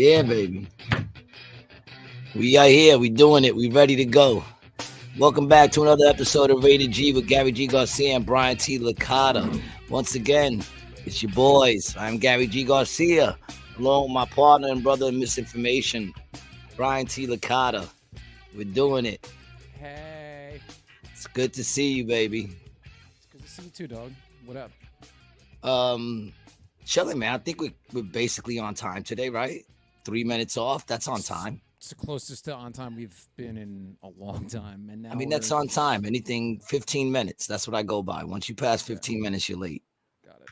Yeah, baby. We are here. We doing it. We ready to go. Welcome back to another episode of Rated G with Gary G. Garcia and Brian T. Licata. Once again, it's your boys. I'm Gary G. Garcia, along with my partner and brother in misinformation, Brian T. Licata. We're doing it. Hey. It's good to see you, baby. It's good to see you too, dog. What up? Chilling, man. I think we're basically on time today, right? 3 minutes off. That's on time. It's the closest to on time we've been in a long time. And now that's on time. Anything 15 minutes. That's what I go by. Once you pass 15 minutes, you're late. Got it.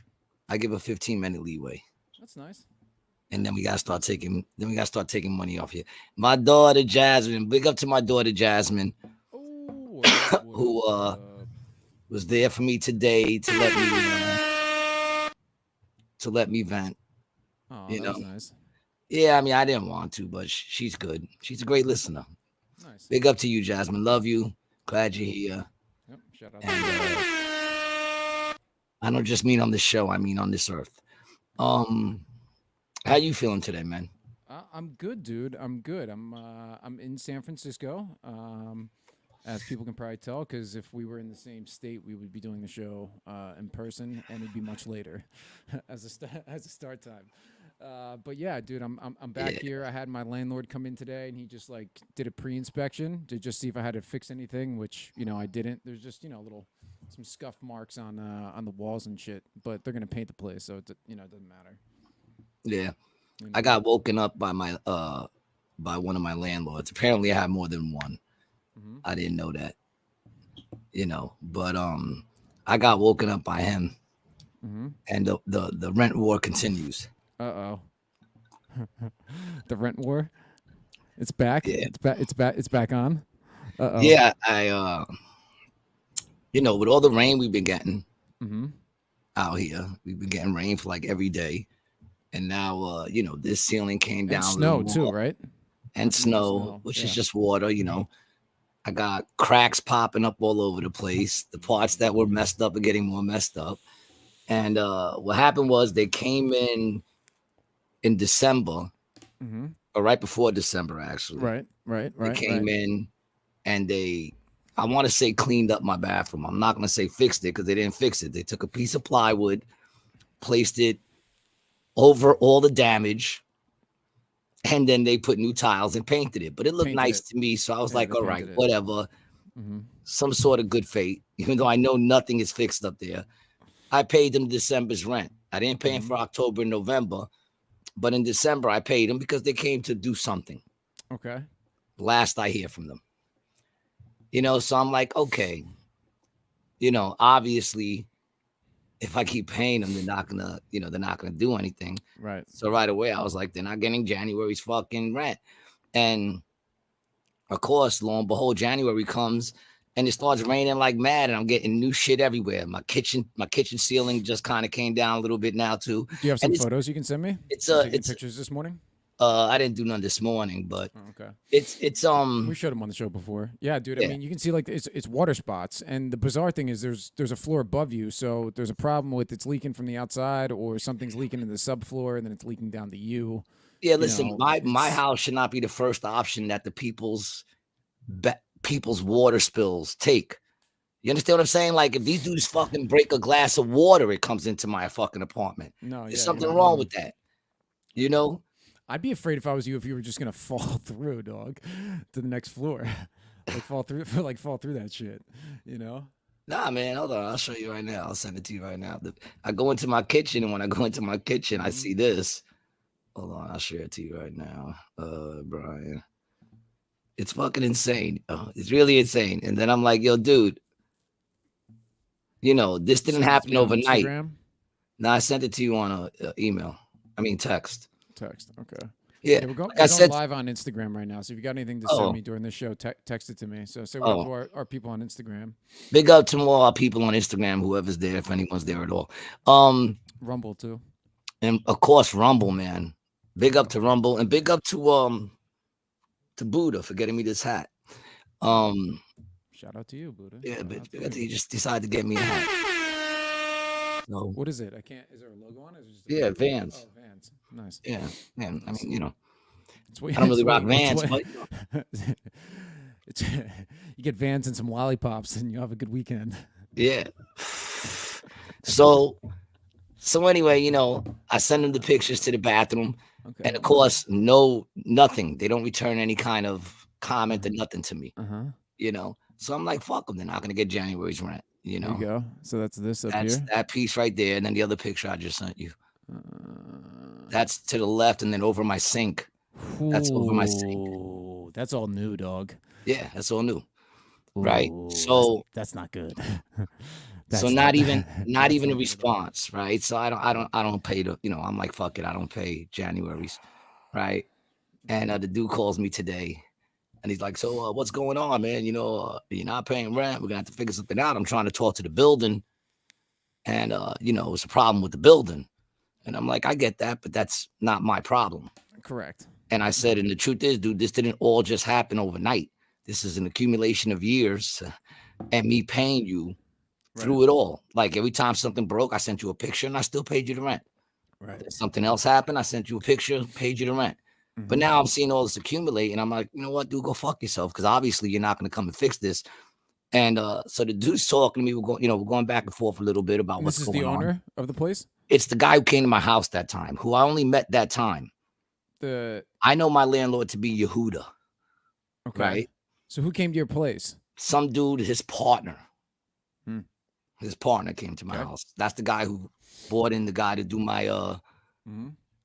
I give a 15-minute leeway. That's nice. And then we gotta start taking money off here. My daughter Jasmine, big up to my daughter Jasmine, who was there for me today to let me vent. Oh, that was nice. Yeah, I mean, I didn't want to, but she's good. She's a great listener. Nice. Big up to you, Jasmine. Love you. Glad you're here. Yep. Shout out. And I don't just mean on this show. I mean on this earth. How you feeling today, man? I'm good, dude. I'm good. I'm in San Francisco. As people can probably tell, because if we were in the same state, we would be doing the show in person, and it'd be much later as a start time. But yeah, dude, I'm back here. I had my landlord come in today, and he just like did a pre-inspection to just see if I had to fix anything, which I didn't. There's just some scuff marks on the walls and shit, but they're gonna paint the place, so it doesn't matter. Yeah, I got woken up by my by one of my landlords. Apparently, I have more than one. Mm-hmm. I didn't know that, but I got woken up by him, and the rent war continues. Uh-oh. The rent war? It's back? Yeah. It's back on? Uh-oh. Yeah, I with all the rain we've been getting out here, we've been getting rain for like every day. And now this ceiling came down. And snow too, right? And snow, which is just water, I got cracks popping up all over the place. The parts that were messed up are getting more messed up. And what happened was they came in December, or right before December, actually. Right. They came in and I want to say cleaned up my bathroom. I'm not going to say fixed it because they didn't fix it. They took a piece of plywood, placed it over all the damage, and then they put new tiles and painted it. But it looked nice to me, so I was like, all right, whatever. Some sort of good fate, even though I know nothing is fixed up there. I paid them December's rent. I didn't pay them for October and November, but in December I paid them because they came to do something. Okay. Last I hear from them. So I'm like, okay, obviously if I keep paying them, they're not gonna do anything. Right. So right away I was like, they're not getting January's fucking rent. And of course, lo and behold, January comes and it starts raining like mad, and I'm getting new shit everywhere. My kitchen ceiling just kind of came down a little bit now too. Do you have some photos you can send me? It's pictures this morning. I didn't do none this morning, but okay. It's we showed them on the show before. Yeah, dude. I mean, you can see like it's water spots, and the bizarre thing is there's a floor above you, so there's a problem with it's leaking from the outside, or something's leaking in the subfloor, and then it's leaking down to you. Yeah, listen, my house should not be the first option that the people's water spills take. You understand what I'm saying? Like, if these dudes fucking break a glass of water, it comes into my fucking apartment. No, there's something wrong with that. I'd be afraid if I was you, if you were just gonna fall through, dog, to the next floor, fall through that shit, Nah, man, hold on, I'll show you right now. I'll send it to you right now. I go into my kitchen, and when I go into my kitchen, I see this. Hold on, I'll share it to you right now, Brian. It's fucking insane. Oh, it's really insane. And then I'm like, yo, dude, this didn't happen overnight. No, I sent it to you on a email. I mean, text. Okay. Yeah, we're going live on Instagram right now. So if you got anything to send me during this show, text it to me. So say what up to our people on Instagram. Big up to all our people on Instagram, whoever's there, if anyone's there at all. Rumble too. And of course, Rumble, man. Big up to Rumble, and big up to Buddha for getting me this hat. Shout out to you, Buddha. Yeah, but you just decided to get me a hat. So what is it? I can't. Is there a logo on it? Yeah, Vans. Oh, Vans. Nice. Yeah, man. I mean, I don't really rock Vans, but it's, you get Vans and some lollipops, and you have a good weekend. yeah. So anyway, I send them the pictures to the bathroom, and of course, nothing. They don't return any kind of comment or nothing to me. So I'm like, fuck them. They're not gonna get January's rent. There you go. So that's this up That's here. that piece right there, and then the other picture I just sent you. That's to the left, and then over my sink. That's over my sink. That's all new, dog. Yeah, that's all new. Right. So that's not good. So not even a response, right? So I don't pay I'm like, fuck it, I don't pay January's, right? And the dude calls me today, and he's like, so what's going on, man? You're not paying rent. We're gonna have to figure something out. I'm trying to talk to the building, and it's a problem with the building. And I'm like, I get that, but that's not my problem. Correct. And I said, and the truth is, dude, this didn't all just happen overnight. This is an accumulation of years and me paying you through it all. Like every time something broke, I sent you a picture and I still paid you the rent. Right. If something else happened, I sent you a picture, paid you the rent. But now I'm seeing all this accumulate, and I'm like, you know what, dude, go fuck yourself, because obviously you're not going to come and fix this. And so the dude's talking to me. We're going back and forth a little bit about what's going on. This is the owner of the place? It's the guy who came to my house that time, who I only met that time. I know my landlord to be Yehuda. Okay. Right? So who came to your place? Some dude, his partner. His partner came to my house. That's the guy who brought in the guy to do my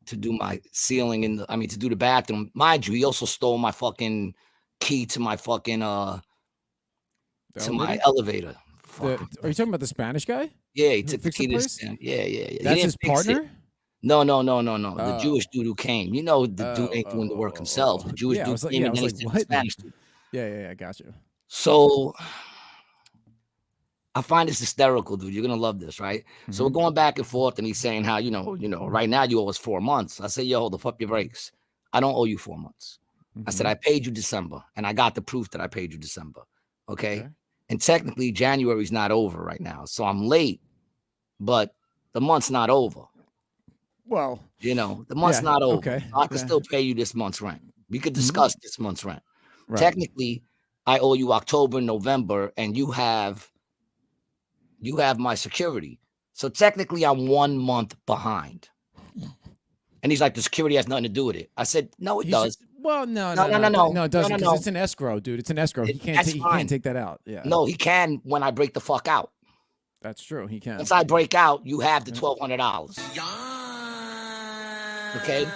to do my ceiling to do the bathroom. Mind you, he also stole my fucking key to my fucking my elevator. Are you talking about the Spanish guy? Yeah, he took the key to this. Yeah. That's his partner? No. The Jewish dude who came. The dude ain't doing the work himself. The Jewish dude came and then he said the Spanish dude. Yeah, I got you. So I find this hysterical, dude. You're gonna love this, right? So we're going back and forth, and he's saying how right now you owe us 4 months. I say, yo, hold up your brakes. I don't owe you 4 months. I said I paid you December, and I got the proof that I paid you December. Okay. And technically January's not over right now, so I'm late, but the month's not over. Well, the month's not over. Okay. So I can still pay you this month's rent. We could discuss this month's rent. Right. Technically, I owe you October, November, and you have my security. So technically I'm 1 month behind. And he's like, the security has nothing to do with it. I said, no, it does. Well, no, it doesn't, because it's an escrow, dude. It's an escrow. He can't take that out. Yeah. No, he can when I break the fuck out. That's true. He can. Once I break out, you have the $1,200. Okay?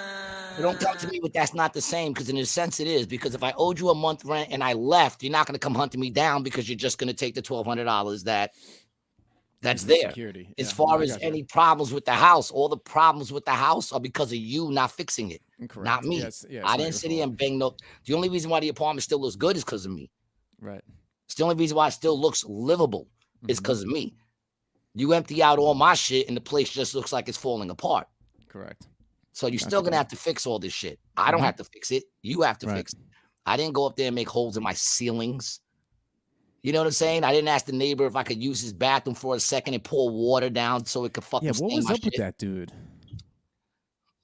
But don't come to me with that's not the same, because in a sense it is. Because if I owed you a month rent and I left, you're not going to come hunting me down, because you're just going to take the $1,200 that's there. Security. As far as any problems with the house, all the problems with the house are because of you not fixing it. Correct. Not me. I didn't sit here and bang no. The only reason why the apartment still looks good is because of me. Right. It's the only reason why it still looks livable is because of me. You empty out all my shit and the place just looks like it's falling apart. Correct. So you're still going to have to fix all this shit. I don't have to fix it. You have to fix it. I didn't go up there and make holes in my ceilings. You know what I'm saying? I didn't ask the neighbor if I could use his bathroom for a second and pour water down so it could fucking what was up with that dude?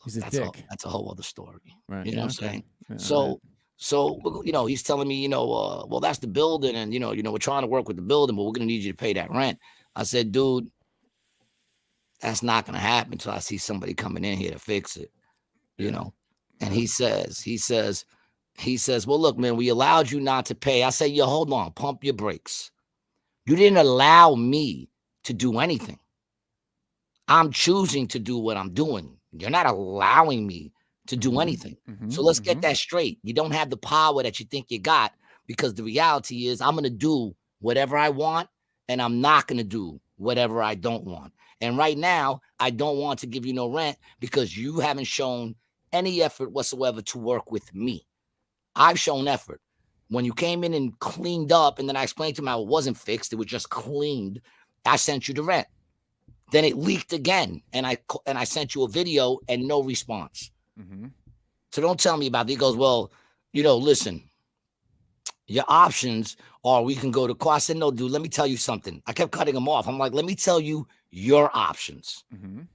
He's a dick. That's a whole other story. Right. You know what I'm saying? Yeah, so, he's telling me, well, that's the building, and we're trying to work with the building, but we're going to need you to pay that rent. I said, dude, that's not going to happen until I see somebody coming in here to fix it, And he says, well, look, man, we allowed you not to pay. I say, yo, hold on, pump your brakes. You didn't allow me to do anything. I'm choosing to do what I'm doing. You're not allowing me to do anything. So let's get that straight. You don't have the power that you think you got, because the reality is I'm going to do whatever I want, and I'm not going to do whatever I don't want. And right now, I don't want to give you no rent because you haven't shown any effort whatsoever to work with me. I've shown effort. When you came in and cleaned up, and then I explained to him how it wasn't fixed, it was just cleaned, I sent you the rent. Then it leaked again, and I sent you a video and no response. So don't tell me about it. He goes, well, listen, your options are we can go to court. I said, no, dude, let me tell you something. I kept cutting him off. I'm like, let me tell you your options.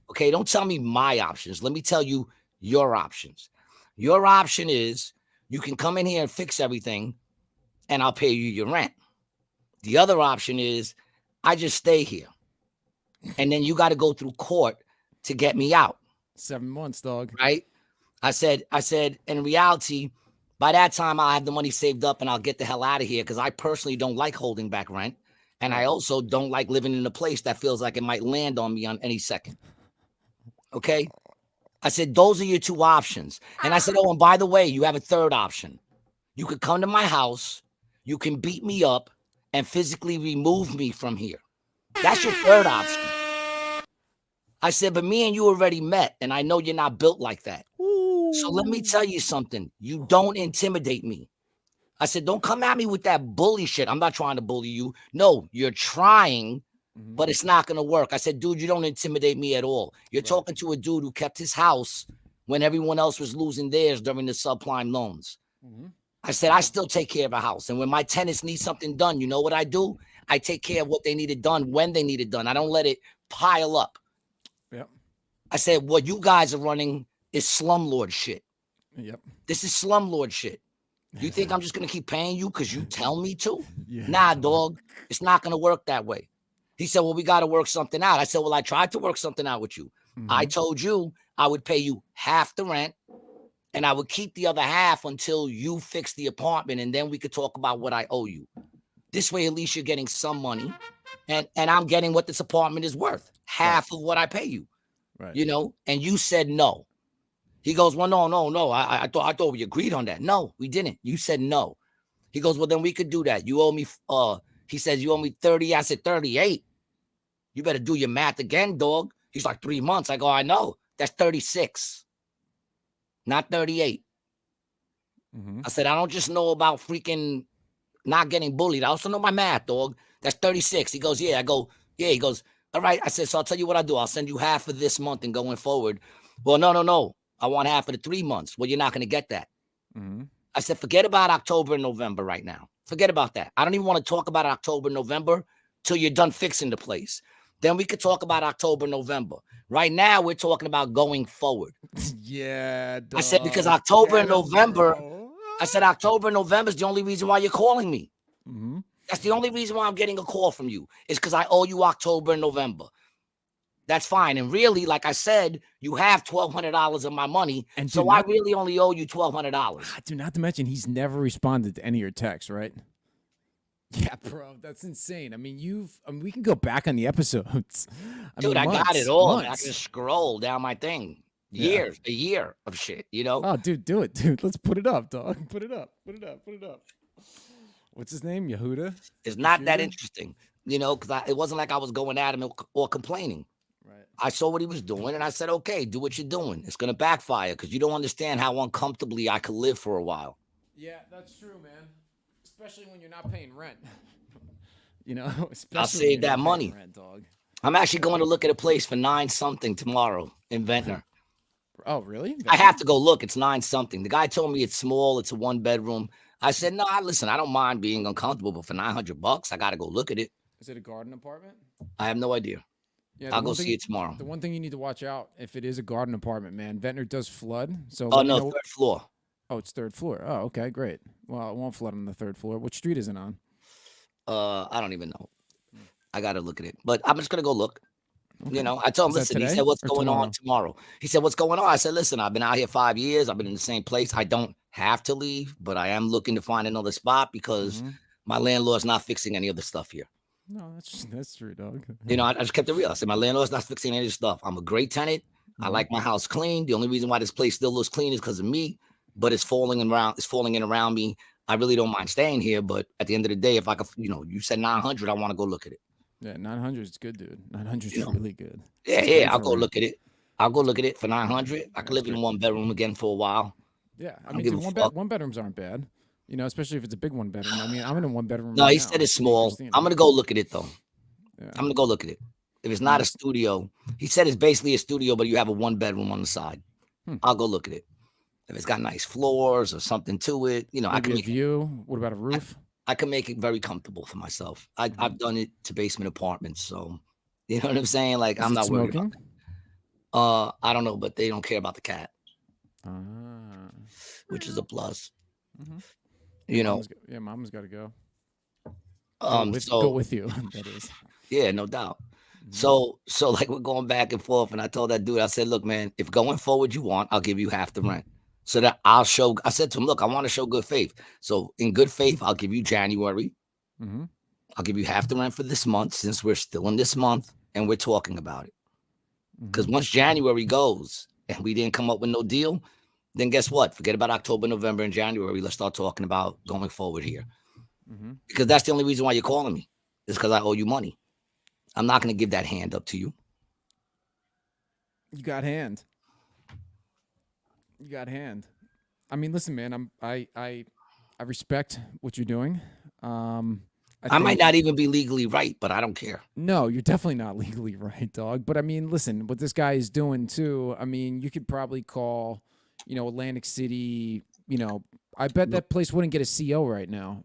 Okay, don't tell me my options. Let me tell you your options. Your option is you can come in here and fix everything and I'll pay you your rent. The other option is I just stay here. And then you got to go through court to get me out. 7 months, dog. Right? I said, in reality, by that time I'll have the money saved up and I'll get the hell out of here because I personally don't like holding back rent. And I also don't like living in a place that feels like it might land on me on any second. Okay? I said, those are your two options. And I said, oh, and by the way, you have a third option. You could come to my house, you can beat me up and physically remove me from here. That's your third option. I said, but me and you already met, and I know you're not built like that. Ooh. So let me tell you something. You don't intimidate me. I said, don't come at me with that bully shit. I'm not trying to bully you. No, you're trying, but it's not going to work. I said, dude, you don't intimidate me at all. You're talking to a dude who kept his house when everyone else was losing theirs during the subprime loans. I said, I still take care of a house. And when my tenants need something done, you know what I do? I take care of what they needed done when they need it done. I don't let it pile up. Yep. I said, what you guys are running is slumlord shit. Yep. This is slumlord shit. You think I'm just going to keep paying you because you tell me to? Nah, dog. It's not going to work that way. He said, well, we got to work something out. I said, well, I tried to work something out with you. I told you I would pay you half the rent and I would keep the other half until you fix the apartment. And then we could talk about what I owe you. This way, at least you're getting some money and I'm getting what this apartment is worth. Half of what I pay you, you know, and you said no. He goes, well, no. I thought we agreed on that. No, we didn't. You said no. He goes, well, then we could do that. You owe me, he says, you owe me 30. I said, 38. You better do your math again, dog. He's like 3 months. I go, I know. That's 36. Not 38. I said, I don't just know about freaking not getting bullied. I also know my math, dog. That's 36. He goes, yeah. I go, yeah. He goes, all right. I said, so I'll tell you what I do. I'll send you half of this month and going forward. Well, no. I want half of the 3 months. Well, you're not going to get that. I said, forget about October and November right now. Forget about that. I don't even want to talk about October, November till you're done fixing the place. Then we could talk about October, November. Right now, we're talking about going forward. Yeah. Dog. I said, because October and November, I said, October and November is the only reason why you're calling me. That's the only reason why I'm getting a call from you is because I owe you October and November. That's fine. And really, like I said, you have $1,200 of my money. And so I really only owe you $1,200. Dude, not to mention, he's never responded to any of your texts, right? Yeah, bro, that's insane. I mean, we can go back on the episodes. Dude, I got it all. I can scroll down my thing. A year of shit, you know? Oh, dude, do it, dude. Let's put it up, dog. Put it up. What's his name? Yehuda? It's not that interesting, you know, because it wasn't like I was going at him or complaining. Right. I saw what he was doing, and I said, okay, do what you're doing. It's going to backfire because you don't understand how uncomfortably I could live for a while. Yeah, that's true, man. Especially when you're not paying rent. You know, I'll save that money. Rent, dog. I'm actually going to look at a place for 9-something tomorrow in Ventnor. Oh, really? I have to go look. It's 9-something. The guy told me it's small. It's a 1-bedroom. I said, no, listen, I don't mind being uncomfortable, but for $900, I got to go look at it. Is it a garden apartment? I have no idea. Yeah, I'll go see it tomorrow. The one thing you need to watch out, if it is a garden apartment, man, Ventnor does flood. So oh, no, 3rd floor. Oh, it's 3rd floor. Oh, okay, great. Well, it won't flood on the 3rd floor. What street is it on? I don't even know. I got to look at it. But I'm just going to go look. Okay. You know, I told him, listen, he said, what's going on tomorrow? He said, what's going on? I said, listen, I've been out here 5 years. I've been in the same place. I don't have to leave, but I am looking to find another spot because my landlord's not fixing any of the stuff here. No, that's true, dog. You know, I just kept it real. I said, my landlord's not fixing any of the stuff. I'm a great tenant. I like my house clean. The only reason why this place still looks clean is because of me, but it's falling in around me. I really don't mind staying here, but at the end of the day, if I could, you know, you said 900, I want to go look at it. Yeah, 900 is good, dude. 900 is really good. Yeah, I'll go look at it. I'll go look at it for 900. I could live in a 1-bedroom again for a while. Yeah, I mean, dude, one bedrooms aren't bad. You know, especially if it's a big 1-bedroom. I mean, I'm in a 1-bedroom. No, he said it's small. I'm gonna go look at it though. Yeah. I'm gonna go look at it. If it's not a studio, he said it's basically a studio, but you have a 1-bedroom on the side. I'll go look at it. If it's got nice floors or something to it, you know, maybe I can make a view. What about a roof? I can make it very comfortable for myself. I've done it to basement apartments, so you know what I'm saying. Like I'm not worried about it. I don't know, but they don't care about the cat. which is a plus. Mm-hmm. You know, Mama's got to go. Go so with you. That is. yeah, no doubt. Mm-hmm. So like we're going back and forth, and I told that dude, I said, look, man, if going forward you want, I'll give you half the rent. So that I'll show. I said to him, look, I want to show good faith. So in good faith, I'll give you January. Mm-hmm. I'll give you half the rent for this month since we're still in this month and we're talking about it. Because Mm-hmm. once January goes and we didn't come up with no deal, then guess what? Forget about October, November, and January. Let's start talking about going forward here. Mm-hmm. Because that's the only reason why you're calling me. Is because I owe you money. I'm not going to give that hand up to you. You got hand. You got hand. I mean, listen, man. I respect what you're doing. I might not even be legally right, but I don't care. No, you're definitely not legally right, dog. But I mean, listen, what this guy is doing too. I mean, you could probably call, Atlantic City. I bet that place wouldn't get a CO right now.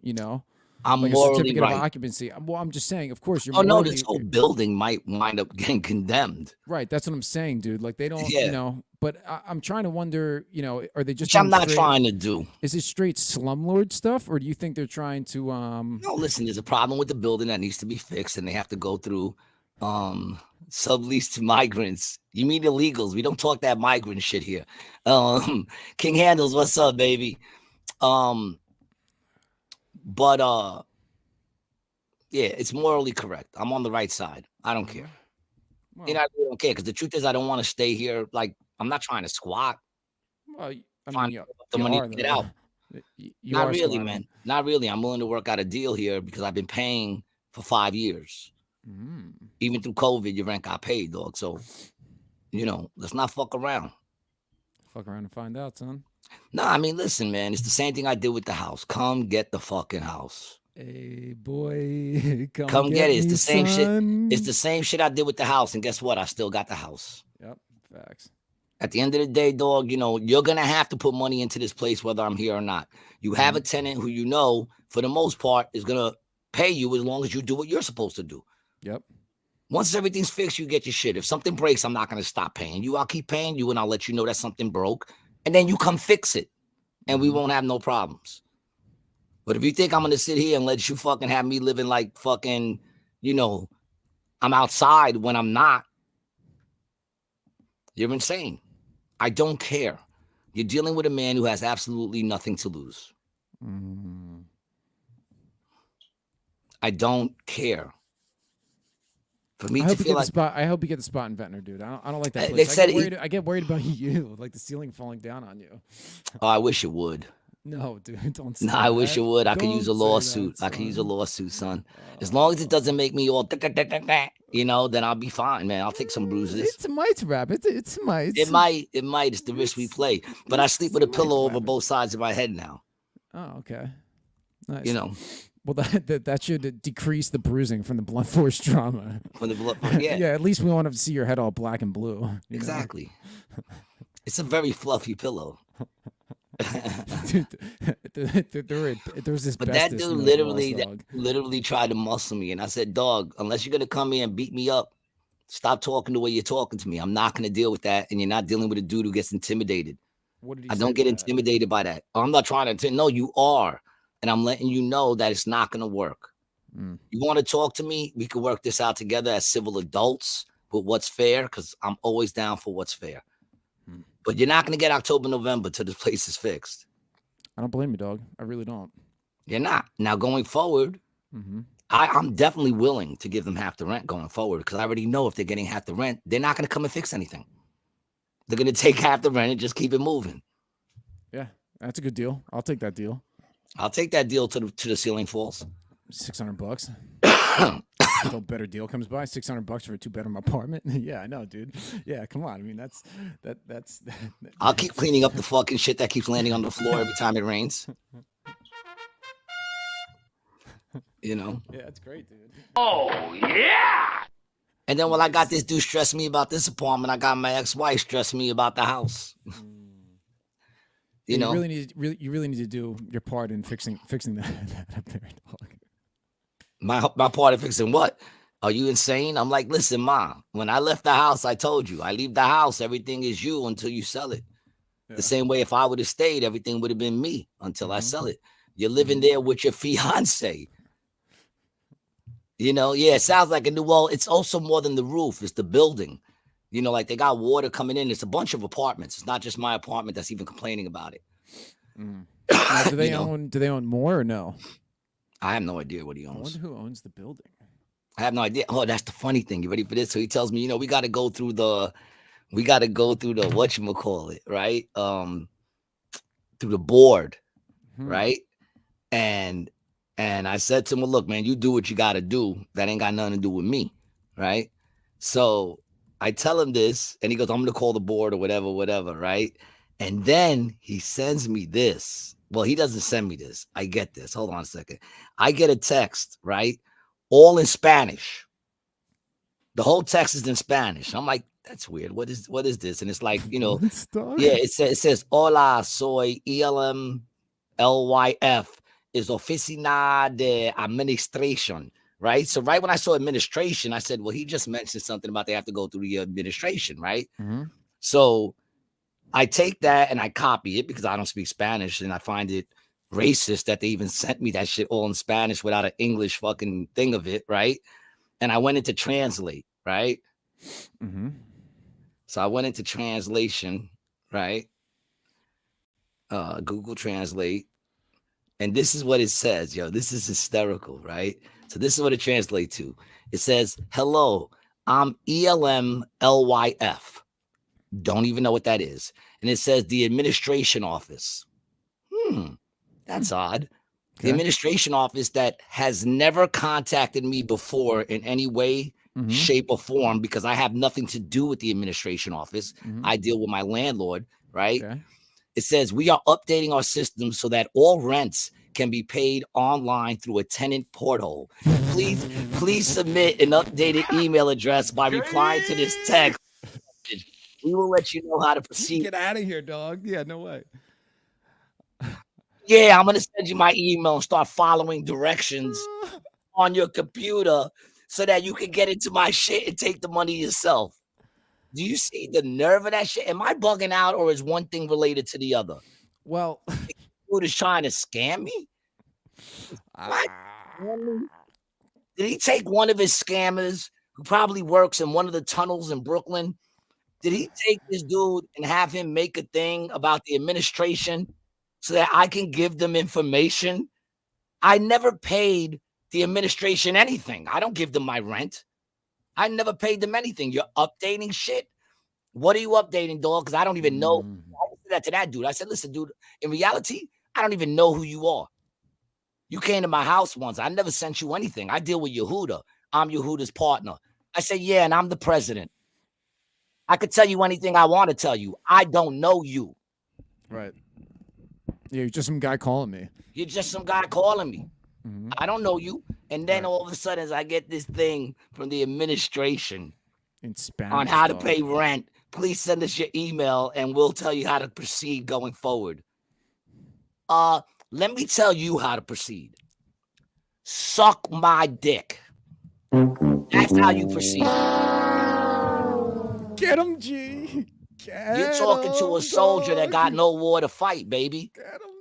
I'm Like a morally certificate of right. occupancy. Well, I'm just saying. Of course, you're Oh no, morally this whole building might wind up getting condemned. right. That's what I'm saying, dude. Like they don't, Yeah, But I'm trying to wonder, are they just which I'm doing not straight? trying to do. Is it straight slumlord stuff, or do you think they're trying to? No, listen, there's a problem with the building that needs to be fixed, and they have to go through sublease to migrants. You mean illegals? We don't talk that migrant shit here. King Handles, what's up, baby? But yeah, it's morally correct. I'm on the right side. I don't care. Well, I really don't care because the truth is I don't want to stay here. Like I'm not trying to squat. well, I Trying mean, to you, save up the you money are to get though. out. You Not are really, squatting. man. Not really. I'm willing to work out a deal here because I've been paying for 5 years. Mm. Even through COVID, your rent got paid, dog. So, let's not fuck around. Fuck around and find out, son. No, I mean, listen, man. It's the same thing I did with the house. Come get the fucking house. Hey, boy, come Come get get it. It's me, the same shit. It's son. the same shit I did with the house. And guess what? I still got the house. Yep, facts. At the end of the day, dog, you're going to have to put money into this place whether I'm here or not. You have a tenant who for the most part, is going to pay you as long as you do what you're supposed to do. Yep. Once everything's fixed, you get your shit. If something breaks, I'm not going to stop paying you. I'll keep paying you, and I'll let you know that something broke. And then you come fix it, and we won't have no problems. But if you think I'm going to sit here and let you fucking have me living like fucking, I'm outside when I'm not, you're insane. I don't care. You're dealing with a man who has absolutely nothing to lose. I don't care. For me I hope to you feel get like the spot. I hope you get the spot in Ventnor, dude. I don't like that they place. said I get worried about you, like the ceiling falling down on you. oh, I wish it would. No, dude, don't say No, that. I wish it would. I could use a Don't say lawsuit. that, I could use a son. lawsuit, son. As long as it doesn't make me all, then I'll be fine, man. I'll take some bruises. It's a might rap. It's might. It might. It's the risk we play. But I sleep with a pillow over both sides of my head now. Oh, okay. Nice. Well, that should decrease the bruising from the blunt force trauma. From the blood. Yeah. Yeah, at least we won't have to see your head all black and blue. Exactly. It's a very fluffy pillow. Dude, there was this. But that dude literally tried to muscle me, and I said, "Dog, unless you're gonna come here and beat me up, stop talking the way you're talking to me. I'm not gonna deal with that, and you're not dealing with a dude who gets intimidated. What did he I say don't to get that? intimidated by that. I'm not trying to. No, you are, and I'm letting you know that it's not gonna work. You want to talk to me? We can work this out together as civil adults, but what's fair? Because I'm always down for what's fair. But you're not gonna get October, November till this place is fixed. I don't blame you, dog. I really don't. You're not. Now going forward, I'm definitely willing to give them half the rent going forward because I already know if they're getting half the rent, they're not going to come and fix anything. They're going to take half the rent and just keep it moving. Yeah, that's a good deal. I'll take that deal. I'll take that deal to the ceiling falls. $600. Until a better deal comes by, $600 for a 2-bedroom apartment. Yeah, I know, dude. Yeah, come on. I mean, that's. I'll keep cleaning up the fucking shit that keeps landing on the floor every time it rains. Yeah, that's great, dude. Oh, yeah! And then while I got this dude stress me about this apartment, I got my ex-wife stress me about the house. You really need to do your part in fixing that up there, dog. My part of fixing what? Are you insane? I'm like, listen, Ma, when I left the house, I told you, I leave the house, everything is you until you sell it. The same way if I would have stayed, everything would have been me until I Mhm. sell it. You're living there with your fiance. You know, yeah, it sounds like a new. Well, it's also more than the roof, it's the building. You know, like they got water coming in. It's a bunch of apartments. It's not just my apartment that's even complaining about it. Now, do they You know? own? Do they own more or no? I have no idea what he I owns. wonder who owns the building. I have no idea. Oh, that's the funny thing. You ready for this? So he tells me, you know, we got to go through the whatchamacallit, right? Through the board, right? And I said to him, well, look, man, you do what you got to do. That ain't got nothing to do with me, right? So I tell him this, and he goes, I'm going to call the board or whatever, right? And then he sends me this. Well, he doesn't send me this. I get this. Hold on a second. I get a text, right? All in Spanish. The whole text is in Spanish. I'm like, that's weird. What is this? And it's like, you know, yeah, it says, Hola, soy ELMLYF, is Oficina de Administration, right? So right when I saw administration, I said, well, he just mentioned something about they have to go through the administration, right? So I take that and I copy it because I don't speak Spanish, and I find it racist that they even sent me that shit all in Spanish without an English fucking thing of it, right? And I went into translate, right? So I went into translation, right? Google Translate. And this is what it says, yo. This is hysterical, right? So this is what it translates to. It says, hello, I'm ELMLYF. Don't even know what that is. And it says the administration office. That's odd. The administration office that has never contacted me before in any way, shape, or form, because I have nothing to do with the administration office. I deal with my landlord, right? It says we are updating our system so that all rents can be paid online through a tenant portal. Please submit an updated email address by replying to this text. We will let you know how to proceed. Get out of here, dog. Yeah, no way. Yeah, I'm going to send you my email and start following directions on your computer so that you can get into my shit and take the money yourself. Do you see the nerve of that shit? Am I bugging out, or is one thing related to the other? Well, Dude is trying to scam me? What? Did he take one of his scammers who probably works in one of the tunnels in Brooklyn? Did he take this dude and have him make a thing about the administration so that I can give them information? I never paid the administration anything. I don't give them my rent. I never paid them anything. You're updating shit. What are you updating, dog? Because I don't even know. I said that to that dude. I said, listen, dude, in reality, I don't even know who you are. You came to my house once. I never sent you anything. I deal with Yehuda. I'm Yehuda's partner. I said, yeah, and I'm the president. I could tell you anything I want to tell you. I don't know you. Right. Yeah, you're just some guy calling me. You're just some guy calling me. I don't know you. And then all of a sudden, I get this thing from the administration in Spanish on how to pay rent. Please send us your email and we'll tell you how to proceed going forward. Let me tell you how to proceed. Suck my dick. That's how you proceed. Get him, G. You're talking to a soldier that got no war to fight, baby.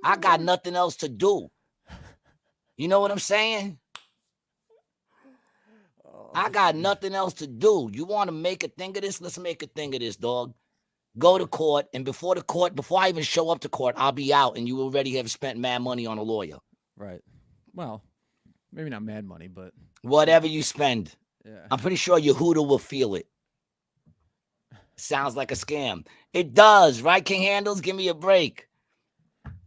I got nothing else to do. You know what I'm saying? I got nothing else to do. You want to make a thing of this? Let's make a thing of this, dog. Go to court, and before I even show up to court, I'll be out, and you already have spent mad money on a lawyer. Right. Well, maybe not mad money, but whatever you spend. Yeah. I'm pretty sure Yehuda will feel it. Sounds like a scam. It does, right, King Handles? Give me a break.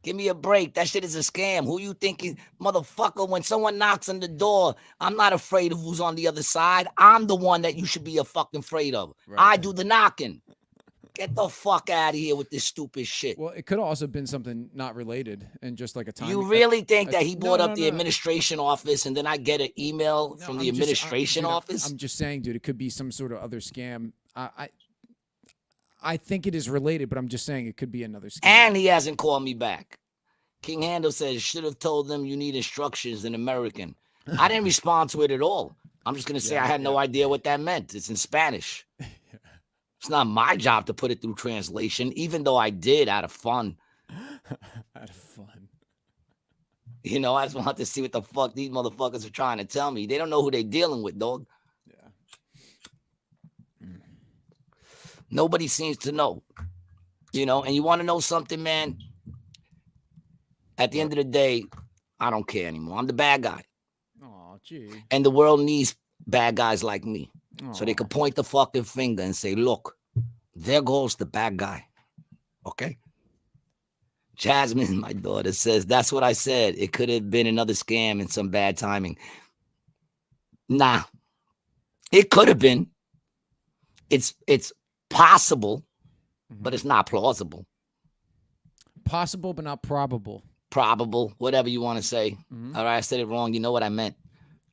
Give me a break. That shit is a scam. Who you thinking, motherfucker? When someone knocks on the door, I'm not afraid of who's on the other side. I'm the one that you should be fucking afraid of. Right. I do the knocking. Get the fuck out of here with this stupid shit. Well, it could have also been something not related and just like a time. You really think that he brought up the administration office and then I get an email from the administration office? I'm just saying, dude, it could be some sort of other scam. I think it is related, but I'm just saying it could be another scam. And he hasn't called me back. King Handle says, should have told them you need instructions in American. I didn't respond to it at all. I'm just going to say I had no idea what that meant. It's in Spanish. It's not my job to put it through translation, even though I did out of fun. Out of fun. You know, I just want to see what the fuck these motherfuckers are trying to tell me. They don't know who they're dealing with, dog. Yeah. Nobody seems to know. You know, and you want to know something, man? At the end of the day, I don't care anymore. I'm the bad guy. Oh, gee. And the world needs bad guys like me. Aw. So they could point the fucking finger and say, look, there goes the bad guy. Okay? Jasmine, my daughter, says, that's what I said. It could have been another scam and some bad timing. Nah. It could have been. It's possible, but it's not plausible. Possible, but not probable. Probable, whatever you want to say. Mhm. All right, I said it wrong. You know what I meant.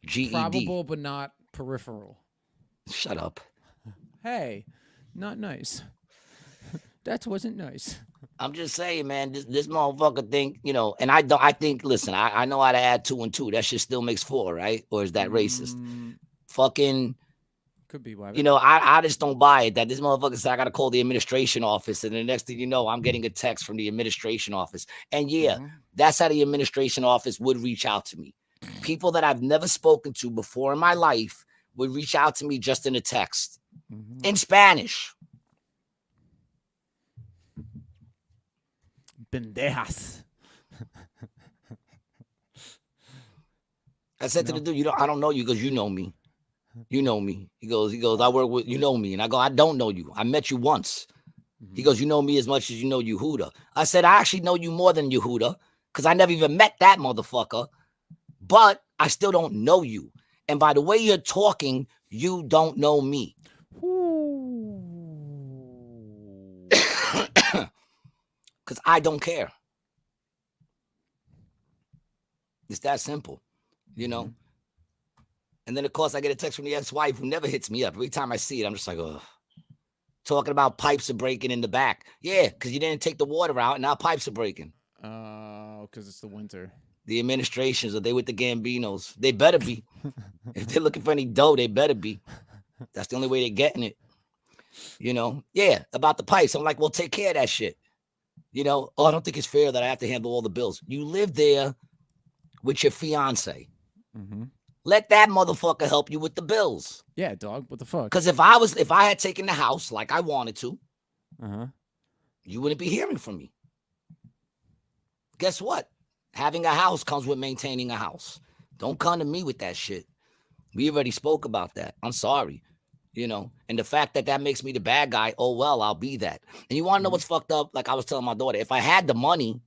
GED. Probable, but not peripheral. Shut up. Hey, not nice. That wasn't nice. I'm just saying, man, this motherfucker think, you know, and I think, listen, I know how to add 2 and 2. That shit still makes 4, right? Or is that racist? Fucking, Could be why. you know, I just don't buy it that this motherfucker said I got to call the administration office. And the next thing you know, I'm getting a text from the administration office. And yeah, that's how the administration office would reach out to me. People that I've never spoken to before in my life would reach out to me just in a text in Spanish. Pendejas. I said to the dude, I don't know you because you know me. You know me. He goes, I work with, you know me. And I go, I don't know you. I met you once. He goes, you know me as much as you know Yehuda. I said, I actually know you more than Yehuda because I never even met that motherfucker. But I still don't know you. And by the way you're talking, you don't know me. Because I don't care. It's that simple, you know? And then, of course, I get a text from the ex-wife who never hits me up. Every time I see it, I'm just like, oh. Talking about pipes are breaking in the back. Yeah, because you didn't take the water out, and now pipes are breaking. Because it's the winter. The administrations, are they with the Gambinos? They better be. If they're looking for any dough, they better be. That's the only way they're getting it. You know? Yeah, about the pipes. I'm like, well, take care of that shit. You know? Oh, I don't think it's fair that I have to handle all the bills. You live there with your fiance. Let that motherfucker help you with the bills. Yeah, dog. What the fuck? Because if I had taken the house like I wanted to, you wouldn't be hearing from me. Guess what? Having a house comes with maintaining a house. Don't come to me with that shit. We already spoke about that. I'm sorry. You know, and the fact that makes me the bad guy, oh, well, I'll be that. And you want to know what's fucked up? Like I was telling my daughter, if I had the money,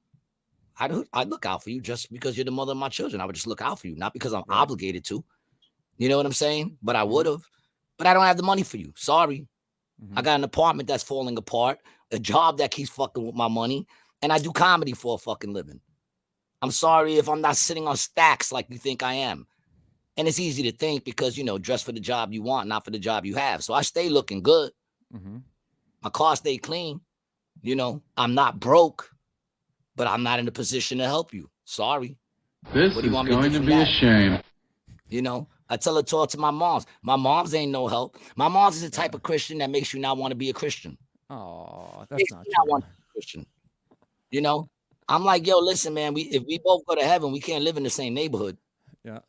I'd look out for you just because you're the mother of my children. I would just look out for you, not because I'm obligated to. You know what I'm saying? But I would have. But I don't have the money for you. Sorry. I got an apartment that's falling apart, a job that keeps fucking with my money, and I do comedy for a fucking living. I'm sorry if I'm not sitting on stacks like you think I am. And it's easy to think because, you know, dress for the job you want, not for the job you have. So I stay looking good. My car stay clean. You know, I'm not broke, but I'm not in a position to help you. Sorry. This is going to be a shame. You know, I tell her to talk to my moms. My moms ain't no help. My mom's is the type of Christian that makes you not want to be a Christian. Oh, that's not true. Want to be a Christian. You know, I'm like, yo, listen, man, if we both go to heaven, we can't live in the same neighborhood. Yeah.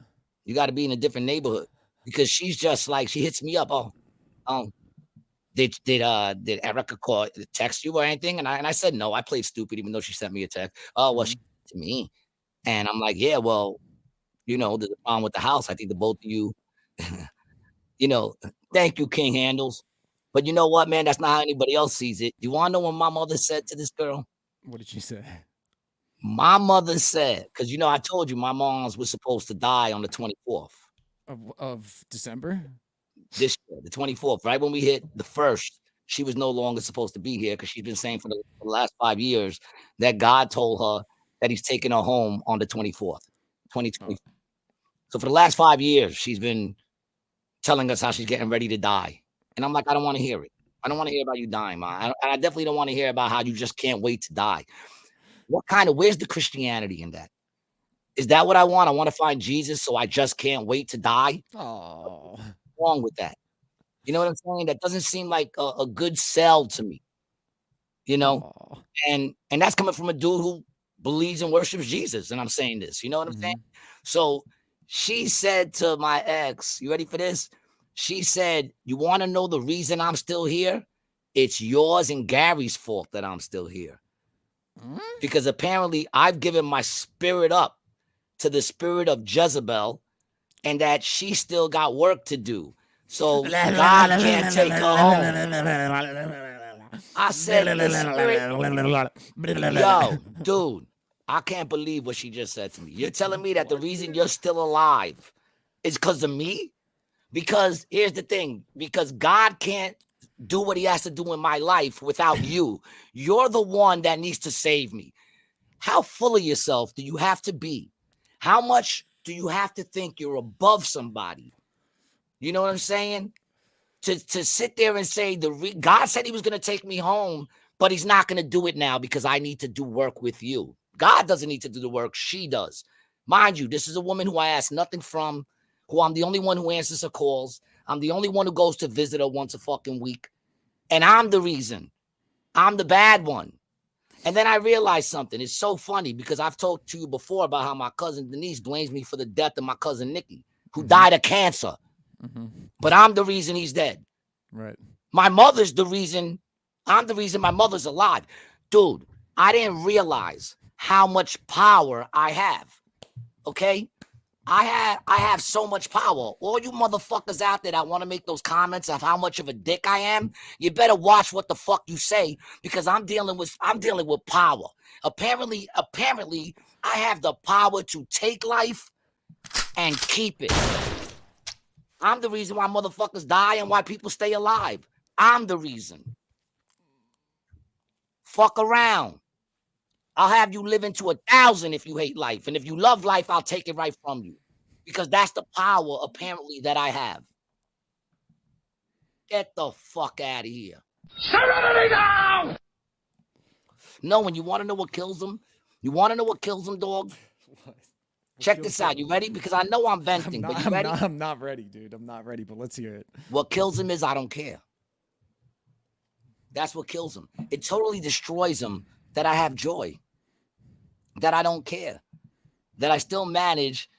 You got to be in a different neighborhood because she's just like, she hits me up. Did Erica text you or anything? And I said, no, I played stupid, even though she sent me a text. Oh, well, she to me. And I'm like, yeah, well, you know, there's a problem with the house. I think the both of you, you know, thank you, King Handles. But you know what, man? That's not how anybody else sees it. You want to know what my mother said to this girl? What did she say? My mother said, because, you know, I told you my mom's was supposed to die on the 24th. Of December? This year, the 24th, right when we hit the 1st, she was no longer supposed to be here because she's been saying for the last 5 years that God told her that he's taking her home on the 24th, 2020. So for the last 5 years, she's been telling us how she's getting ready to die. And I'm like, I don't want to hear it. I don't want to hear about you dying, man. I definitely don't want to hear about how you just can't wait to die. Where's the Christianity in that? Is that what I want? I want to find Jesus, so I just can't wait to die. Oh, what's wrong with that? You know what I'm saying? That doesn't seem like a good sell to me. You know, Aw. and that's coming from a dude who believes and worships Jesus. And I'm saying this. You know what I'm saying? So she said to my ex, you ready for this? She said, "You want to know the reason I'm still here? It's yours and Gary's fault that I'm still here. Because apparently I've given my spirit up to the spirit of Jezebel, and that she still got work to do. So God can't take her home." I said, the spirit, yo, dude, I can't believe what she just said to me. You're telling me that the reason you're still alive is because of me? Because here's the thing, because God can't do what he has to do in my life without you. You're the one that needs to save me. How full of yourself do you have to be? How much do you have to think you're above somebody? You know what I'm saying? To sit there and say God said he was going to take me home, but he's not going to do it now because I need to do work with you. God doesn't need to do the work. She does. Mind you, this is a woman who I ask nothing from, who I'm the only one who answers her calls. I'm the only one who goes to visit her once a fucking week. And I'm the reason. I'm the bad one. And then I realized something. It's so funny because I've talked to you before about how my cousin Denise blames me for the death of my cousin Nikki, who died of cancer. But I'm the reason he's dead. Right. My mother's the reason. I'm the reason my mother's alive. Dude, I didn't realize how much power I have. Okay? I have so much power. All you motherfuckers out there that want to make those comments of how much of a dick I am, you better watch what the fuck you say, because I'm dealing with power. Apparently, I have the power to take life and keep it. I'm the reason why motherfuckers die and why people stay alive. I'm the reason. Fuck around. I'll have you live into 1,000 if you hate life. And if you love life, I'll take it right from you. Because that's the power, apparently, that I have. Get the fuck out of here. Serenity now! No, when you want to know what kills them? You want to know what kills them, dog? Check this out. You ready? Because I know I'm venting, but you ready? I'm not ready, dude. I'm not ready, but let's hear it. What kills them is I don't care. That's what kills them. It totally destroys them that I have joy, that I don't care, that I still manage,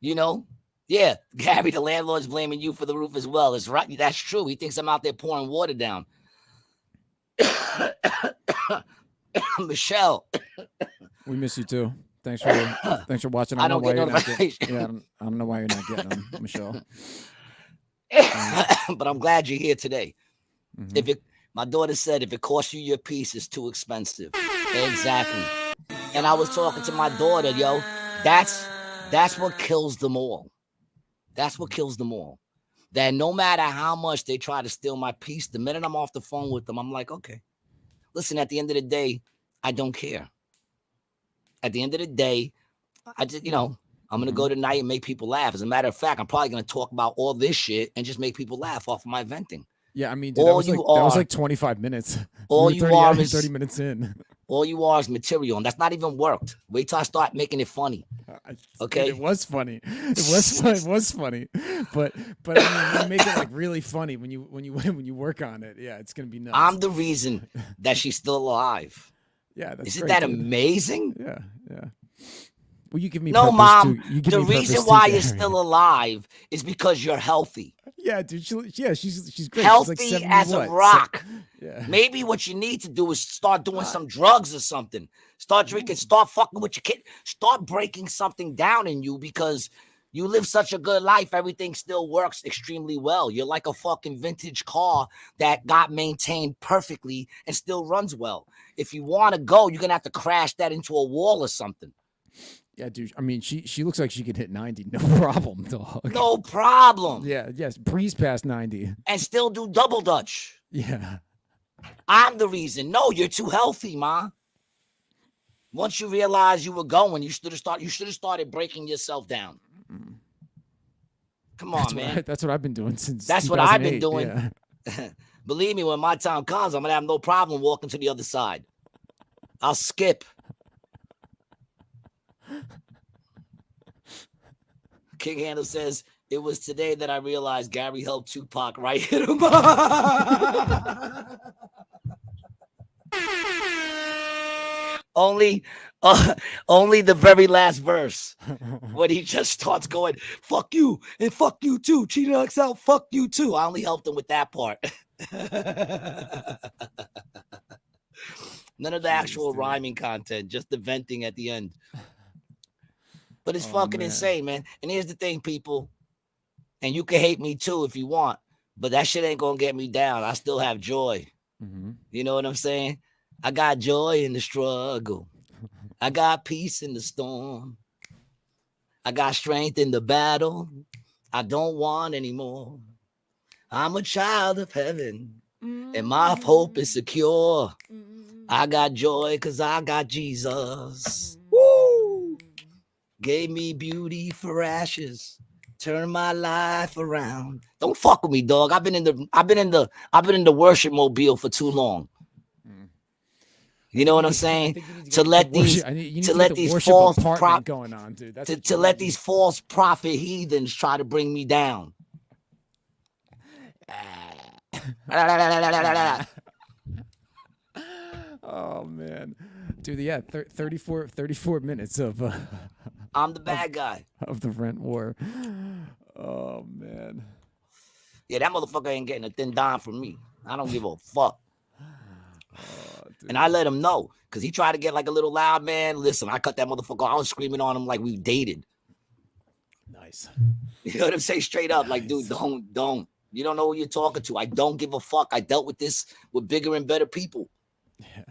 you know? Yeah, Gary, the landlord's blaming you for the roof as well. It's right. That's true. He thinks I'm out there pouring water down. Michelle. We miss you too. Thanks for watching. I don't know why you're not getting, I don't know why you're not getting them, Michelle. But I'm glad you're here today. My daughter said, if it costs you your peace, it's too expensive. Exactly. And I was talking to my daughter, yo. That's what kills them all. That's what kills them all. That no matter how much they try to steal my peace, the minute I'm off the phone with them, I'm like, okay. Listen, at the end of the day, I don't care. At the end of the day, I just, I'm going to go tonight and make people laugh. As a matter of fact, I'm probably going to talk about all this shit and just make people laugh off of my venting. Yeah, I mean, dude, that was like 25 minutes. All you are is 30 minutes in. All you are is material, and that's not even worked. Wait till I start making it funny. Okay, dude, it was funny. It was funny. But I mean, you make it like really funny when you work on it. Yeah, it's gonna be nuts. I'm the reason that she's still alive. Yeah, that's isn't that amazing? Yeah. Well, you give me no, Mom. Too. The reason why you're still alive is because you're healthy. Yeah, dude. She's great. Healthy she's like 70, as a rock. Yeah. Maybe what you need to do is start doing some drugs or something. Start drinking. Start fucking with your kid. Start breaking something down in you, because you live such a good life. Everything still works extremely well. You're like a fucking vintage car that got maintained perfectly and still runs well. If you want to go, you're gonna have to crash that into a wall or something. Yeah, dude. I mean, she looks like she could hit 90, no problem, dog. No problem. Yeah, yes, breeze past 90 and still do double dutch. Yeah, I'm the reason. No, you're too healthy, Ma. Once you realize you were going, you should have started breaking yourself down. Come on, man. That's what I've been doing since. That's what I've been doing. Yeah. Believe me, when my time comes, I'm gonna have no problem walking to the other side. I'll skip. King Handle says, It was today that I realized Gary helped Tupac right hit him. Only the very last verse when he just starts going, fuck you and fuck you too. Cheetah XL, fuck you too. I only helped him with that part. None of the actual rhyming content, just the venting at the end. But it's fucking insane, man. And here's the thing, people. And you can hate me too if you want, but that shit ain't gonna get me down. I still have joy. Mm-hmm. You know what I'm saying? I got joy in the struggle. I got peace in the storm. I got strength in the battle. I don't want anymore. I'm a child of heaven, and my hope is secure. I got joy because I got Jesus. Woo! Gave me beauty for ashes. Turn my life around. Don't fuck with me, dog. I've been in the worship mobile for too long. You know what I'm saying? To let these false going on, dude. To let these false prophet heathens try to bring me down. Oh man, dude. Yeah, 34 minutes of. I'm the bad guy of the rent war. Oh man. Yeah, that motherfucker ain't getting a thin dime from me. I don't give a fuck. And I let him know because he tried to get like a little loud, man. Listen, I cut that motherfucker. I was screaming on him like we dated. Nice. You know what I'm saying? Straight up, like, dude, don't. You don't know who you're talking to. I don't give a fuck. I dealt with this with bigger and better people. Yeah.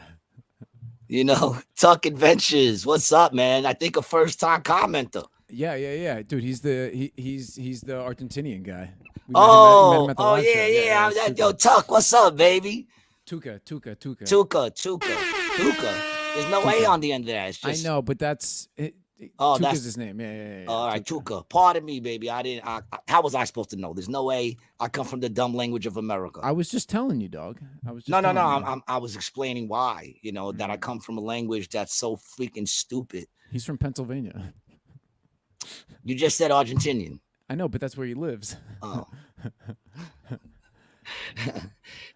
You know, Tuck Adventures. What's up, man? I think a first-time commenter. Yeah. Dude, he's the Argentinian guy. We met him at the live show. Yo, Tuck, what's up, baby? Tuca. There's no A on the end of that. It's just, I know, but that's it. Tuca's his name. Yeah. All right, Tuca. Pardon me, baby. How was I supposed to know? There's no way. I come from the dumb language of America. I was just telling you, dog. I was explaining why. You know that I come from a language that's so freaking stupid. He's from Pennsylvania. You just said Argentinian. I know, but that's where he lives. Oh.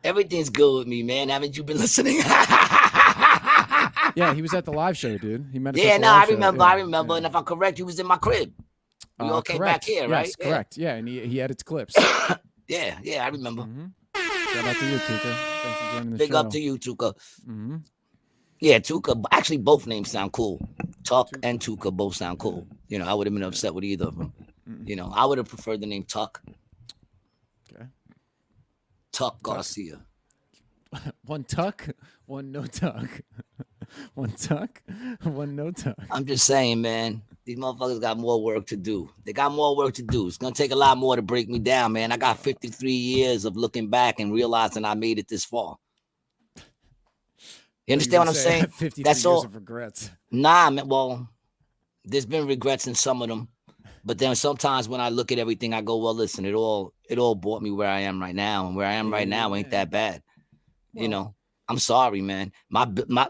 Everything's good with me, man. Haven't you been listening? Yeah, he was at the live show, dude. He met us. Yeah, I remember. Yeah. And if I'm correct, he was in my crib. We all came back here, right? Yes, correct. Yeah, and he edits clips. yeah, I remember. Mm-hmm. Shout out to you, Tuca. Thanks for joining the show. Big up to you, Tuca. Mm-hmm. Yeah, Tuca. Actually, both names sound cool. Tuck and Tuca both sound cool. You know, I would have been upset with either of them. Mm-hmm. You know, I would have preferred the name Tuck. Okay. Tuck Garcia. One tuck, one no tuck. One tuck, one no tuck. I'm just saying, man. These motherfuckers got more work to do. They got more work to do. It's going to take a lot more to break me down, man. I got 53 years of looking back and realizing I made it this far. You understand what I'm saying? 53 That's years of regrets. Nah, man. Well, there's been regrets in some of them. But then sometimes when I look at everything, I go, well, listen, it all brought me where I am right now. And where I am right now ain't that bad. Well, you know, I'm sorry, man.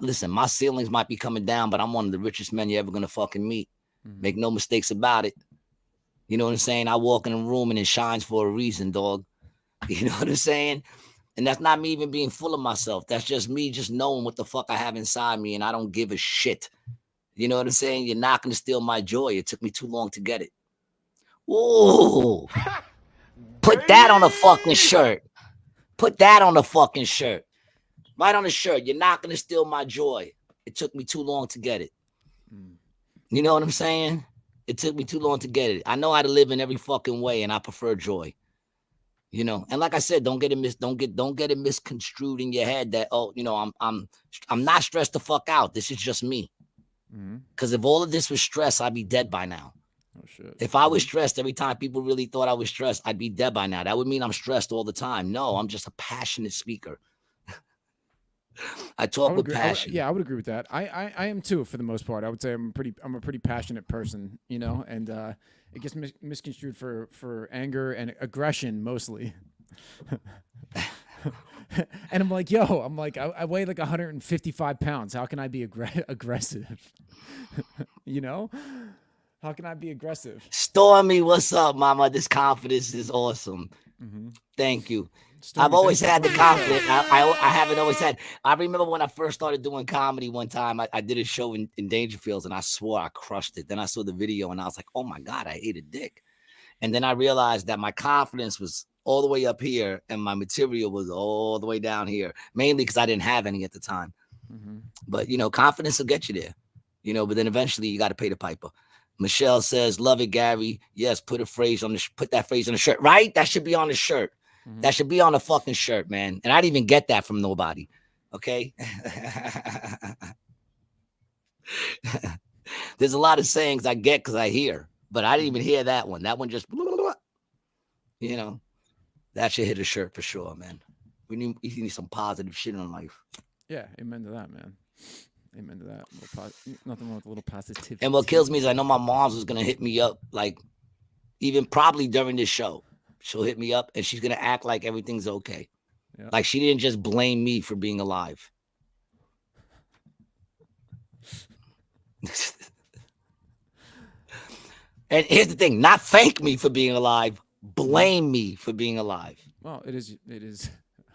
Listen, my ceilings might be coming down, but I'm one of the richest men you're ever going to fucking meet. Mm-hmm. Make no mistakes about it. You know what I'm saying? I walk in a room and it shines for a reason, dog. You know what I'm saying? And that's not me even being full of myself. That's just me just knowing what the fuck I have inside me and I don't give a shit. You know what I'm saying? You're not going to steal my joy. It took me too long to get it. Ooh. Put that on a fucking shirt. Put that on a fucking shirt. Right on the shirt. You're not going to steal my joy. It took me too long to get it. You know what I'm saying? It took me too long to get it. I know how to live in every fucking way, and I prefer joy. You know, and like I said, don't get it misconstrued in your head that, oh, you know, I'm not stressed the fuck out. This is just me. Because if all of this was stress, I'd be dead by now. Oh shit. If I was stressed every time people really thought I was stressed, I'd be dead by now. That would mean I'm stressed all the time. No, I'm just a passionate speaker. I talk with passion. I would agree with that. I am too, for the most part. I would say I'm a pretty passionate person, you know, and it gets misconstrued for anger and aggression mostly. And I'm like, I weigh like 155 pounds. How can I be aggressive? You know? How can I be aggressive? Stormy, what's up, mama? This confidence is awesome. Thank you. Stormy, I've always thanks had for the joining. confidence. I haven't always had. I remember when I first started doing comedy one time, I did a show in Dangerfields and I swore I crushed it. Then I saw the video and I was like, oh my God, I ate a dick. And then I realized that my confidence was all the way up here and my material was all the way down here, mainly because I didn't have any at the time. But, you know, confidence will get you there, you know, but then eventually you got to pay the piper. Michelle says, love it, Gary. Yes, put that phrase on the shirt, right? That should be on the shirt. That should be on the fucking shirt, man. And I didn't even get that from nobody. Okay. There's a lot of sayings I get because I hear, but I didn't even hear that one. That one just, you know, that should hit a shirt for sure, man. We need some positive shit in life. Yeah, amen to that, man. Amen to that. Nothing wrong with a little positivity. And what kills me is I know my mom's was gonna hit me up, like even probably during this show. She'll hit me up and she's gonna act like everything's okay. Yeah. Like she didn't just blame me for being alive. And here's the thing: not thank me for being alive, blame me for being alive. Well, it is.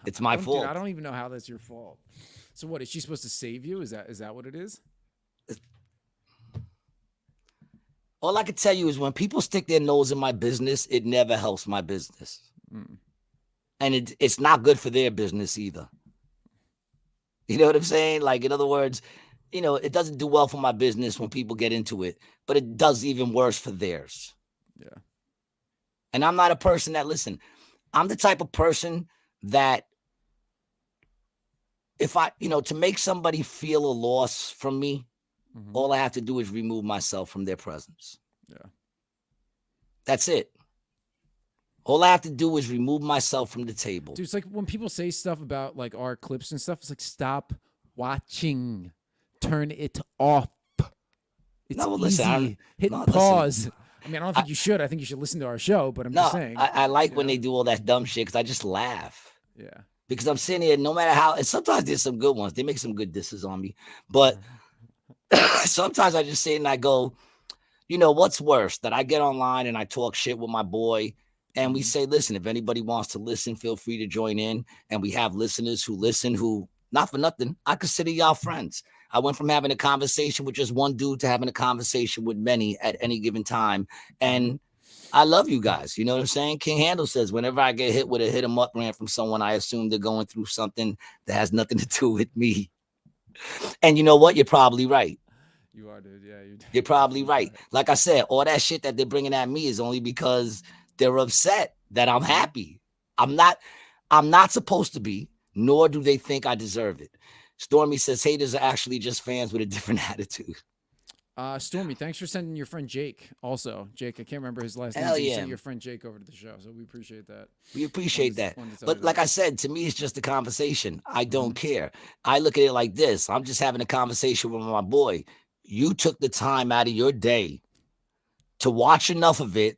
It's my fault. Dude, I don't even know how that's your fault. So what, is she supposed to save you? Is that what it is? All I can tell you is when people stick their nose in my business, it never helps my business. And it's not good for their business either. You know what I'm saying? Like, in other words, you know, it doesn't do well for my business when people get into it, but it does even worse for theirs. Yeah. And I'm not a person that, listen, I'm the type of person that if I, you know, to make somebody feel a loss from me, all I have to do is remove myself from their presence. Yeah. That's it. All I have to do is remove myself from the table. Dude, it's like when people say stuff about like our clips and stuff, it's like, stop watching. Turn it off. It's easy. Hit pause. Listen. I mean, I don't think you should. I think you should listen to our show, but I'm just saying. I like when they do all that dumb shit because I just laugh. Yeah. Because I'm sitting here, no matter how, and sometimes there's some good ones. They make some good disses on me. But sometimes I just sit and I go, you know, what's worse? That I get online and I talk shit with my boy and we say, listen, if anybody wants to listen, feel free to join in. And we have listeners who listen who, not for nothing, I consider y'all friends. I went from having a conversation with just one dude to having a conversation with many at any given time. And I love you guys. You know what I'm saying? King Handle says, whenever I get hit with a hit 'em up rant from someone, I assume they're going through something that has nothing to do with me. And you know what? You're probably right. You are, dude. Yeah, you're probably right. Like I said, all that shit that they're bringing at me is only because they're upset that I'm happy. I'm not supposed to be, nor do they think I deserve it. Stormy says haters are actually just fans with a different attitude. Stormy, thanks for sending your friend Jake. Also, Jake, I can't remember his last name. Hell You yeah. sent your friend Jake over to the show, so we appreciate that. We appreciate that. But like I said, to me, it's just a conversation. I don't care. I look at it like this. I'm just having a conversation with my boy. You took the time out of your day to watch enough of it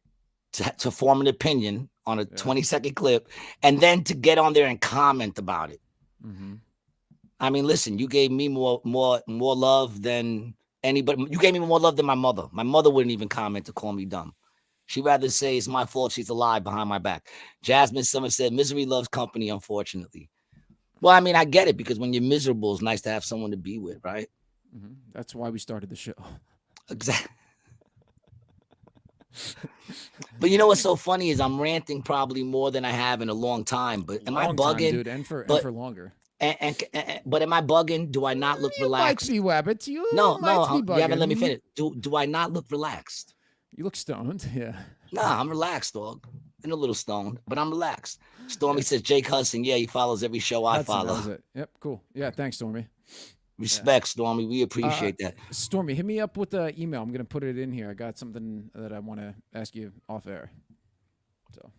to form an opinion on a 20-second clip, and then to get on there and comment about it. I mean, listen, you gave me more love than anybody. You gave me more love than my mother. My mother wouldn't even comment to call me dumb. She'd rather say it's my fault she's alive behind my back. Jasmine Summer said, misery loves company, unfortunately. Well, I mean, I get it, because when you're miserable, it's nice to have someone to be with, right? That's why we started the show. Exactly. But you know what's so funny is I'm ranting probably more than I have in a long time. But am I bugging? Dude, and for longer. But am I bugging? Do I not look relaxed? You might be, Wabbit. You no, might be you haven't let me finish. Do I not look relaxed? You look stoned, yeah. Nah, I'm relaxed, dog. And a little stoned, but I'm relaxed. Stormy says, Jake Hudson, yeah, he follows every show I follow. That was it. Yep, cool. Yeah, thanks, Stormy. Respect, Stormy. We appreciate that. Stormy, hit me up with the email. I'm going to put it in here. I got something that I want to ask you off air. So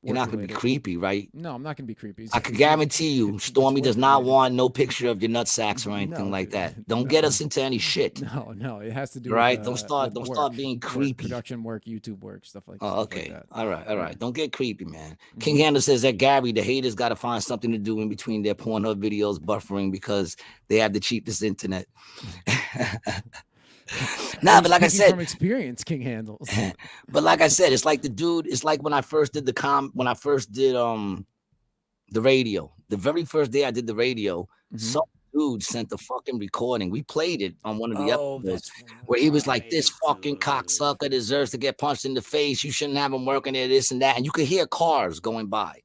you're not going to be creepy, right? No, I'm not going to be creepy. I can guarantee you, Stormy does not want no picture of your nut sacks or anything like that. Don't get us into any shit. No, it has to do right. With, don't start being creepy. Production work, YouTube work, stuff like that. Oh, okay. Like that. All right. Don't get creepy, man. King Handler says that Gary, the haters got to find something to do in between their Pornhub videos buffering because they have the cheapest internet. Nah, but like I Speaking said, from experience, King handles. but like I said, it's like the dude. It's like when I first did when I first did the radio. The very first day I did the radio, some dude sent the fucking recording. We played it on one of the episodes where he was like, "This fucking cocksucker deserves to get punched in the face. You shouldn't have him working there, this and that." And you could hear cars going by.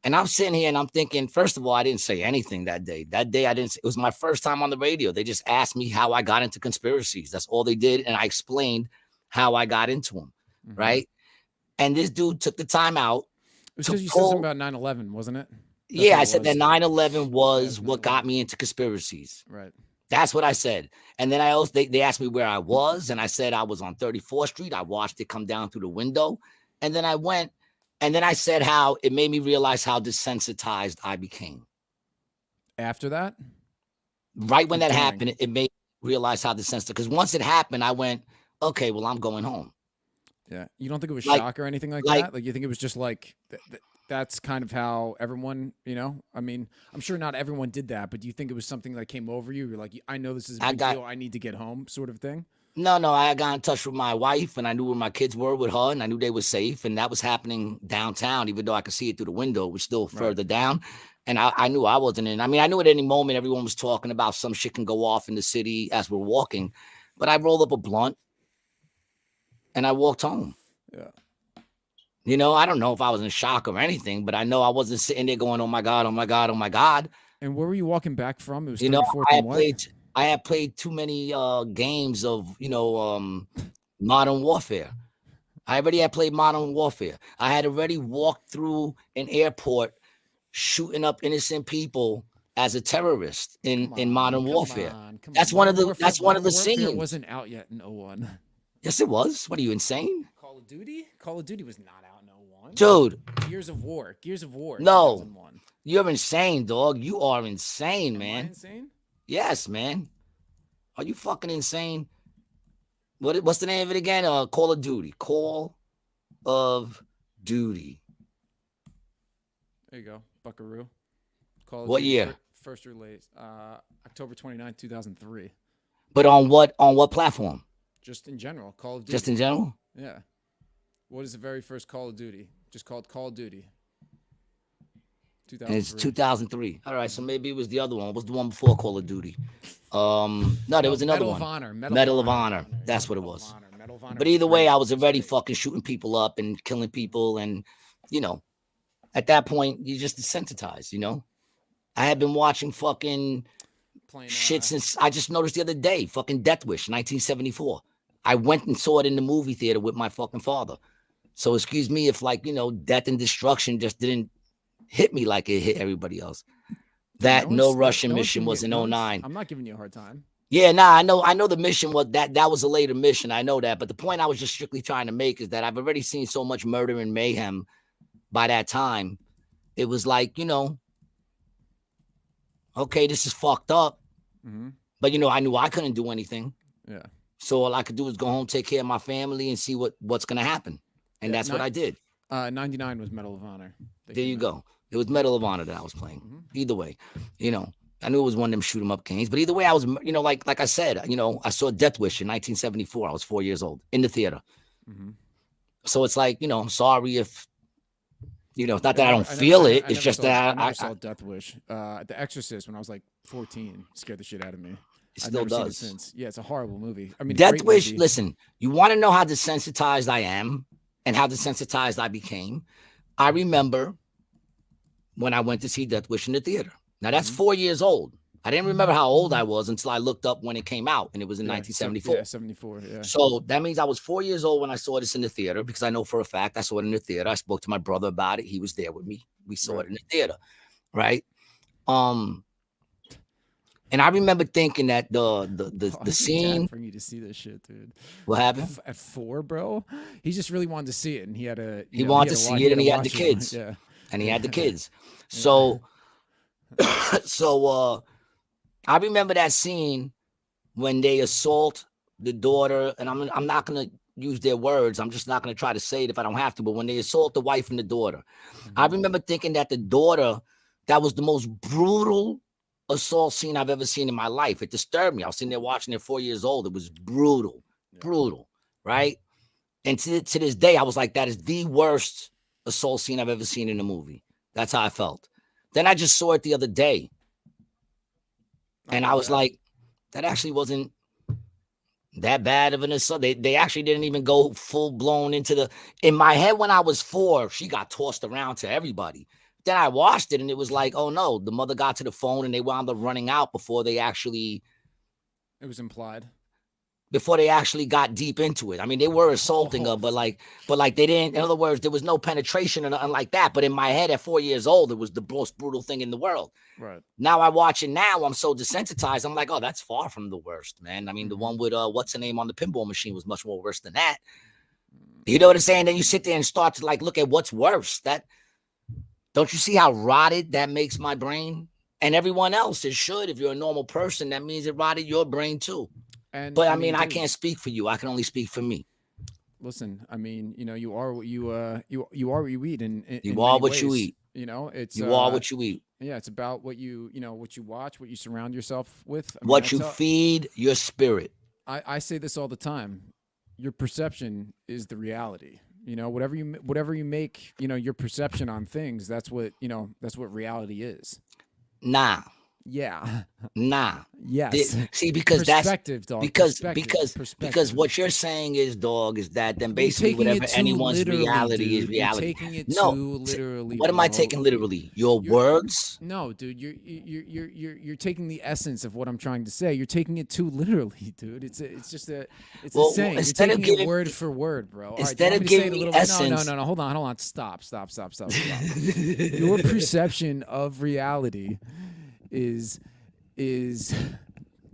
And I'm sitting here and I'm thinking, first of all, I didn't say anything that day. That day I didn't. It was my first time on the radio. They just asked me how I got into conspiracies. That's all they did, and I explained how I got into them, right? And this dude took the time out. Because you said something about 9/11, wasn't it? Yeah, I said that 9/11 was what got me into conspiracies. Right. That's what I said. And then I also they asked me where I was, and I said I was on 34th Street. I watched it come down through the window, and then I went, and then I said how it made me realize how desensitized I became. After that? Right when that happened, it made me realize how desensitized. Because once it happened, I went, okay, well, I'm going home. Yeah. You don't think it was shock or anything like that? Like you think it was just like that's kind of how everyone, you know? I mean, I'm sure not everyone did that, but do you think it was something that came over you? You're like, I know this is a big deal. I need to get home, sort of thing? No, I got in touch with my wife, and I knew where my kids were with her, and I knew they were safe, and that was happening downtown, even though I could see it through the window. It was still further down, and I knew I wasn't in. I mean, I knew at any moment everyone was talking about some shit can go off in the city as we're walking, but I rolled up a blunt, and I walked home. Yeah. You know, I don't know if I was in shock or anything, but I know I wasn't sitting there going, "Oh my God, oh my God, oh my God." And where were you walking back from? It was 34th you know, and I had played too many games of, Modern Warfare. I already had played Modern Warfare. I had already walked through an airport shooting up innocent people as a terrorist in Modern Warfare. That's one of the scenes. It wasn't out yet in 01. Yes, it was. What are you, insane? Call of Duty? Call of Duty was not out in 01. Dude. Gears of War. No. 2001. You're insane, dog. You are insane, man. Am I insane? Yes, man. Are you fucking insane? What's the name of it again? Call of Duty. Call of Duty. There you go. Buckaroo. Call of What Duty year? First release. October 29, 2003. But on what platform? Just in general. Call of Duty. Just in general? Yeah. What is the very first Call of Duty? Just called Call of Duty. 2003. And it's 2003. All right, so maybe it was the other one. It was the one before Call of Duty. No, there was another one. Medal of Honor. That's what it was. But either way, I was already fucking shooting people up and killing people. And, at that point, you're just desensitized, I had been watching fucking shit since I just noticed the other day, fucking Death Wish, 1974. I went and saw it in the movie theater with my fucking father. So excuse me if death and destruction just didn't hit me like it hit everybody else. That No Russian Mission was in 09. I'm not giving you a hard time. Yeah, I know the mission was that was a later mission. I know that. But the point I was just strictly trying to make is that I've already seen so much murder and mayhem by that time. It was like, okay, this is fucked up. Mm-hmm. But, I knew I couldn't do anything. Yeah. So all I could do was go home, take care of my family, and see what's going to happen. And that's what I did. 99 was Medal of Honor. There you go. It was Medal of Honor that I was playing. Mm-hmm. Either way, I knew it was one of them shoot 'em up games. But either way, I was, like I said, I saw Death Wish in 1974. I was 4 years old in the theater. Mm-hmm. So it's like, I'm sorry if, it's not that I don't feel it. It's just that I saw Death Wish. The Exorcist when I was like 14 scared the shit out of me. It still does. Seen it since. Yeah, it's a horrible movie. I mean, Death Wish. Movie. Listen, you want to know how desensitized I am and how desensitized I became? I remember when I went to see Death Wish in the theater. Now that's 4 years old. I didn't remember how old I was until I looked up when it came out, and it was in 1974. Yeah, 74. Yeah. So that means I was 4 years old when I saw this in the theater, because I know for a fact I saw it in the theater. I spoke to my brother about it. He was there with me. We saw it in the theater, right? And I remember thinking that the scene for me to see this shit, dude. What happened at 4, bro? He just really wanted to see it, and he had a he wanted to see it, and he had the kids. Yeah, and he had the kids. So, I remember that scene when they assault the daughter, and I'm not gonna use their words. I'm just not gonna try to say it if I don't have to. But when they assault the wife and the daughter, I remember thinking that the daughter, that was the most brutal assault scene I've ever seen in my life. It disturbed me. I was sitting there watching it 4 years old. It was brutal, brutal, right? And to this day, I was like, that is the worst assault scene I've ever seen in a movie. That's how I felt. Then I just saw it the other day. And I was like, that actually wasn't that bad of an assault. They actually didn't even go full blown into the. In my head, when I was 4, she got tossed around to everybody. Then I watched it and it was like, oh no, the mother got to the phone and they wound up running out before they actually. It was implied. Before they actually got deep into it. I mean, they were assaulting her, but like they didn't. In other words, there was no penetration or nothing like that. But in my head, at 4 years old, it was the most brutal thing in the world. Right. Now I watch it now, I'm so desensitized. I'm like, oh, that's far from the worst, man. I mean, the one with what's the name on the pinball machine was much more worse than that. You know what I'm saying? Then you sit there and start to like look at what's worse. That don't you see how rotted that makes my brain? And everyone else, it should. If you're a normal person, that means it rotted your brain too. But I mean, I can't speak for you. I can only speak for me. Listen, I mean, you know, you are what you are what you eat, and you are what you eat. You know, it's you are what you eat. Yeah, it's about what you what you watch, what you surround yourself with, what you feed your spirit. I say this all the time. Your perception is the reality. You know, whatever you make, you know, your perception on things. That's what that's what reality is. Nah. Yeah. Nah. Yes. See, because perspective, that's dog. because what you're saying is, dog, is that then basically whatever anyone's reality is reality. You're taking it too literally. What am I taking literally? Your words? No, dude. You're taking the essence of what I'm trying to say. You're taking it too literally, dude. It's just a saying. You're taking it word for word, bro. Instead of giving me essence. No. Hold on. Stop. Your perception of reality is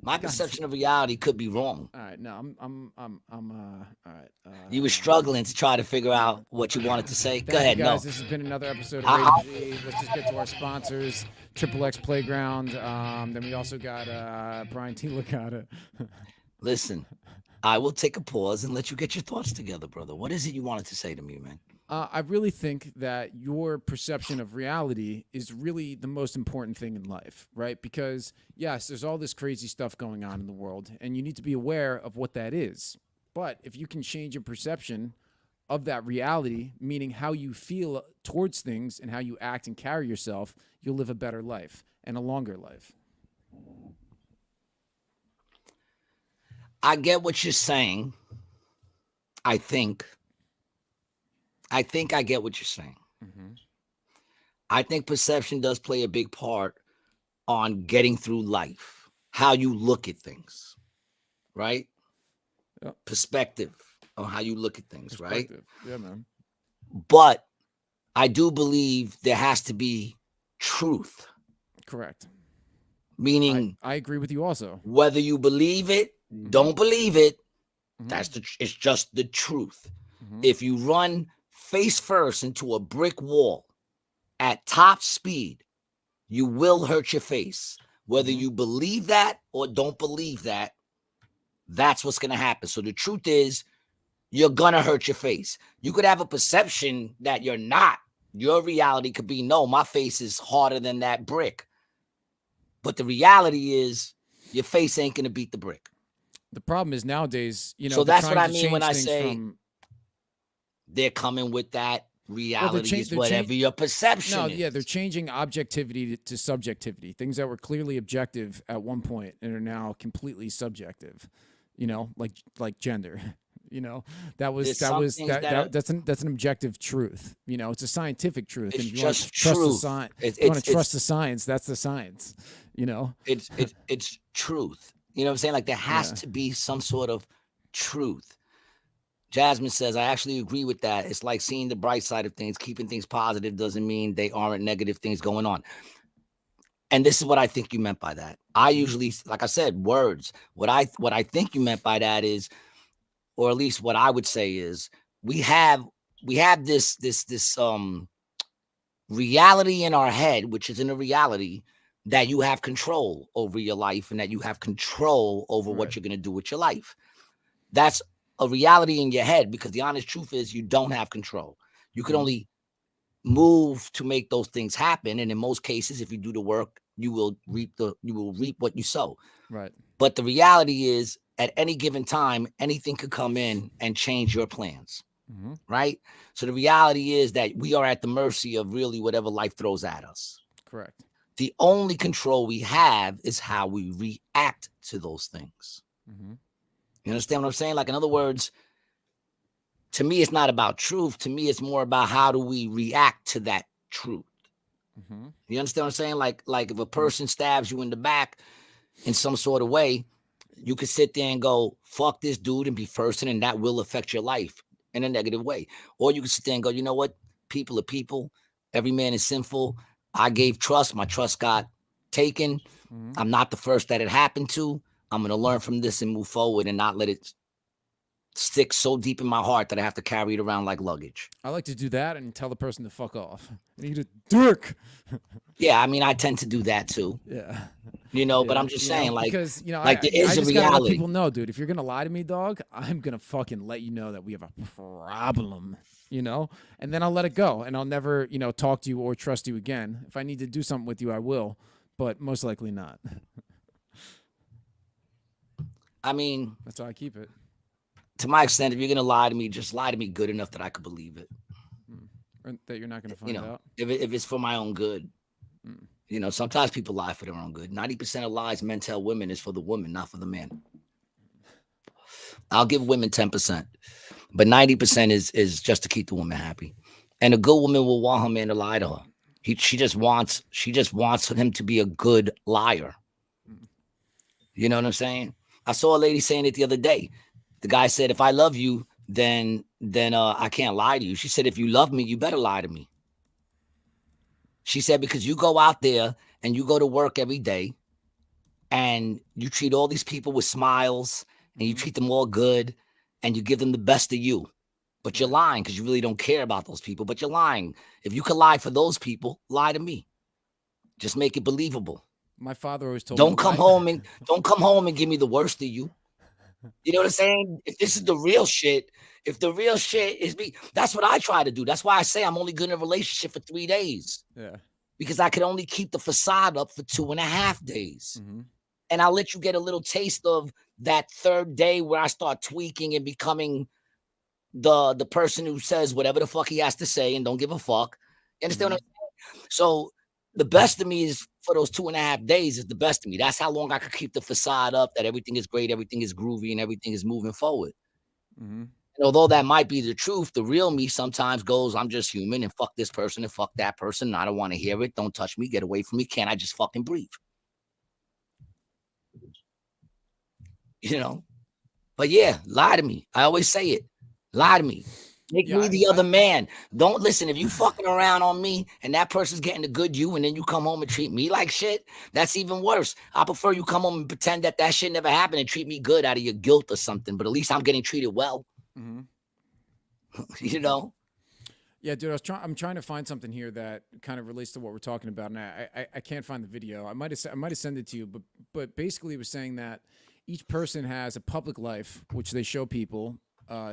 my perception of reality could be wrong. All right, no, I'm all right. You were struggling to try to figure out what you wanted to say. Go ahead, guys. no. This has been another episode of Rated G. Let's just get to our sponsors, XXX Playground. Then we also got Brian T. Licata. Listen, I will take a pause and let you get your thoughts together, brother. What is it you wanted to say to me, man? I really think that your perception of reality is really the most important thing in life, right? Because, yes, there's all this crazy stuff going on in the world, and you need to be aware of what that is. But if you can change your perception of that reality, meaning how you feel towards things and how you act and carry yourself, you'll live a better life and a longer life. I get what you're saying. I think I get what you're saying. Mm-hmm. I think perception does play a big part on getting through life, how you look at things, right? Yep. Perspective on how you look at things, right? Yeah, man. But I do believe there has to be truth. Correct. Meaning, I agree with you also. Whether you believe it, don't believe it, Mm-hmm. It's just the truth. Mm-hmm. If you run face first into a brick wall at top speed, you will hurt your face. Whether you believe that or don't believe that, that's what's going to happen. So the truth is, you're going to hurt your face. You could have a perception that you're not. Your reality could be, no, my face is harder than that brick. But the reality is, your face ain't going to beat the brick. The problem is nowadays, so that's what I mean when I say they're coming with that reality is whatever your perception is. Yeah, they're changing objectivity to subjectivity. Things that were clearly objective at one point and are now completely subjective. You know, like gender. You know, that's an objective truth. You know, it's a scientific truth. It's and if you just want to trust the science, that's the science. You know, it's truth. You know what I'm saying? Like there has to be some sort of truth. Jasmine says, I actually agree with that. It's like seeing the bright side of things. Keeping things positive doesn't mean they aren't negative things going on. And this is what I think you meant by that. I usually, like I said, words. What I think you meant by that is, or at least what I would say is, we have this reality in our head, which is in a reality that you have control over your life and that you have control over what you're going to do with your life. That's a reality in your head, because the honest truth is you don't have control. You can only move to make those things happen. And in most cases, if you do the work you will reap what you sow. Right. But the reality is, at any given time, anything could come in and change your plans. Mm-hmm. Right? So the reality is that we are at the mercy of really whatever life throws at us. Correct. The only control we have is how we react to those things. Mm-hmm. You understand what I'm saying? Like, in other words, to me, it's not about truth. To me, it's more about how do we react to that truth. Mm-hmm. You understand what I'm saying? Like if a person stabs you in the back in some sort of way, you could sit there and go, fuck this dude, and be first, and that will affect your life in a negative way. Or you can sit there and go, you know what? People are people. Every man is sinful. I gave trust. My trust got taken. Mm-hmm. I'm not the first that it happened to. I'm going to learn from this and move forward and not let it stick so deep in my heart that I have to carry it around like luggage. I like to do that and tell the person to fuck off. Eat a dick. Yeah, I mean, I tend to do that too. Yeah. You know, but I'm just saying, like, because like there is I a just gotta let reality. people know, dude. If you're gonna lie to me, dog, I'm gonna fucking let you know that we have a problem. You know, and then I'll let it go, and I'll never, talk to you or trust you again. If I need to do something with you, I will, but most likely not. I mean, That's how I keep it. To my extent, if you're gonna lie to me, just lie to me good enough that I could believe it. Or that you're not gonna find out. If it's for my own good. Sometimes people lie for their own good. 90% of lies men tell women is for the woman, not for the man. I'll give women 10%, but 90% is just to keep the woman happy. And a good woman will want her man to lie to her. She just wants him to be a good liar. You know what I'm saying? I saw a lady saying it the other day. The guy said, if I love you, then I can't lie to you. She said, if you love me, you better lie to me. She said, because you go out there and you go to work every day and you treat all these people with smiles and you treat them all good and you give them the best of you. But you're lying because you really don't care about those people. But you're lying. If you could lie for those people, lie to me. Just make it believable. My father always told me. Don't come home and give me the worst of you. You know what I'm saying? If this is the real shit, if the real shit is me, that's what I try to do. That's why I say I'm only good in a relationship for 3 days. Yeah. Because I could only keep the facade up for 2.5 days. Mm-hmm. And I'll let you get a little taste of that third day where I start tweaking and becoming the person who says whatever the fuck he has to say and don't give a fuck. You understand what I'm saying? So the best of me is for those 2.5 days is the best of me. That's how long I could keep the facade up, that everything is great, everything is groovy, and everything is moving forward. Mm-hmm. And although that might be the truth, the real me sometimes goes, I'm just human and fuck this person and fuck that person. I don't want to hear it. Don't touch me. Get away from me. Can't I just fucking breathe? But yeah, lie to me. I always say it. Lie to me. Make me the other man. Don't listen. If you fucking around on me and that person's getting the good you and then you come home and treat me like shit, that's even worse. I prefer you come home and pretend that shit never happened and treat me good out of your guilt or something. But at least I'm getting treated well. Mm-hmm. Yeah, dude, I'm trying to find something here that kind of relates to what we're talking about, and I can't find the video. I might have sent it to you, but basically it was saying that each person has a public life, which they show people,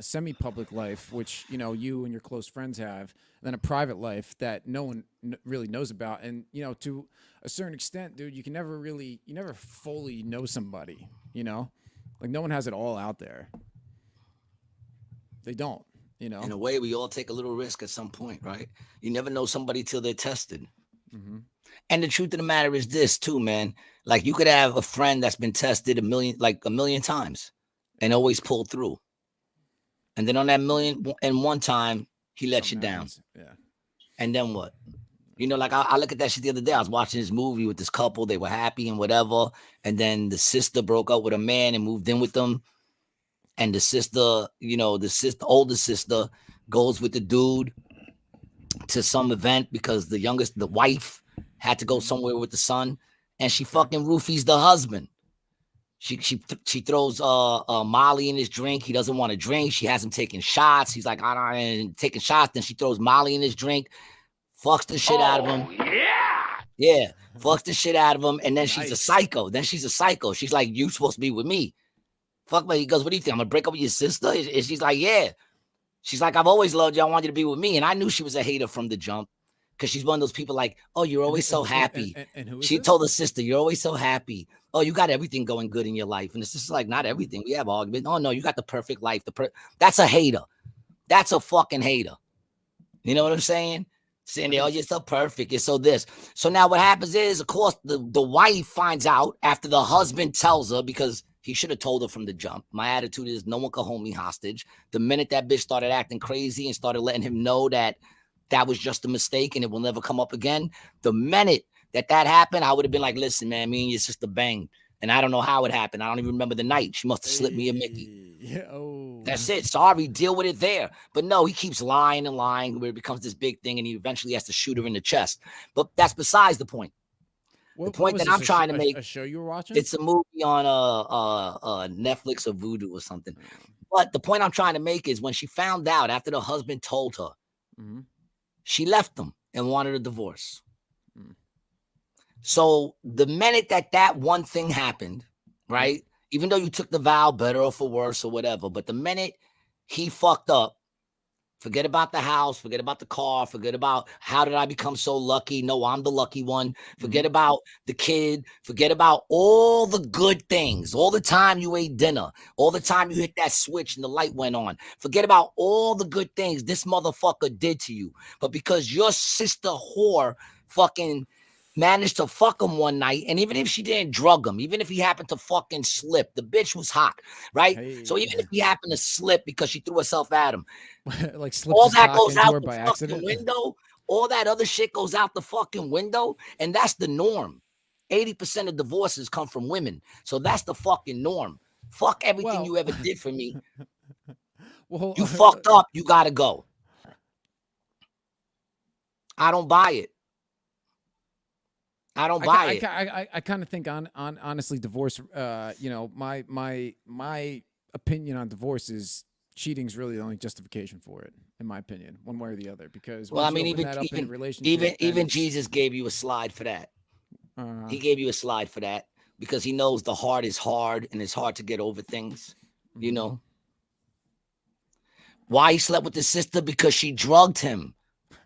semi-public life, which you and your close friends have, and then a private life that no one really knows about. And to a certain extent, dude, you never fully know somebody. Like no one has it all out there. They don't. In a way, we all take a little risk at some point, right? You never know somebody till they're tested. Mm-hmm. And the truth of the matter is this too, man. Like you could have a friend that's been tested a million times and always pulled through. And then on that 1,000,001 time, he lets you down. Yeah. And then what? Like I look at that shit the other day. I was watching this movie with this couple. They were happy and whatever. And then the sister broke up with a man and moved in with them. And the sister, older sister goes with the dude to some event because the wife had to go somewhere with the son, and she fucking roofies the husband. She throws Molly in his drink. He doesn't want to drink. She has him taking shots. He's like, and taking shots. Then she throws Molly in his drink, fucks the shit out of him. Yeah, fucks the shit out of him. And then she's a psycho. She's like, you supposed to be with me. Fuck me. He goes, what do you think? I'm gonna break up with your sister? And she's like, yeah. She's like, I've always loved you. I want you to be with me. And I knew she was a hater from the jump because she's one of those people like, oh, you're always so happy. And who is She this? told her sister, you're always so happy. Oh, you got everything going good in your life. And it's just like, not everything. We have arguments. Oh, no, you got the perfect life. That's a hater. That's a fucking hater. You know what I'm saying? Saying, oh, you're so perfect. You're so this. So now what happens is, of course, the wife finds out after the husband tells her, because he should have told her from the jump. My attitude is no one can hold me hostage. The minute that bitch started acting crazy and started letting him know that was just a mistake and it will never come up again, the minute that happened, I would have been like, listen, man, me and your sister banged. And I don't know how it happened. I don't even remember the night. She must have slipped me a Mickey. Yeah, oh. That's it. Sorry, deal with it there. But no, he keeps lying and lying where it becomes this big thing and he eventually has to shoot her in the chest. But that's besides the point. The point that I'm trying to make, a show you were watching? It's a movie on Netflix or Vudu or something. But the point I'm trying to make is when she found out after the husband told her, she left him and wanted a divorce. So the minute that one thing happened, right? Even though you took the vow, better or for worse or whatever, but the minute he fucked up, forget about the house, forget about the car, forget about how did I become so lucky? No, I'm the lucky one. Forget about the kid. Forget about all the good things, all the time you ate dinner, all the time you hit that switch and the light went on. Forget about all the good things this motherfucker did to you. But because your sister whore fucking managed to fuck him one night, and even if she didn't drug him, even if he happened to fucking slip, the bitch was hot, right? Hey. So even if he happened to slip because she threw herself at him, like all that goes out the fucking accident. Window. All that other shit goes out the fucking window, and that's the norm. 80% of divorces come from women, so that's the fucking norm. Fuck everything you ever did for me. You fucked up. You gotta go. I don't buy it. I don't buy it. I kind of think on honestly, divorce. My opinion on divorce is cheating's really the only justification for it, in my opinion, one way or the other. Because well, I mean, even Jesus gave you a slide for that. He gave you a slide for that because he knows the heart is hard and it's hard to get over things. You know why he slept with his sister? Because she drugged him.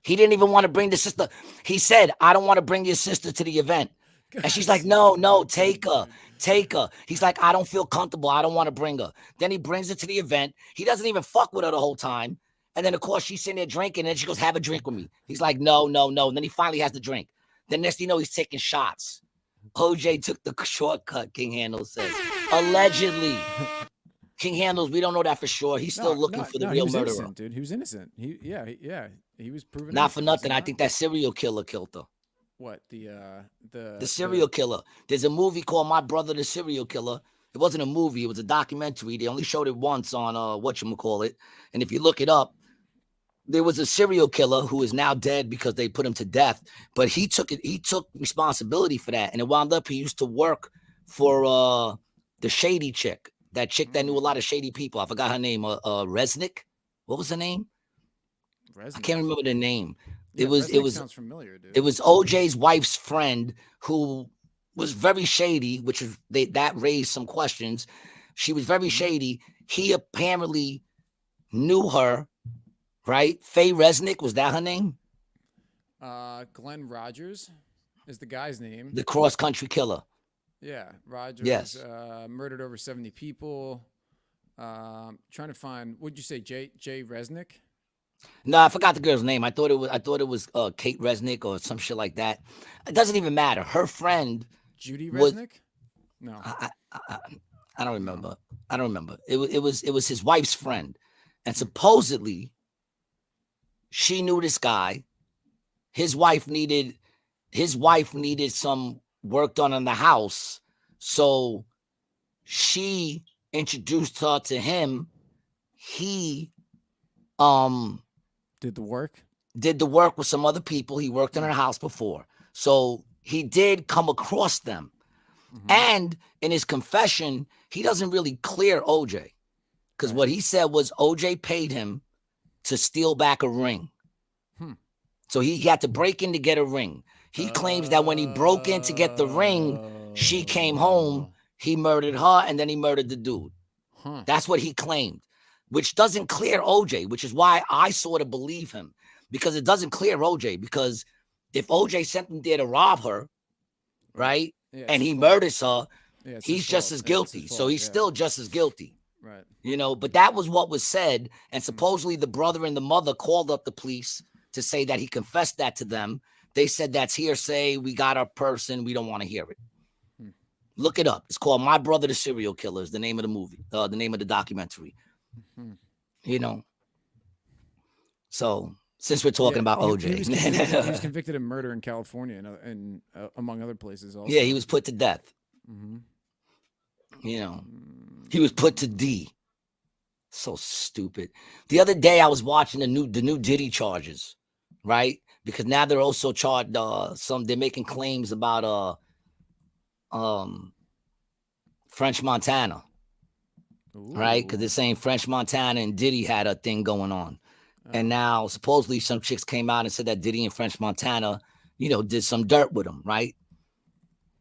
He didn't even want to bring the sister. He said, I don't want to bring your sister to the event. And she's like, no, take her. He's like, I don't feel comfortable. I don't want to bring her. Then he brings her to the event. He doesn't even fuck with her the whole time. And then, of course, she's sitting there drinking. And she goes, have a drink with me. He's like, no. And then he finally has the drink. Then next thing you know, he's taking shots. OJ took the shortcut, King Handles says. Allegedly. King Handles, we don't know that for sure. He's still looking for the real murderer. Innocent, dude. He was innocent. He was proven. Not for nothing. I think that serial killer killed her. What the serial killer? There's a movie called My Brother the Serial Killer. It wasn't a movie. It was a documentary. They only showed it once on whatchamacallit. And if you look it up, there was a serial killer who is now dead because they put him to death. But he took responsibility for that. And it wound up he used to work for the Shady chick. That chick that knew a lot of shady people. I forgot her name. Resnick. What was her name? Resnick. I can't remember the name. Yeah, it was sounds familiar, dude. It was OJ's wife's friend who was very shady, which is that raised some questions. She was very shady. He apparently knew her, right? Faye Resnick, was that her name? Glenn Rogers is the guy's name. The cross-country killer. Yeah, Rogers. Yes. Murdered over 70 people. Trying to find. What'd you say, Jay Resnick? No, I forgot the girl's name. I thought it was Kate Resnick or some shit like that. It doesn't even matter. Her friend Judy Resnick. No, I don't remember. I don't remember. It was his wife's friend, and supposedly she knew this guy. His wife needed some work done on the house, so she introduced her to him. He did the work with some other people. He worked in her house before, so he did come across them. And in his confession, he doesn't really clear OJ, because what he said was OJ paid him to steal back a ring. So he had to break in to get a ring. He claims that when he broke in to get the ring, she came home, he murdered her, and then he murdered the dude. That's what he claimed, which doesn't clear OJ, which is why I sort of believe him, because it doesn't clear OJ, because if OJ sent him there to rob her, right, Yeah, and he murders her, yeah, it's he's his just fault. as Yeah, it's guilty. his So fault, he's yeah. still just as guilty. Right. You know, but that was what was said. And supposedly the brother and the mother called up the police to say that he confessed that to them. They said that's hearsay. We got our person. We don't want to hear it. Look it up. It's called My Brother the Serial Killer is the name of the movie, the name of the documentary. You know. So since we're talking about OJ. He was convicted of murder in California and among other places also. Yeah, he was put to death. You know, he was put to D. So stupid. The other day I was watching the new Diddy charges, right? Because now they're also charged they're making claims about French Montana. Ooh. Right? Because they're saying French Montana and Diddy had a thing going on. And now supposedly some chicks came out and said that Diddy and French Montana, you know, did some dirt with him, right?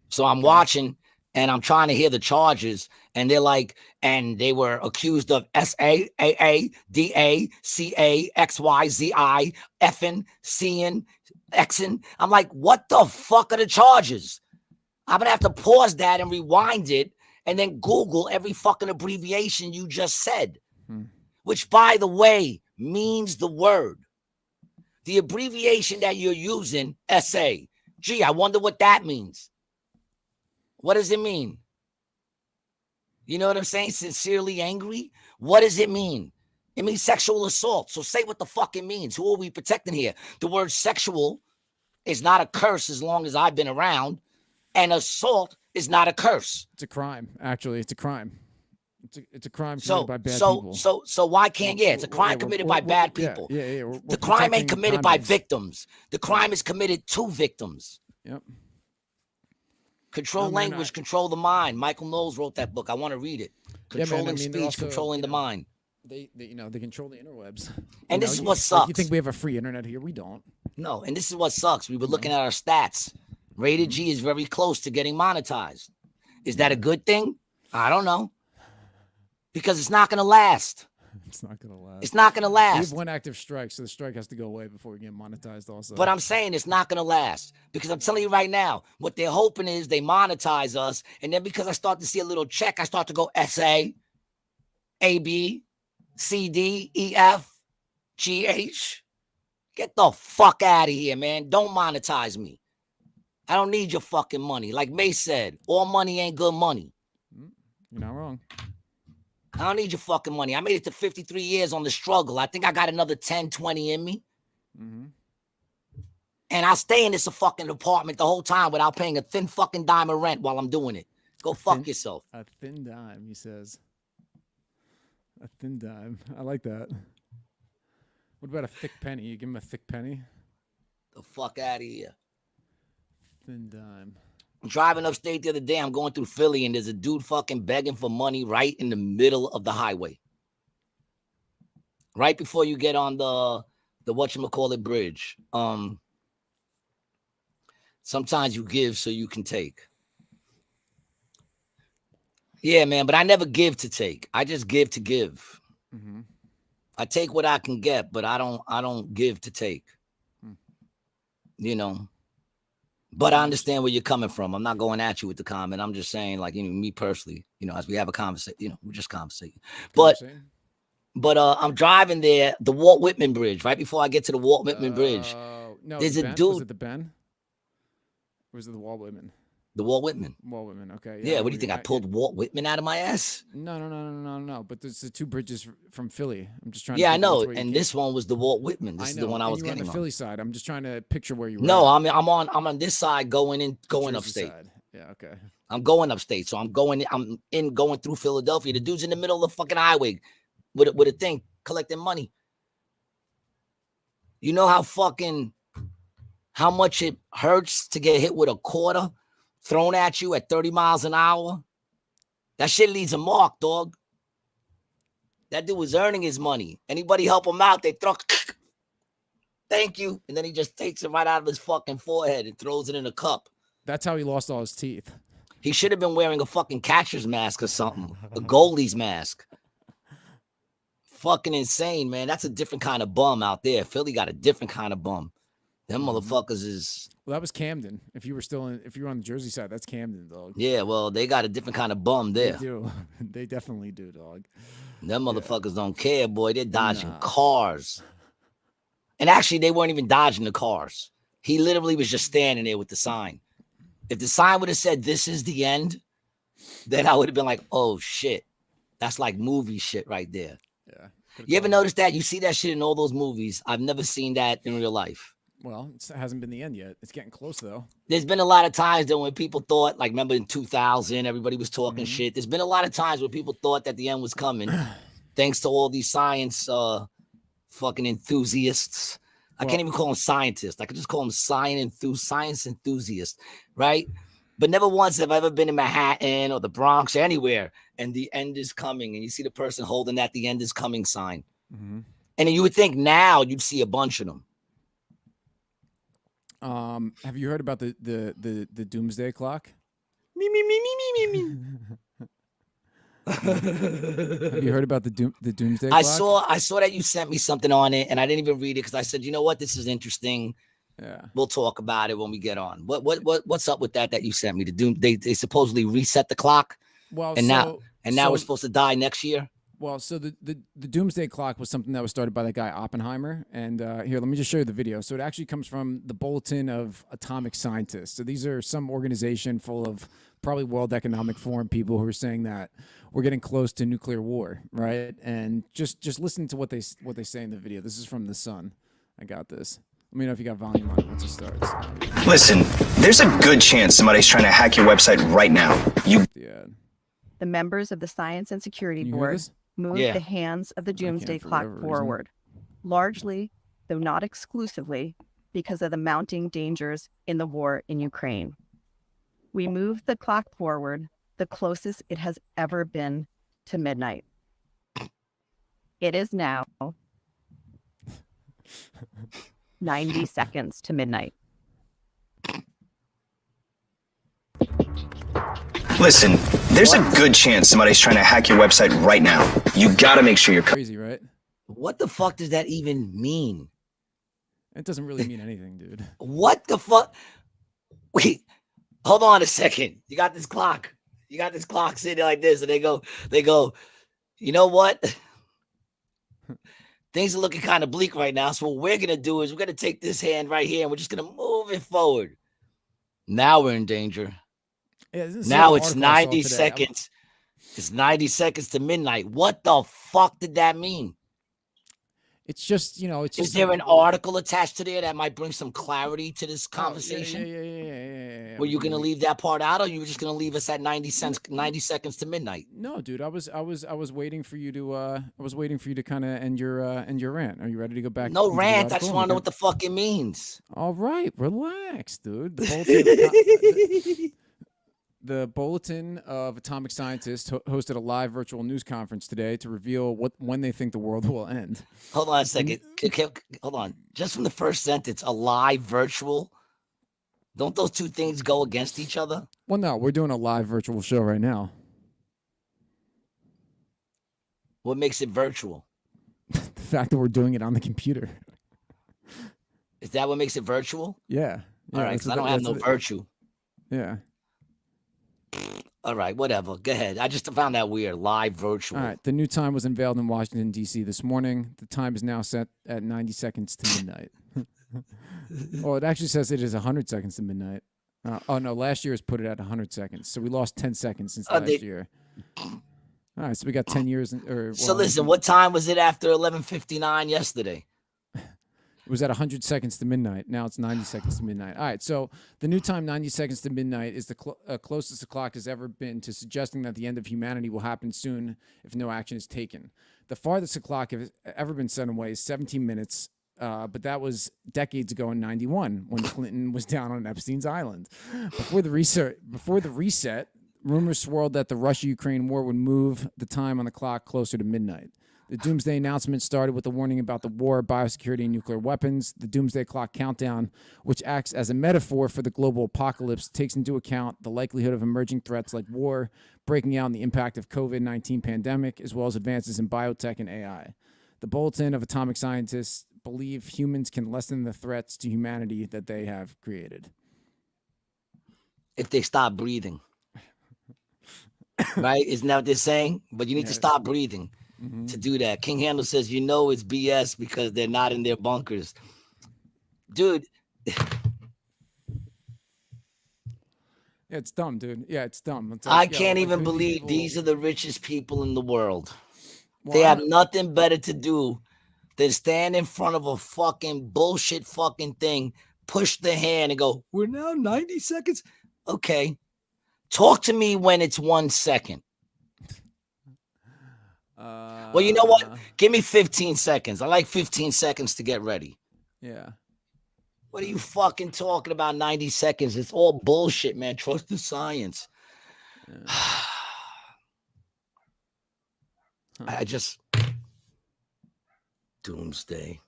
So I'm watching and I'm trying to hear the charges, and they're like, and they were accused of SAAA, DA, CA, XYZI, effing, seeing, Xing. I'm like, what the fuck are the charges? I'm gonna have to pause that and rewind it and then Google every fucking abbreviation you just said, which, by the way, means the word. The abbreviation that you're using, SA. Gee, I wonder what that means. What does it mean? You know what I'm saying? Sincerely angry? What does it mean? It means sexual assault. So say what the fuck it means. Who are we protecting here? The word sexual is not a curse as long as I've been around. And assault is not a curse. It's a crime, actually. It's a crime. It's a crime committed by bad people. So why can't, it's a crime committed by bad people. Yeah. The crime ain't committed by victims. The crime is committed to victims. Yep. Control language, control the mind. Michael Knowles wrote that book. I want to read it. Controlling speech, also, controlling the mind. They control the interwebs. And this is what sucks. You think we have a free internet here? We don't. No, and this is what sucks. We were looking at our stats. Rated G is very close to getting monetized. Is that a good thing? I don't know. Because it's not going to last. It's not going to last. It's not going to last. We have one active strike, so the strike has to go away before we get monetized also. But I'm saying it's not going to last. Because I'm telling you right now, what they're hoping is they monetize us. And then because I start to see a little check, I start to go SA, AB, CD, EF, GH. Get the fuck out of here, man. Don't monetize me. I don't need your fucking money. Like May said, all money ain't good money. You're not wrong. I don't need your fucking money. I made it to 53 years on the struggle. I think I got another 10, 20 in me. And I'll stay in this fucking apartment the whole time without paying a thin fucking dime of rent while I'm doing it. Go fuck yourself. A thin dime, he says. A thin dime. I like that. What about a thick penny? You give him a thick penny? The fuck out of here. Thin dime. I'm driving upstate the other day. I'm going through Philly, and there's a dude fucking begging for money right in the middle of the highway. Right before you get on the whatchamacallit bridge. Sometimes you give so you can take. Yeah, man, but I never give to take. I just give to give. I take what I can get, but I don't give to take. You know. But I understand where you're coming from. I'm not going at you with the comment. I'm just saying, like, you know, me personally, you know, as we have a conversation, you know, we're just conversating. But I'm driving there, the Walt Whitman Bridge, right before I get to the Walt Whitman Bridge. No, there's a dude. Was it the Ben? Or was it the Walt Whitman? The Walt Whitman. Walt Whitman, okay. Yeah, what do you think? I pulled Walt Whitman out of my ass? No. But there's the two bridges from Philly. I'm just trying to. Yeah, I know. And this one was the Walt Whitman. This is the one I was getting on the Philly side. I'm just trying to picture where you were. No, I'm on this side going upstate. Side. Yeah, okay. I'm going upstate. So I'm going through Philadelphia. The dude's in the middle of the fucking highway with a thing collecting money. You know how much it hurts to get hit with a quarter thrown at you at 30 miles an hour? That shit leaves a mark, dog. That dude was earning his money. Anybody help him out, they throw, thank you. And then he just takes it right out of his fucking forehead and throws it in a cup. That's how he lost all his teeth. He should have been wearing a fucking catcher's mask or something. A goalie's mask. Fucking insane, man. That's a different kind of bum out there. Philly got a different kind of bum. Them motherfuckers is. Well, that was Camden. If you were on the Jersey side, that's Camden, dog. Yeah, well, they got a different kind of bum there. They do. They definitely do, dog. Them motherfuckers don't care, boy. They're dodging cars. And actually, they weren't even dodging the cars. He literally was just standing there with the sign. If the sign would have said, "This is the end," then I would have been like, "Oh, shit. That's like movie shit right there." Yeah. You ever notice that? You see that shit in all those movies. I've never seen that in real life. Well, it hasn't been the end yet. It's getting close, though. There's been a lot of times that when people thought, like, remember in 2000, everybody was talking shit. There's been a lot of times where people thought that the end was coming, thanks to all these science fucking enthusiasts. I can't even call them scientists. I could just call them science enthusiasts, right? But never once have I ever been in Manhattan or the Bronx or anywhere, and the end is coming, and you see the person holding that "the end is coming" sign. And then you would think now you'd see a bunch of them. Have you heard about the Doomsday clock? Me. Have you heard about the Doomsday clock? I saw that you sent me something on it, and I didn't even read it because I said, you know what, this is interesting. Yeah, we'll talk about it when we get on. What's up with that you sent me? They supposedly reset the clock. Well, and now we're supposed to die next year. Well, so the Doomsday clock was something that was started by that guy Oppenheimer. And here, let me just show you the video. So it actually comes from the Bulletin of Atomic Scientists. So these are some organization full of probably World Economic Forum people who are saying that we're getting close to nuclear war, right? And just listen to what they say in the video. This is from The Sun. I got this. Let me know if you got volume on it once it starts. Listen, there's a good chance somebody's trying to hack your website right now. Yeah. The members of the Science and Security Board moved the hands of the Doomsday clock forward, largely, though not exclusively, because of the mounting dangers in the war in Ukraine. We moved the clock forward the closest it has ever been to midnight. It is now 90 seconds to midnight. Listen, there's a good chance somebody's trying to hack your website right now. You gotta make sure you're crazy, right? What the fuck does that even mean? It doesn't really mean anything, dude. What the fuck? Wait, hold on a second. You got this clock. You got this clock sitting like this, and they go, you know what? Things are looking kind of bleak right now. So what we're gonna do is we're gonna take this hand right here and we're just gonna move it forward. Now we're in danger. Yeah, now it's 90 seconds. It's 90 seconds to midnight. What the fuck did that mean? It's just, it's Is there an article attached to there that might bring some clarity to this conversation? Yeah. Were you gonna leave that part out, or you were just gonna leave us at 90 seconds to midnight? No, dude. I was waiting for you to kind of end your rant. Are you ready to go back? No rant. I just want to know what the fuck it means. All right, relax, dude. The Bulletin of Atomic Scientists hosted a live virtual news conference today to reveal when they think the world will end. Hold on a second. Hold on. Just from the first sentence, a live virtual. Don't those two things go against each other? Well, no, we're doing a live virtual show right now. What makes it virtual? The fact that we're doing it on the computer. Is that what makes it virtual? Yeah. All right, because I don't have no virtue. Yeah. All right, whatever. Go ahead. I just found that weird. Live virtual. All right. The new time was unveiled in Washington, D.C. this morning. The time is now set at 90 seconds to midnight. Well, it actually says it is 100 seconds to midnight. Oh, no. Last year has put it at 100 seconds. So we lost 10 seconds since last year. All right. So we got 10 years. So listen, what time was it after 11:59 yesterday? It was at 100 seconds to midnight. Now it's 90 seconds to midnight. All right, so the new time, 90 seconds to midnight, is the closest the clock has ever been to suggesting that the end of humanity will happen soon if no action is taken. The farthest the clock has ever been set away is 17 minutes, but that was decades ago in 91 when Clinton was down on Epstein's Island. Before the reset, rumors swirled that the Russia-Ukraine war would move the time on the clock closer to midnight. The Doomsday announcement started with a warning about the war, biosecurity, and nuclear weapons. The Doomsday Clock countdown, which acts as a metaphor for the global apocalypse, takes into account the likelihood of emerging threats like war, breaking out, and the impact of COVID-19 pandemic, as well as advances in biotech and AI. The Bulletin of Atomic Scientists believe humans can lessen the threats to humanity that they have created. If they stop breathing. Right? Isn't that what they're saying? But you need to stop breathing to do that. King Handel says, it's BS because they're not in their bunkers. Dude. Yeah, it's dumb, dude. Yeah, it's dumb. It's I can't even believe these are the richest people in the world. Well, they have nothing better to do than stand in front of a fucking bullshit fucking thing, push the hand and go, we're now 90 seconds. Okay. Talk to me when it's 1 second. Well, you know what? Give me 15 seconds. I like 15 seconds to get ready. Yeah. What are you fucking talking about 90 seconds? It's all bullshit, man. Trust the science. Yeah. I just... Doomsday.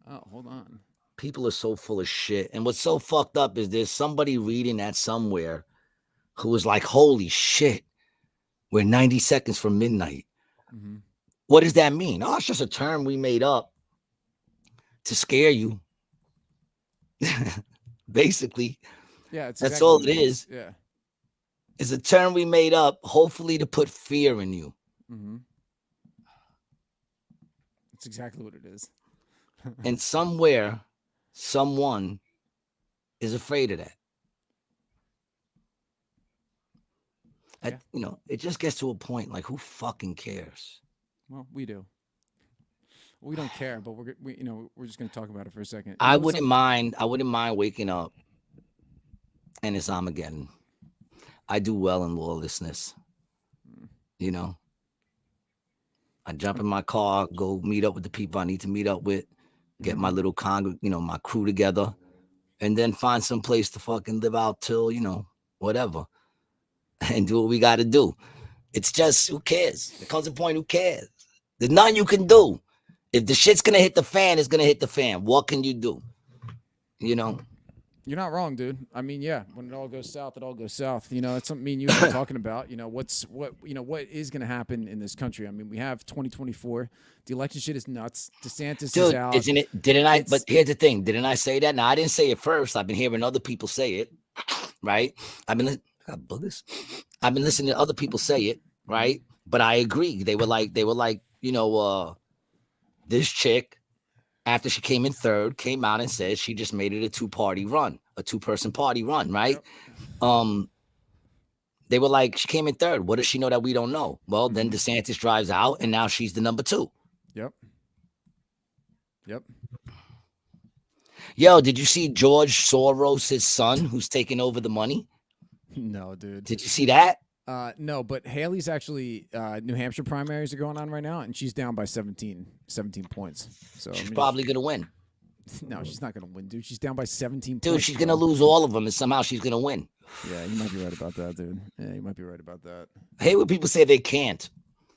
Oh, hold on. People are so full of shit. And what's so fucked up is there's somebody reading that somewhere who was like, holy shit, we're 90 seconds from midnight. Mm-hmm. What does that mean? Oh, it's just a term we made up to scare you. Basically, yeah, that's exactly all it is. Yeah, it's a term we made up, hopefully to put fear in you. Mm-hmm. That's exactly what it is. And somewhere, someone is afraid of that. Yeah. It just gets to a point like, who fucking cares? Well, we do. We don't care, but we're just going to talk about it for a second. I wouldn't mind waking up and it's Armageddon. I do well in lawlessness. I jump in my car, go meet up with the people I need to meet up with, get my little my crew together, and then find some place to fucking live out till, whatever, and do what we got to do. It's just, who cares? There comes a point, who cares? There's nothing you can do. If the shit's going to hit the fan, it's going to hit the fan. What can you do? You're not wrong, dude. I mean, yeah, when it all goes south, it all goes south. It's something me and you have been talking about. What is going to happen in this country? I mean, we have 2024. The election shit is nuts. DeSantis is out. Isn't it? But here's the thing. Didn't I say that? Now, I didn't say it first. I've been hearing other people say it, right? I've been listening to other people say it, right? But I agree. They were like, this chick, after she came in third, came out and said she just made it a two-person party run, right? Yep. They were like, she came in third. What does she know that we don't know? Well, then DeSantis drives out, and now she's the number 2. Yep. Yo, did you see George Soros' son, who's taking over the money? No, dude. Did you see that? No, but Haley's actually New Hampshire primaries are going on right now, and she's down by 17 points. So she's probably going to win. No, she's not going to win, dude. She's down by 17 dude, points. She's going to lose all of them, and somehow she's going to win. Yeah, you might be right about that, dude. Yeah, you might be right about that. I hate when people say they can't.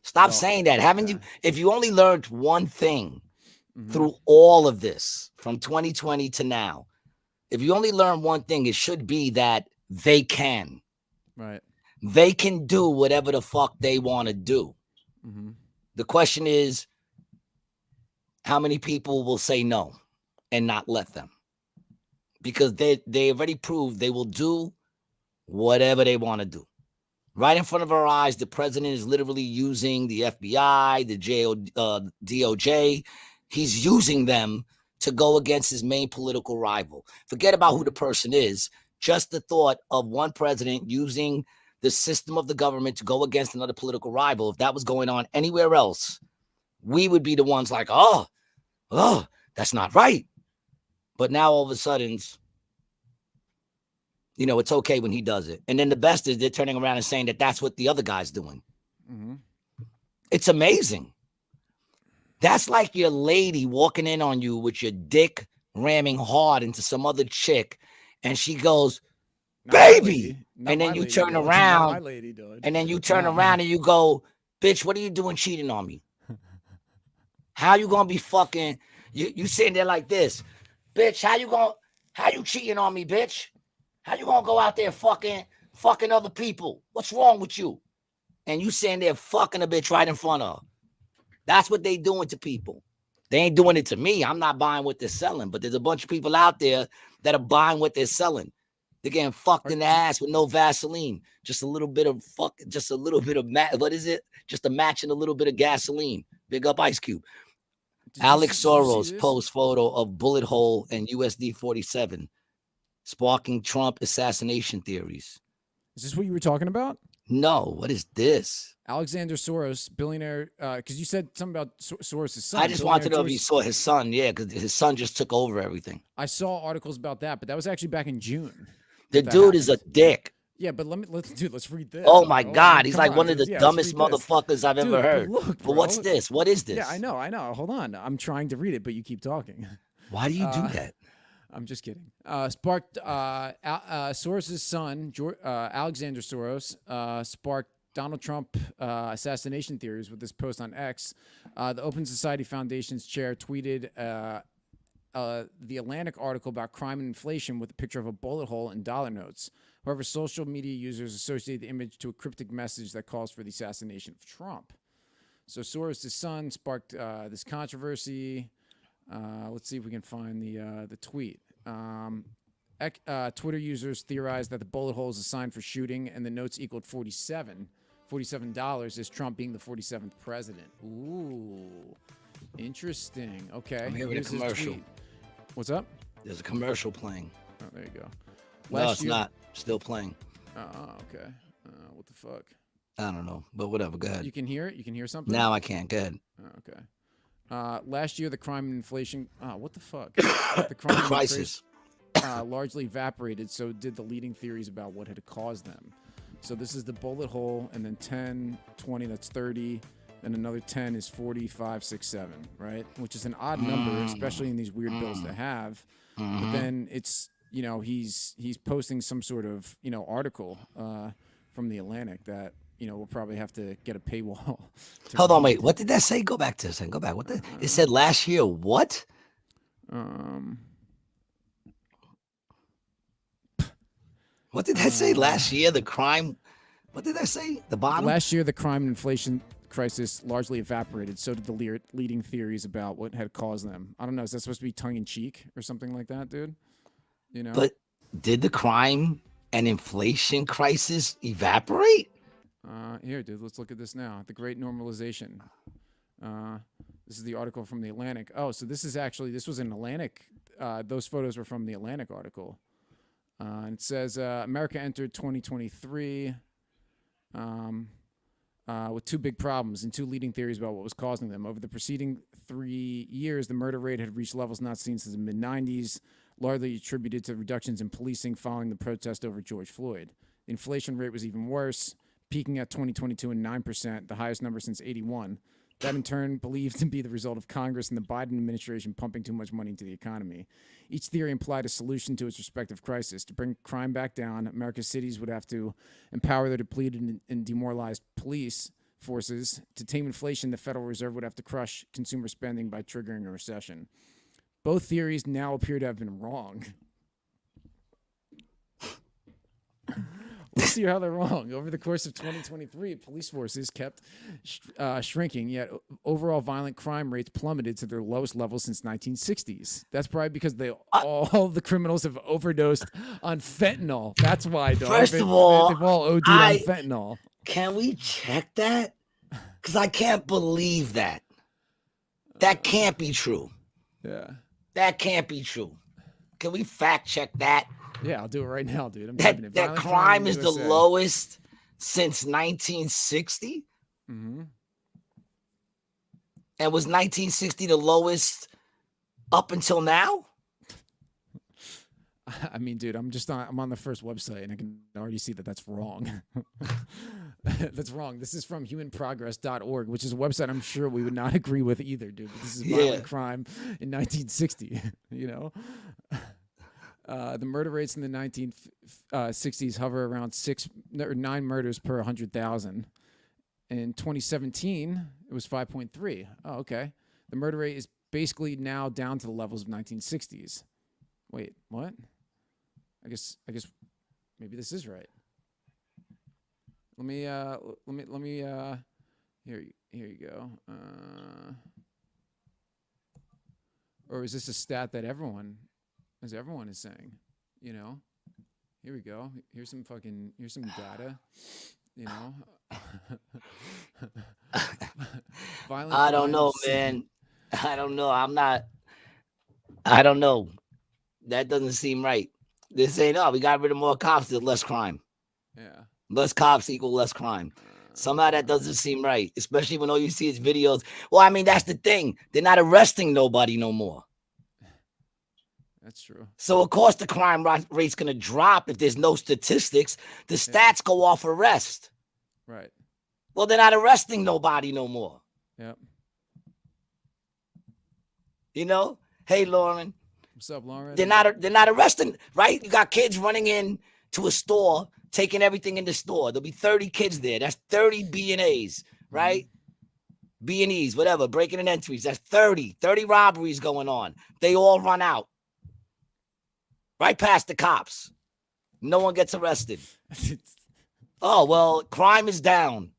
Stop saying that. Haven't you? If you only learned one thing through all of this, from 2020 to now, if you only learn one thing, it should be that they can. Right. They can do whatever the fuck they want to do. Mm-hmm. The question is, how many people will say no and not let them? Because they already proved they will do whatever they want to do. Right in front of our eyes, the president is literally using the FBI, the DOJ. He's using them to go against his main political rival. Forget about who the person is. Just the thought of one president using the system of the government to go against another political rival. If that was going on anywhere else, we would be the ones like, oh, that's not right. But now all of a sudden, it's okay when he does it. And then the best is they're turning around and saying that that's what the other guy's doing. Mm-hmm. It's amazing. That's like your lady walking in on you with your dick ramming hard into some other chick, and she goes, baby. And then you turn around, and then you turn around and you go, bitch, what are you doing cheating on me? How you gonna be fucking, you sitting there like this, bitch, how you cheating on me, bitch? How you gonna go out there fucking other people? What's wrong with you? And you sitting there fucking a bitch right in front of her. That's what they doing to people. They ain't doing it to me. I'm not buying what they're selling, but there's a bunch of people out there that are buying what they're selling. They're getting fucked in the ass with no Vaseline. Just a little bit of what is it? Just a match and a little bit of gasoline. Big up Ice Cube. Alex Soros posts photo of bullet hole and USD 47, sparking Trump assassination theories. Is this what you were talking about? No, what is this? Alexander Soros, billionaire, because you said something about Soros' son. I just wanted to know if you saw his son. Yeah, because his son just took over everything. I saw articles about that, but that was actually back in June. The dude is a dick. Yeah, but let's read this. Oh my God, he's like one of the dumbest motherfuckers I've ever heard. But what's this? What is this? Yeah, I know. Hold on, I'm trying to read it, but you keep talking. Why do you do that? I'm just kidding. Sparked Soros' son, Alexander Soros, sparked Donald Trump assassination theories with this post on X. The Open Society Foundation's chair tweeted the Atlantic article about crime and inflation with a picture of a bullet hole and dollar notes. However, social media users associate the image to a cryptic message that calls for the assassination of Trump. So Soros' son sparked this controversy. Let's see if we can find the tweet. Twitter users theorized that the bullet hole is a sign for shooting, and the notes equaled $47 as Trump being the 47th president. Ooh, interesting. Okay, I'm hearing a commercial. What's up? There's a commercial playing. Oh, there you go. No, it's not. Still playing. Oh, okay. What the fuck? I don't know, but whatever. Go ahead. You can hear it? You can hear something? Now I can't. Go ahead. Okay. Last year, the crime and inflation... what the fuck? The crime crisis largely evaporated, so did the leading theories about what had caused them. So this is the bullet hole, and then 10, 20, that's 30, and another 10 is 45, 6, 7, right? Which is an odd number, especially in these weird bills to have. But then it's, he's posting some sort of, article from the Atlantic that, we'll probably have to get a paywall. Hold on, wait. What did that say? Go back to this. Go back. What it said last year? What? What did that say last year? The crime. What did that say? The bottom. Last year, the crime and inflation crisis largely evaporated. So did the leading theories about what had caused them. I don't know. Is that supposed to be tongue in cheek or something like that, dude? But did the crime and inflation crisis evaporate? Here, dude. Let's look at this now. The Great Normalization. This is the article from the Atlantic. Oh, so this was an Atlantic. Those photos were from the Atlantic article. And it says America entered 2023 with two big problems and two leading theories about what was causing them. Over the preceding 3 years, the murder rate had reached levels not seen since the mid-'90s, largely attributed to reductions in policing following the protest over George Floyd. The inflation rate was even worse, peaking at 2022 at 9%, the highest number since '81. That in turn believed to be the result of Congress and the Biden administration pumping too much money into the economy. Each theory implied a solution to its respective crisis. To bring crime back down, America's cities would have to empower their depleted and demoralized police forces. To tame inflation, the Federal Reserve would have to crush consumer spending by triggering a recession. Both theories now appear to have been wrong. Let's see how they're wrong. Over the course of 2023, police forces kept shrinking, yet overall violent crime rates plummeted to their lowest level since 1960s. That's probably because all the criminals have overdosed on fentanyl. That's why, dog. First of all, they've all OD'd on fentanyl. Can we check that? Because I can't believe that. That can't be true. Yeah. That can't be true. Can we fact check that? Yeah, I'll do it right now, dude. That crime is the lowest since 1960? Mm-hmm. And was 1960 the lowest up until now? I mean, dude, I'm on the first website and I can already see that that's wrong. That's wrong. This is from humanprogress.org, which is a website I'm sure we would not agree with either, dude. But this is violent crime in 1960, The murder rates in the 1960s hover around 6 or 9 murders per 100,000. In 2017, it was 5.3. Oh, okay. The murder rate is basically now down to the levels of 1960s. Wait, what? I guess maybe this is right. Let me here you go. Or is this a stat that everyone is saying? You know, here we go. Here's some data. You know, I don't know, man. I don't know. I don't know. That doesn't seem right. They're saying, oh, we got rid of more cops, there's less crime. Yeah. Less cops equal less crime. Somehow that doesn't seem right, especially when all you see is videos. Well, I mean, that's the thing. They're not arresting nobody no more. That's true. So, of course, the crime rate's going to drop if there's no statistics. The stats go off arrest. Right. Well, they're not arresting nobody no more. Yep. You know? Hey, Lauren. What's up, Lauren? They're not arresting, right? You got kids running in to a store, taking everything in the store. There'll be 30 kids there. That's 30 B&As, right? B&Es, whatever, breaking and entries. That's 30 robberies going on. They all run out. Right past the cops. No one gets arrested. Oh, well, crime is down.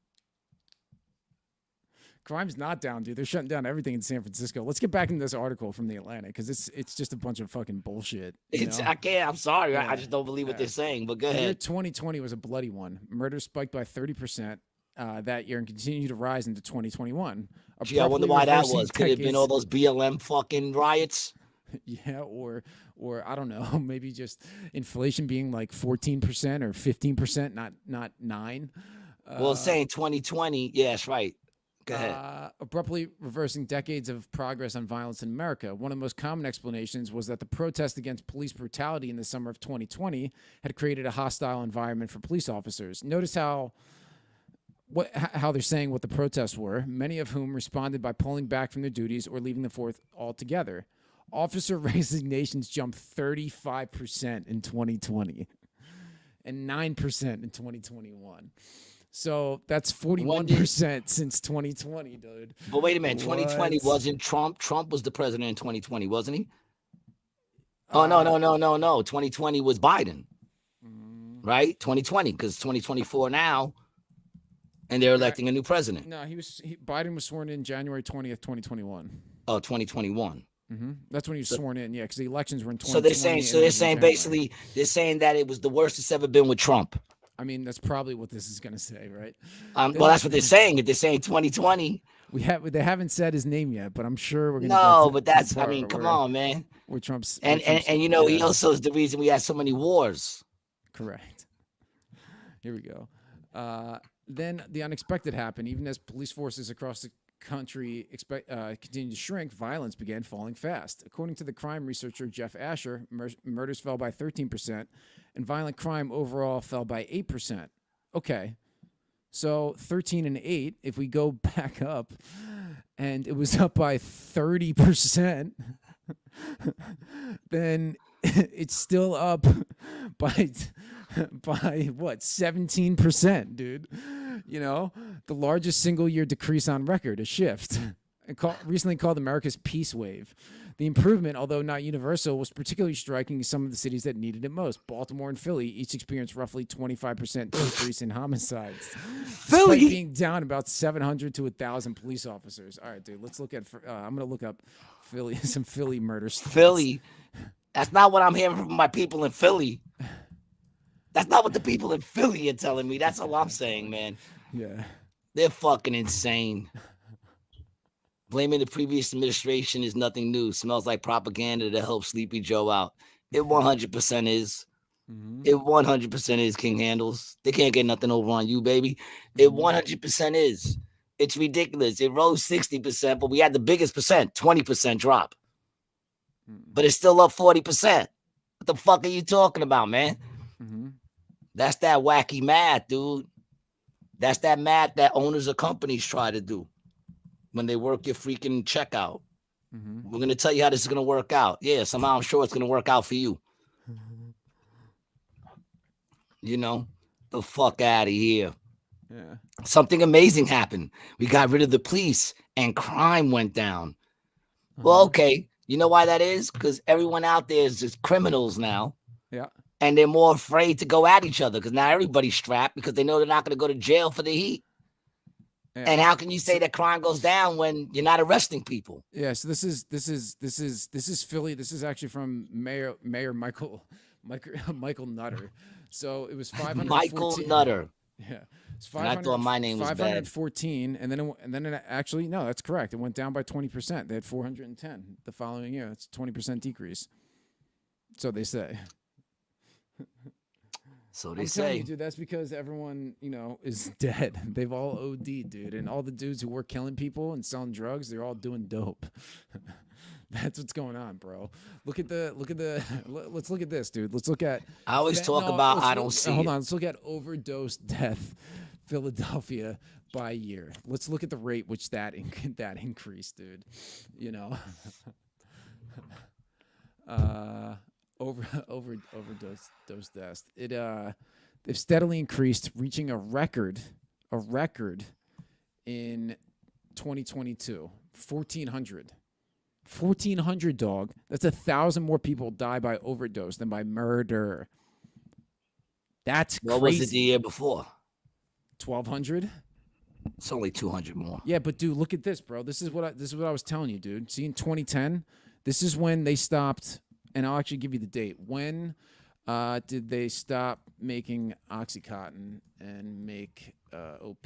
Crime's not down, dude. They're shutting down everything in San Francisco. Let's get back into this article from The Atlantic because it's just a bunch of fucking bullshit. I can't. I'm sorry. Yeah. I just don't believe what they're saying, but go ahead. Year 2020 was a bloody one. Murders spiked by 30% that year and continued to rise into 2021. Gee, I wonder why that was. Could it have been all those BLM fucking riots? Yeah, or I don't know, maybe just inflation being like 14% or 15%, not 9. Well, saying 2020, yeah, that's right. Go ahead. Abruptly reversing decades of progress on violence in America. One of the most common explanations was that the protest against police brutality in the summer of 2020 had created a hostile environment for police officers. Notice how they're saying what the protests were, many of whom responded by pulling back from their duties or leaving the force altogether. Officer resignations jumped 35% in 2020 and 9% in 2021. So that's 41% since 2020, dude. But wait a minute, 2020 wasn't Trump. Trump was the president in 2020, wasn't he? Oh, no. 2020 was Biden, right? 2020, because 2024 now, and they're electing a new president. No, Biden was sworn in January 20th, 2021. Oh, 2021. Mm-hmm. That's when he was sworn in, yeah, because the elections were in 2020. So they're saying basically, they're saying that it was the worst it's ever been with Trump. I mean, that's probably what this is going to say, right? Well, that's what they're saying. If they're saying 2020, they haven't said his name yet, but I'm sure we're going to. No, but that's, I mean, come on, man. Where Trump's and you know, he also is the reason we had so many wars. Correct. Here we go. Then the unexpected happened. Even as police forces across the country continued to shrink, violence began falling fast. According to the crime researcher Jeff Asher, murders fell by 13%, and violent crime overall fell by 8%. Okay, so 13 and 8, if we go back up, and it was up by 30%, then it's still up by what, 17%, dude. You know, the largest single year decrease on record, a shift. Recently called America's Peace Wave. The improvement, although not universal, was particularly striking in some of the cities that needed it most. Baltimore and Philly each experienced roughly 25% decrease in homicides. Philly being down about 700 to 1,000 police officers. All right, dude, let's look at, I'm going to look up Philly, some Philly murders. Philly. That's not what I'm hearing from my people in Philly. That's not what the people in Philly are telling me. That's all I'm saying, man. Yeah. They're fucking insane. Blaming the previous administration is nothing new. Smells like propaganda to help Sleepy Joe out. It 100% is. Mm-hmm. It 100% is, King Handles. They can't get nothing over on you, baby. It 100% is. It's ridiculous. It rose 60%, but we had the biggest percent, 20% drop. But it's still up 40%. What the fuck are you talking about, man? Mm-hmm. That's that wacky math, dude. That's that math that owners of companies try to do when they work your freaking checkout. Mm-hmm. We're going to tell you how this is going to work out. Yeah, somehow I'm sure it's going to work out for you. You know, the fuck out of here. Yeah. Something amazing happened. We got rid of the police and crime went down. Well, okay. You know why that is? Because everyone out there is just criminals now. Yeah. And they're more afraid to go at each other because now everybody's strapped because they know they're not going to go to jail for the heat. Yeah. And how can you say that crime goes down when you're not arresting people? Yeah, so this is Philly. This is actually from Mayor Michael Nutter. So it was 514. Michael Nutter. Yeah, it's 500, and I thought my name was 514, and then it actually no, that's correct. It went down by 20%. They had 410 the following year. That's a 20% decrease. So they say. So they I'm say, telling you, dude, that's because everyone, is dead. They've all OD'd, dude, and all the dudes who were killing people and selling drugs, they're all doing dope. That's what's going on, bro. Let's look at this, dude. Let's look at. I always talk about I don't see. Hold on, let's look at overdose death, Philadelphia by year. Let's look at the rate which that increased, dude. Overdose deaths. They've steadily increased, reaching a record in 2022, 1,400. 1,400, dog. That's 1,000 more people die by overdose than by murder. That's crazy. What was it the year before? 1,200. It's only 200 more. Yeah, but dude, look at this, bro. This is what I was telling you, dude. See, in 2010, this is when they stopped. And I'll actually give you the date. When did they stop making Oxycontin and make OP?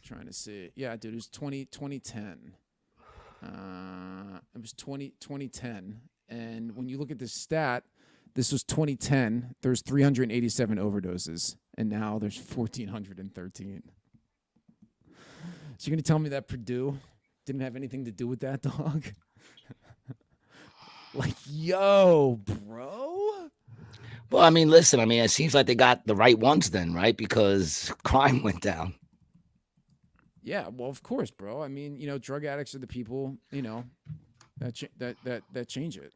Trying to see. Yeah, dude, it was 2010. It was 2010. And when you look at this stat, this was 2010. There's 387 overdoses. And now there's 1,413. So you're going to tell me that Purdue didn't have anything to do with that, dog? Like, yo, bro. Well, I mean, listen, it seems like they got the right ones then, right? Because crime went down. Yeah, well, of course, bro. I mean, drug addicts are the people, that change it.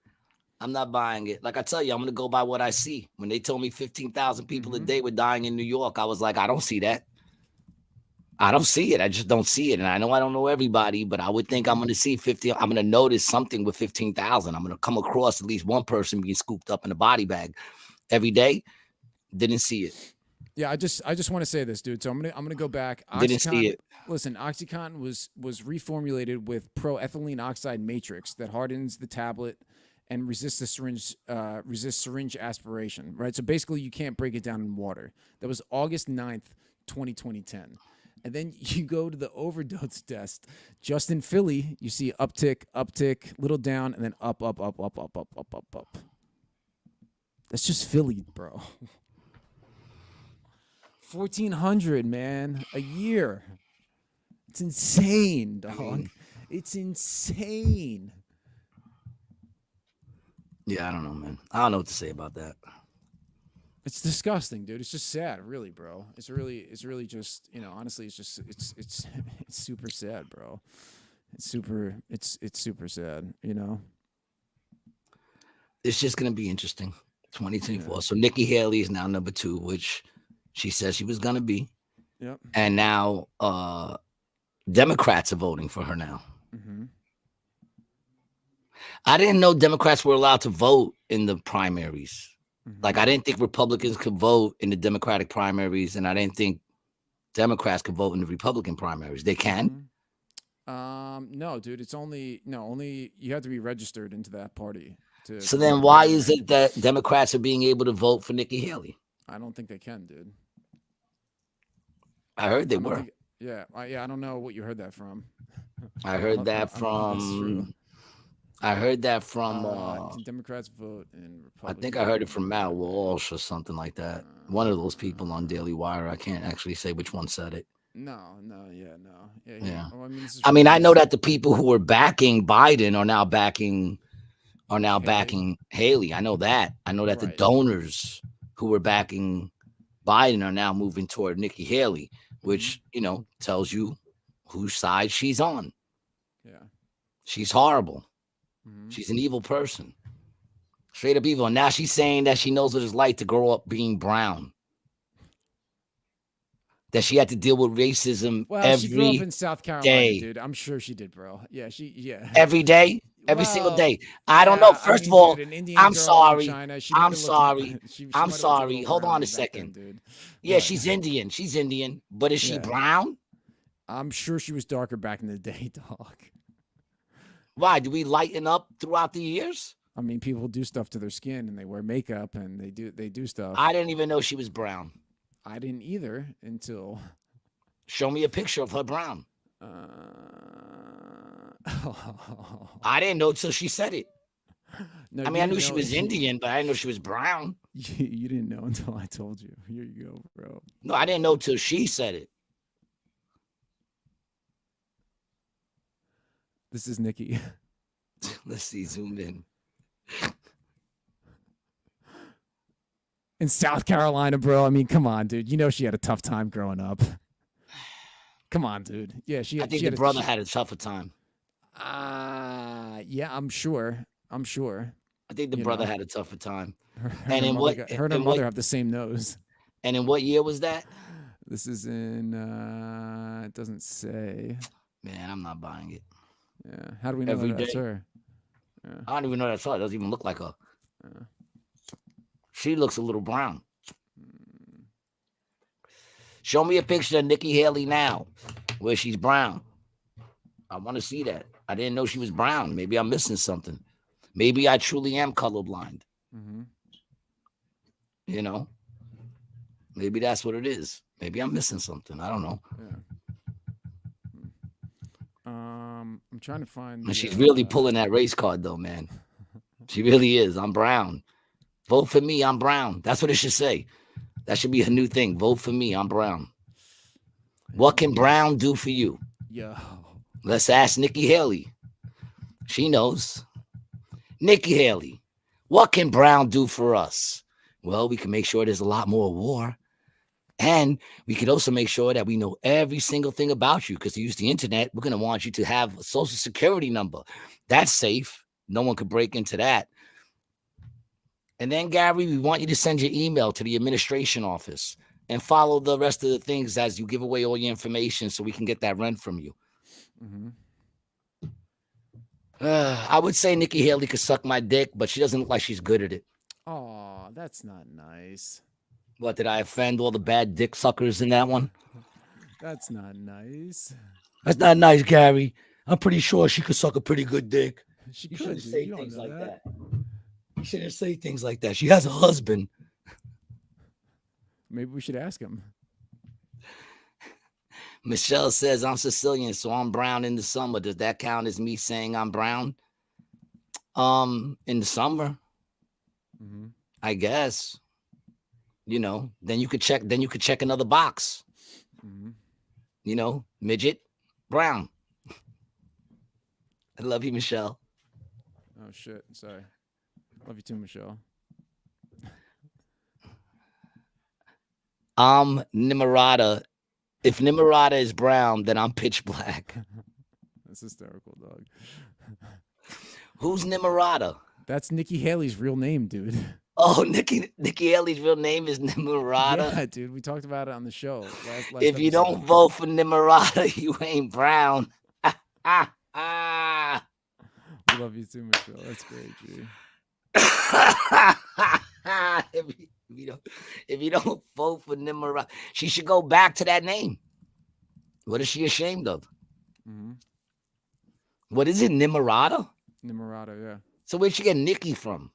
I'm not buying it. Like I tell you, I'm going to go by what I see. When they told me 15,000 people a day were dying in New York, I was like, I don't see that. I don't see it. I just don't see it. And I don't know everybody, but I would think I'm going to see 50. I'm going to notice something with 15,000. I'm going to come across at least one person being scooped up in a body bag every day. Didn't see it. Yeah, I just want to say this, dude. So I'm gonna go back. Didn't see it. Listen, OxyContin was reformulated with proethylene oxide matrix that hardens the tablet and resists syringe aspiration. Right. So basically, you can't break it down in water. That was August 9th, 2010. And then you go to the overdose test. Just in Philly, you see uptick, little down, and then up. That's just Philly, bro. 1,400, man, a year. It's insane, dog. It's insane. Yeah, I don't know, man. I don't know what to say about that. It's disgusting, dude. It's just sad, really, bro. It's really just, honestly, it's super sad, bro. It's super sad, It's just gonna be interesting. 2024. Yeah. So Nikki Haley is now number 2, which she said she was gonna be. Yep. And now Democrats are voting for her now. Mm-hmm. I didn't know Democrats were allowed to vote in the primaries. Mm-hmm. Like, I didn't think Republicans could vote in the Democratic primaries, and I didn't think Democrats could vote in the Republican primaries. They can? Mm-hmm. No, dude. It's only you have to be registered into that party. So then why is it that Democrats are being able to vote for Nikki Haley? I don't think they can, dude. I heard they were. I don't know what you heard that from. I heard that from... I heard that from Democrats vote in Republicans. I think I heard it from Matt Walsh or something like that. One of those people on Daily Wire. I can't actually say which one said it. No. Yeah. Well, I know that the people who were backing Biden are now backing Haley. I know that. I know that the donors who were backing Biden are now moving toward Nikki Haley, which, tells you whose side she's on. Yeah. She's horrible. Mm-hmm. She's an evil person. Straight up evil. And now she's saying that she knows what it's like to grow up being brown. That she had to deal with racism every she grew up in South Carolina, day. dude. I'm sure she did, bro. Yeah, Every day? every single day. I don't know. First of all, I'm sorry. I'm sorry. I'm sorry. Hold on a second. Then, dude. Yeah, she's Indian. She's Indian, but is she brown? I'm sure she was darker back in the day, dog. Why? Do we lighten up throughout the years? I mean, people do stuff to their skin and they wear makeup and they do stuff. I didn't even know she was brown. I didn't either until. Show me a picture of her brown. I didn't know until she said it. No, I mean, I knew she was Indian, but I didn't know she was brown. You didn't know until I told you. Here you go, bro. No, I didn't know till she said it. This is Nikki. Let's see, zoom in. In South Carolina, bro. I mean, come on, dude. You know she had a tough time growing up. Come on, dude. Yeah, I think the brother had a tougher time. Yeah, I'm sure. I think the brother had a tougher time. Her and her mother have the same nose. And in what year was that? This is in. It doesn't say. Man, I'm not buying it. Yeah. How do we know that's her? Yeah. I don't even know that's her. It doesn't even look like her. Yeah. She looks a little brown. Show me a picture of Nikki Haley now, where she's brown. I want to see that. I didn't know she was brown. Maybe I'm missing something. Maybe I truly am colorblind. Mm-hmm. You know? Maybe that's what it is. Maybe I'm missing something. I don't know. Yeah. I'm trying to find. And she's really pulling that race card, though, man. She really is. I'm brown. Vote for me. I'm brown. That's what it should say. That should be a new thing. Vote for me. I'm brown. What can brown do for you? Yo. Let's ask Nikki Haley. She knows. Nikki Haley, what can brown do for us? Well, we can make sure there's a lot more war. And we could also make sure that we know every single thing about you, because to use the internet, we're going to want you to have a social security number. That's safe. No one could break into that. And then, Gary, we want you to send your email to the administration office and follow the rest of the things as you give away all your information so we can get that rent from you. Mm-hmm. I would say Nikki Haley could suck my dick, but she doesn't look like she's good at it. Oh, that's not nice. What, did I offend all the bad dick suckers in that one? That's not nice. That's not nice, Gary. I'm pretty sure she could suck a pretty good dick. She you could say things like that. You shouldn't say things like that. She has a husband. Maybe we should ask him. Michelle says, I'm Sicilian, so I'm brown in the summer. Does that count as me saying I'm brown? In the summer, mm-hmm. I guess. You know, then you could check another box. Mm-hmm. You know, midget, brown. I love you, Michelle. Oh shit, sorry. Love you too, Michelle. I'm Nimarata. If Nimarata is brown, then I'm pitch black. That's hysterical, dog. Who's Nimarata? That's Nikki Haley's real name, dude. Oh, Nikki Haley's real name is Nimarata? Yeah, dude. We talked about it on the show. Last if you episode. don't vote for Nimarata, you ain't brown. We love you too, Michelle. That's great, G. If you don't vote for Nimarata, she should go back to that name. What is she ashamed of? Mm-hmm. What is it, Nimarata? Nimarata, yeah. So where'd she get Nikki from?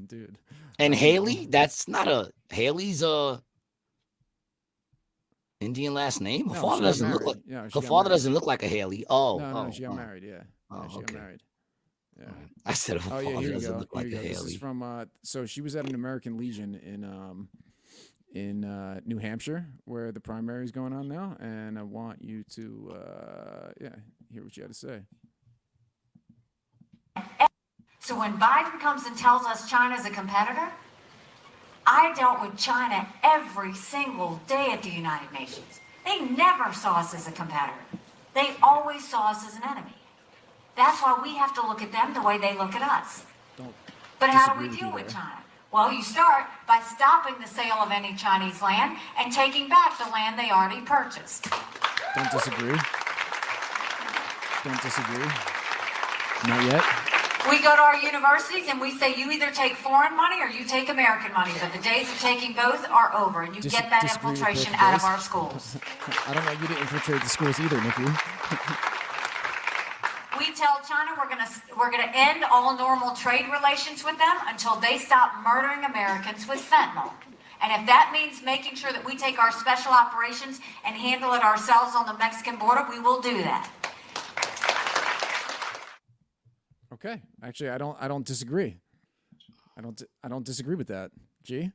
Dude. And Haley? That's not a Haley's Indian last name. Her father doesn't look like her father doesn't look like a Haley. No, she got married, yeah. She got married. Yeah. I said her father doesn't look like a Haley. This is from so she was at an American Legion in New Hampshire, where the primary is going on now, and I want you to hear what you had to say. So when Biden comes and tells us China's a competitor, I dealt with China every single day at the United Nations. They never saw us as a competitor. They always saw us as an enemy. That's why we have to look at them the way they look at us. But how do we deal with China? Well, you start by stopping the sale of any Chinese land and taking back the land they already purchased. Don't disagree. Not yet. We go to our universities and we say, you either take foreign money or you take American money, but the days of taking both are over, and you get that infiltration out of our schools. I don't want you to infiltrate the schools either, Nikki. We tell China we're gonna end all normal trade relations with them until they stop murdering Americans with fentanyl. And if that means making sure that we take our special operations and handle it ourselves on the Mexican border, we will do that. Okay, actually, I don't disagree. I don't disagree with that. G.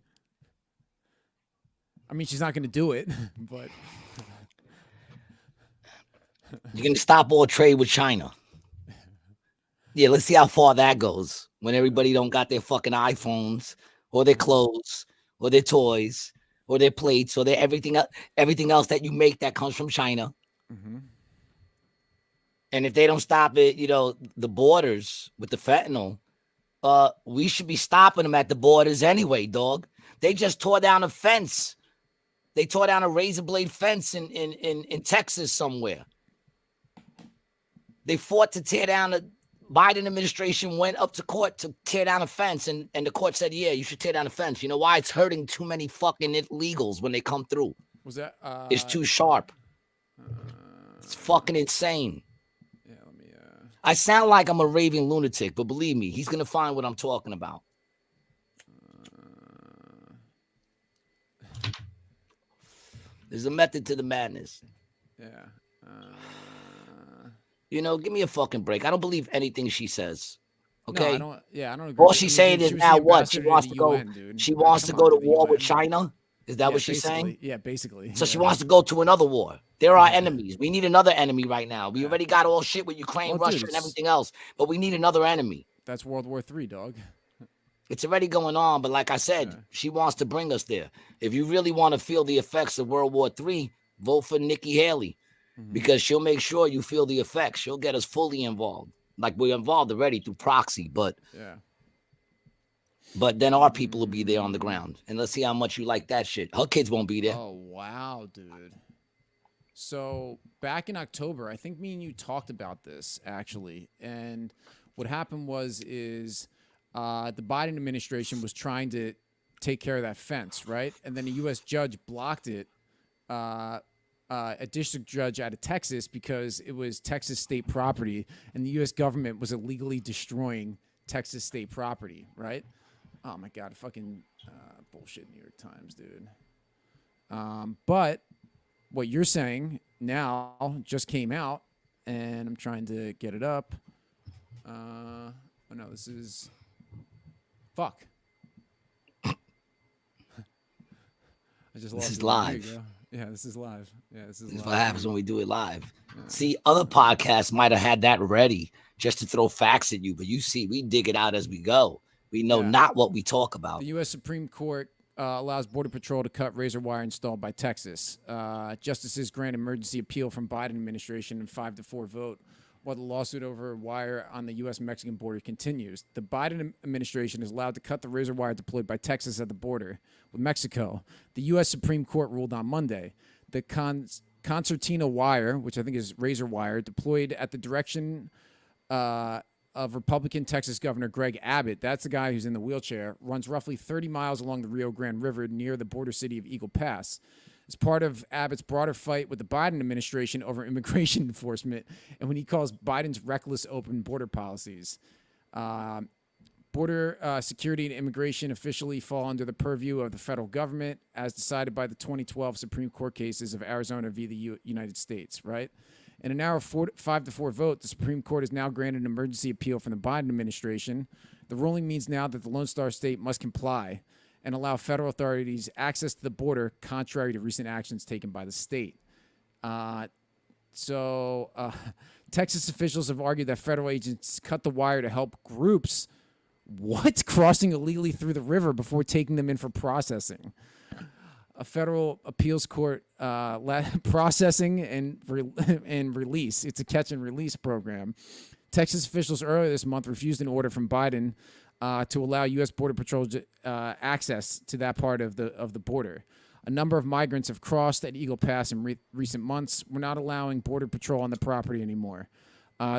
I mean, she's not going to do it, but you're going to stop all trade with China. Yeah, let's see how far that goes. When everybody don't got their fucking iPhones or their clothes or their toys or their plates or their everything else that you make that comes from China. Mm-hmm. And if they don't stop it, the borders with the fentanyl, we should be stopping them at the borders anyway, dog. They just tore down a fence. They tore down a razor blade fence in Texas somewhere. They fought to tear down the Biden administration went up to court to tear down a fence, and the court said, yeah, you should tear down a fence. You know why? It's hurting too many fucking illegals when they come through. Was that? It's too sharp. It's fucking insane. I sound like I'm a raving lunatic, but believe me, he's going to find what I'm talking about. There's a method to the madness. Yeah. Give me a fucking break. I don't believe anything she says. Okay? No, I don't agree. All she's saying is now what? She wants to go She wants to go to war with China? Is that what she's saying? Yeah, basically. So she wants to go to another war. They're our enemies. We need another enemy right now. We already got all shit with Ukraine, Russia, and everything else, but we need another enemy. That's World War III, dog. It's already going on, but like I said, she wants to bring us there. If you really want to feel the effects of World War III, vote for Nikki Haley, because she'll make sure you feel the effects. She'll get us fully involved. Like we're involved already through proxy, but then our people will be there on the ground. And let's see how much you like that shit. Her kids won't be there. Oh, wow, dude. So back in October, I think me and you talked about this, actually. And what happened was the Biden administration was trying to take care of that fence, right? And then a U.S. judge blocked it, a district judge out of Texas, because it was Texas state property, and the U.S. government was illegally destroying Texas state property, right? Oh, my God, fucking bullshit New York Times, dude. But what you're saying now just came out, and I'm trying to get it up. Oh, no, this is... Fuck. I just lost This is it. live. Yeah, this is live. Yeah, this is This is live. what happens when we do it live. Yeah. See, other podcasts might have had that ready just to throw facts at you, but you see, we dig it out as we go. We know not what we talk about. The U.S. Supreme Court allows Border Patrol to cut razor wire installed by Texas. Justices grant emergency appeal from Biden administration in 5-4 vote, while the lawsuit over wire on the U.S.-Mexican border continues. The Biden administration is allowed to cut the razor wire deployed by Texas at the border with Mexico. The U.S. Supreme Court ruled on Monday. The concertina wire, which I think is razor wire, deployed at the direction of Republican Texas Governor Greg Abbott, that's the guy who's in the wheelchair, runs roughly 30 miles along the Rio Grande River near the border city of Eagle Pass. As part of Abbott's broader fight with the Biden administration over immigration enforcement and when he calls Biden's reckless open border policies. Border security and immigration officially fall under the purview of the federal government, as decided by the 2012 Supreme Court cases of Arizona v. the United States, right? In a narrow 5-4 vote, the Supreme Court has now granted an emergency appeal from the Biden administration. The ruling means now that the Lone Star State must comply and allow federal authorities access to the border, contrary to recent actions taken by the state. Texas officials have argued that federal agents cut the wire to help groups crossing illegally through the river before taking them in for processing. A federal appeals court processing and release. It's a catch and release program. Texas officials earlier this month refused an order from Biden to allow U.S. Border Patrol access to that part of the border. A number of migrants have crossed at Eagle Pass in recent months. We're not allowing Border Patrol on the property anymore.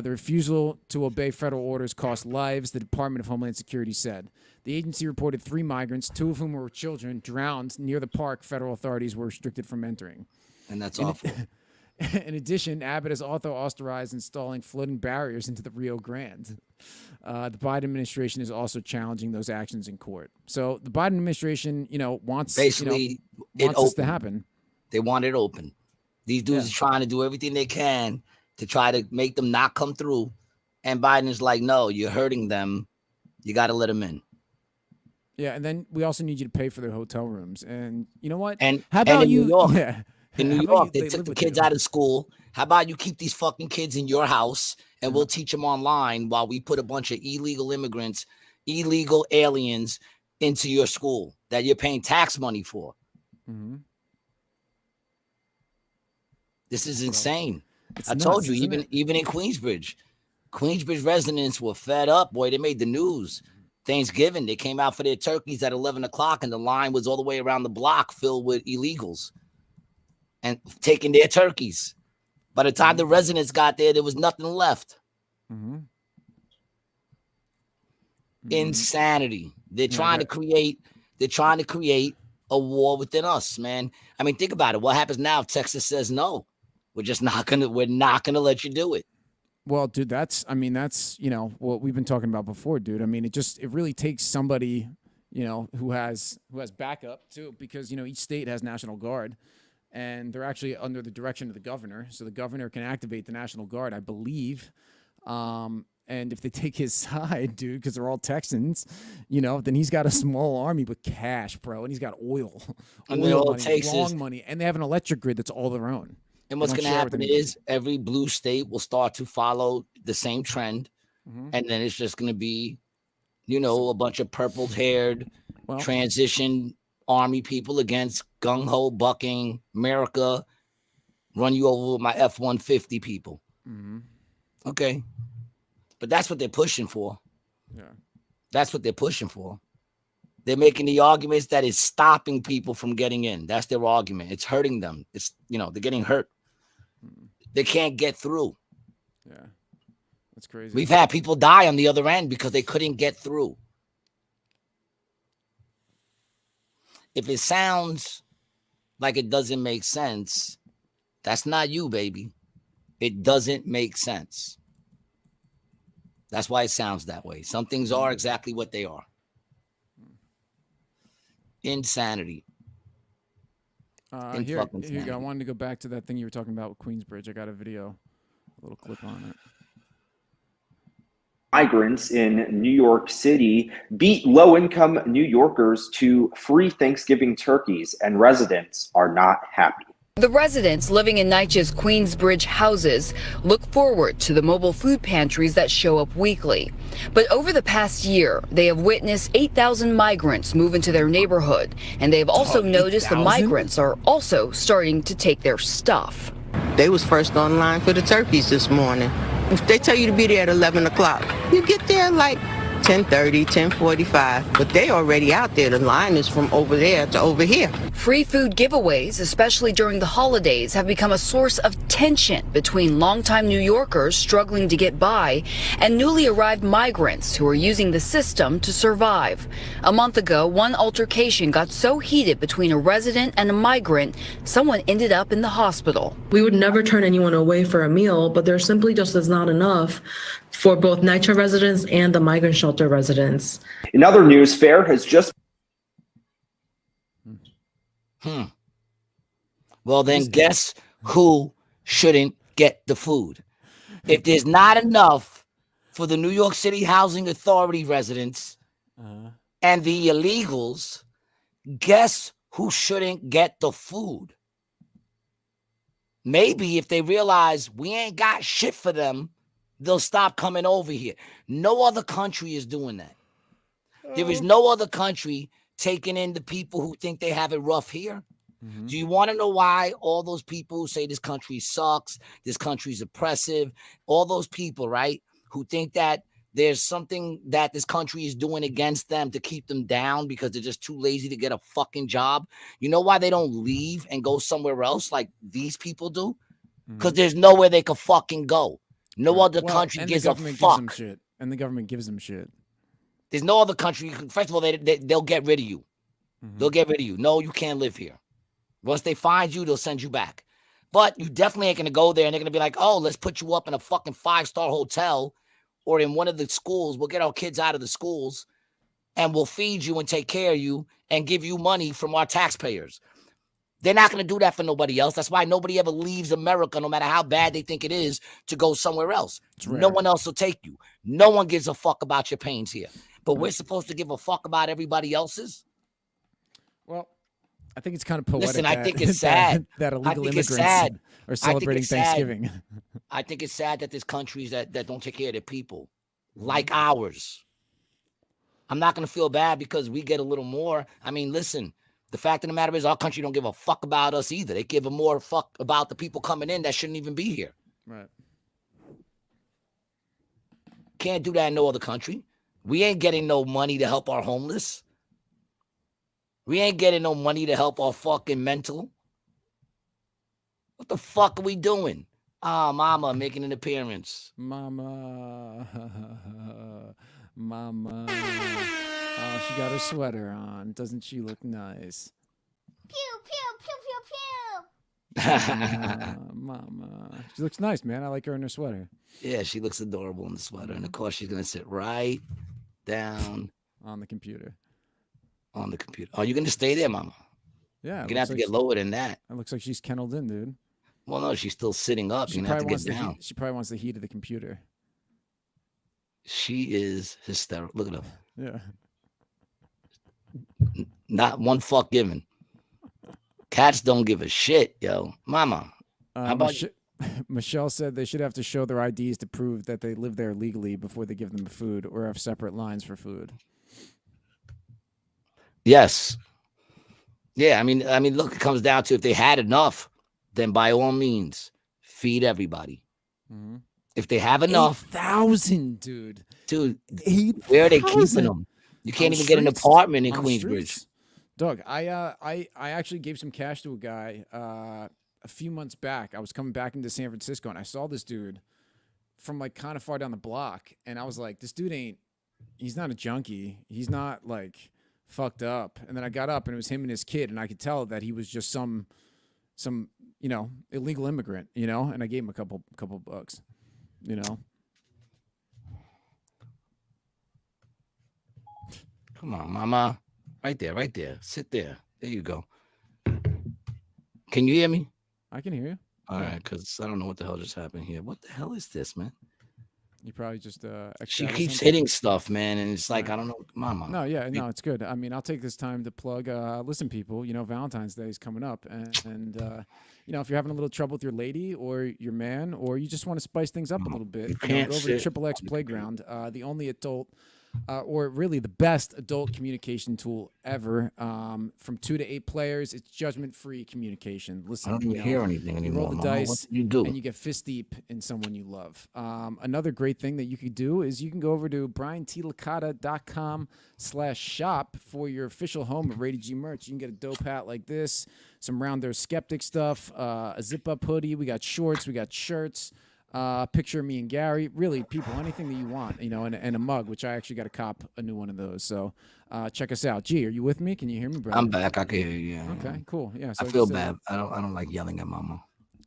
The refusal to obey federal orders cost lives, the Department of Homeland Security said. The agency reported 3 migrants, 2 of whom were children, drowned near the park federal authorities were restricted from entering. And that's awful. In addition, Abbott has also authorized installing floating barriers into the Rio Grande. The Biden administration is also challenging those actions in court. So the Biden administration, wants basically wants this to happen. They want it open. These dudes are trying to do everything they can to try to make them not come through. And Biden is like, no, you're hurting them. You got to let them in. Yeah, and then we also need you to pay for their hotel rooms. And you know what? And how about in you? New York, yeah. In New York, they took the kids out of school. How about you keep these fucking kids in your house and we'll teach them online while we put a bunch of illegal immigrants, illegal aliens into your school that you're paying tax money for. Mm-hmm. This is insane. I nuts, told you, even in Queensbridge residents were fed up. Boy, they made the news. Thanksgiving, they came out for their turkeys at 11 o'clock and the line was all the way around the block filled with illegals and taking their turkeys. By the time the residents got there was nothing left. Mm-hmm. Insanity. They're trying to create a war within us, man. I mean, think about it. What happens now if Texas says no? We're not gonna let you do it. Well, dude, that's what we've been talking about before, dude. I mean, it really takes somebody, who has backup too, because each state has National Guard, and they're actually under the direction of the governor, so the governor can activate the National Guard, I believe. And if they take his side, dude, because they're all Texans, then he's got a small army with cash, bro, and he's got oil, and all it takes is money, and they have an electric grid that's all their own. And what's going to happen is every blue state will start to follow the same trend. Mm-hmm. And then it's just going to be, a bunch of purple-haired transition army people against gung-ho bucking America, run you over with my F-150 people. Mm-hmm. Okay. But that's what they're pushing for. Yeah. That's what they're pushing for. They're making the arguments that it's stopping people from getting in. That's their argument. It's hurting them. It's, they're getting hurt. They can't get through. Yeah. That's crazy. We've had people die on the other end because they couldn't get through. If it sounds like it doesn't make sense, that's not you, baby. It doesn't make sense. That's why it sounds that way. Some things are exactly what they are. Insanity. Here you go. I wanted to go back to that thing you were talking about with Queensbridge. I got a video, a little clip on it. Migrants in New York City beat low-income New Yorkers to free Thanksgiving turkeys, and residents are not happy. The residents living in NYCHA's Queensbridge houses look forward to the mobile food pantries that show up weekly. But over the past year, they have witnessed 8,000 migrants move into their neighborhood, and they have also noticed the migrants are also starting to take their stuff. They was first online for the turkeys this morning. If they tell you to be there at 11 o'clock, you get there like 10:30, 10:45, but they already out there. The line is from over there to over here. Free food giveaways, especially during the holidays, have become a source of tension between longtime New Yorkers struggling to get by and newly arrived migrants who are using the system to survive. A month ago, one altercation got so heated between a resident and a migrant, someone ended up in the hospital. We would never turn anyone away for a meal, but there simply just is not enough for both NYCHA residents and the migrant shelter residents. In other news, FAIR has just... Well, then guess who shouldn't get the food? If there's not enough for the New York City Housing Authority residents and the illegals, guess who shouldn't get the food? Maybe if they realize we ain't got shit for them, they'll stop coming over here. No other country is doing that. There is no other country taking in the people who think they have it rough here. Mm-hmm. Do you want to know why all those people who say this country sucks, this country's oppressive, all those people, right, who think that there's something that this country is doing against them to keep them down because they're just too lazy to get a fucking job? You know why they don't leave and go somewhere else like these people do? Because there's nowhere they can fucking go. No other country gives a fuck. Shit. And the government gives them shit. There's no other country. First of all, they'll get rid of you. They'll get rid of you. No, you can't live here. Once they find you, they'll send you back. But you definitely ain't going to go there and they're going to be like, oh, let's put you up in a fucking 5-star hotel or in one of the schools. We'll get our kids out of the schools and we'll feed you and take care of you and give you money from our taxpayers. They're not going to do that for nobody else. That's why nobody ever leaves America, no matter how bad they think it is, to go somewhere else. No one else will take you. No one gives a fuck about your pains here. But we're supposed to give a fuck about everybody else's? Well, I think it's kind of poetic. Listen, I think it's sad that illegal immigrants are celebrating Thanksgiving. I think it's sad that there's countries that don't take care of their people, like ours. I'm not going to feel bad because we get a little more. I mean, listen. The fact of the matter is our country don't give a fuck about us either. They give a more fuck about the people coming in that shouldn't even be here. Right. Can't do that in no other country. We ain't getting no money to help our homeless. We ain't getting no money to help our fucking mental. What the fuck are we doing? Mama making an appearance. Mama. Oh, she got her sweater on. Doesn't she look nice? Pew, pew, pew, pew, pew. Mama. She looks nice, man. I like her in her sweater. Yeah, she looks adorable in the sweater. And of course, she's going to sit right down. On the computer. On the computer. Oh, you're going to stay there, Mama? Yeah. You're going to have to get lower than that. It looks like she's kenneled in, dude. Well, no, she's still sitting up. You're going to have to get down. She probably wants the heat of the computer. She is hysterical. Look at her. Yeah. Not one fuck given. Cats don't give a shit, yo. Mama. How about Michelle said they should have to show their IDs to prove that they live there legally before they give them food or have separate lines for food. Yes. Yeah, I mean, look, it comes down to if they had enough, then by all means, feed everybody. Mm-hmm. If they have enough. 8,000, dude. Dude, 8, where are they keeping them? You can't even get an apartment in Queensbridge. Doug, I actually gave some cash to a guy a few months back. I was coming back into San Francisco, and I saw this dude from, like, kind of far down the block. And I was like, this dude he's not a junkie. He's not, like, fucked up. And then I got up, and it was him and his kid, and I could tell that he was just some illegal immigrant, and I gave him a couple bucks. Come on, Mama. Right there. Sit there. There you go. Can you hear me? I can hear you. All right, because I don't know what the hell just happened here. What the hell is this, man? You probably just she keeps hitting stuff, man, and it's like, I don't know, Mama. No, it's good. I mean, I'll take this time to plug. Listen, people, Valentine's Day is coming up, and if you're having a little trouble with your lady or your man, or you just want to spice things up a little bit, go over to Triple X Playground, the only adult. Or really the best adult communication tool ever. From 2 to 8 players, it's judgment-free communication. Listen, I don't even hear anything anymore. You roll the dice, you do, and you get fist deep in someone you love. Another great thing that you could do is you can go over to briantlicata.com/shop for your official home of Rated G merch. You can get a dope hat like this, some Round Their Skeptic stuff, a zip-up hoodie. We got shorts, we got shirts. Picture of me and Gary, really, people, anything that you want, and a mug, which I actually got to cop a new one of those. So check us out. G, are you with me? Can you hear me, bro? I'm back. I can hear you. Yeah. Okay, cool. Yeah. So I feel bad. I don't like yelling at Mama.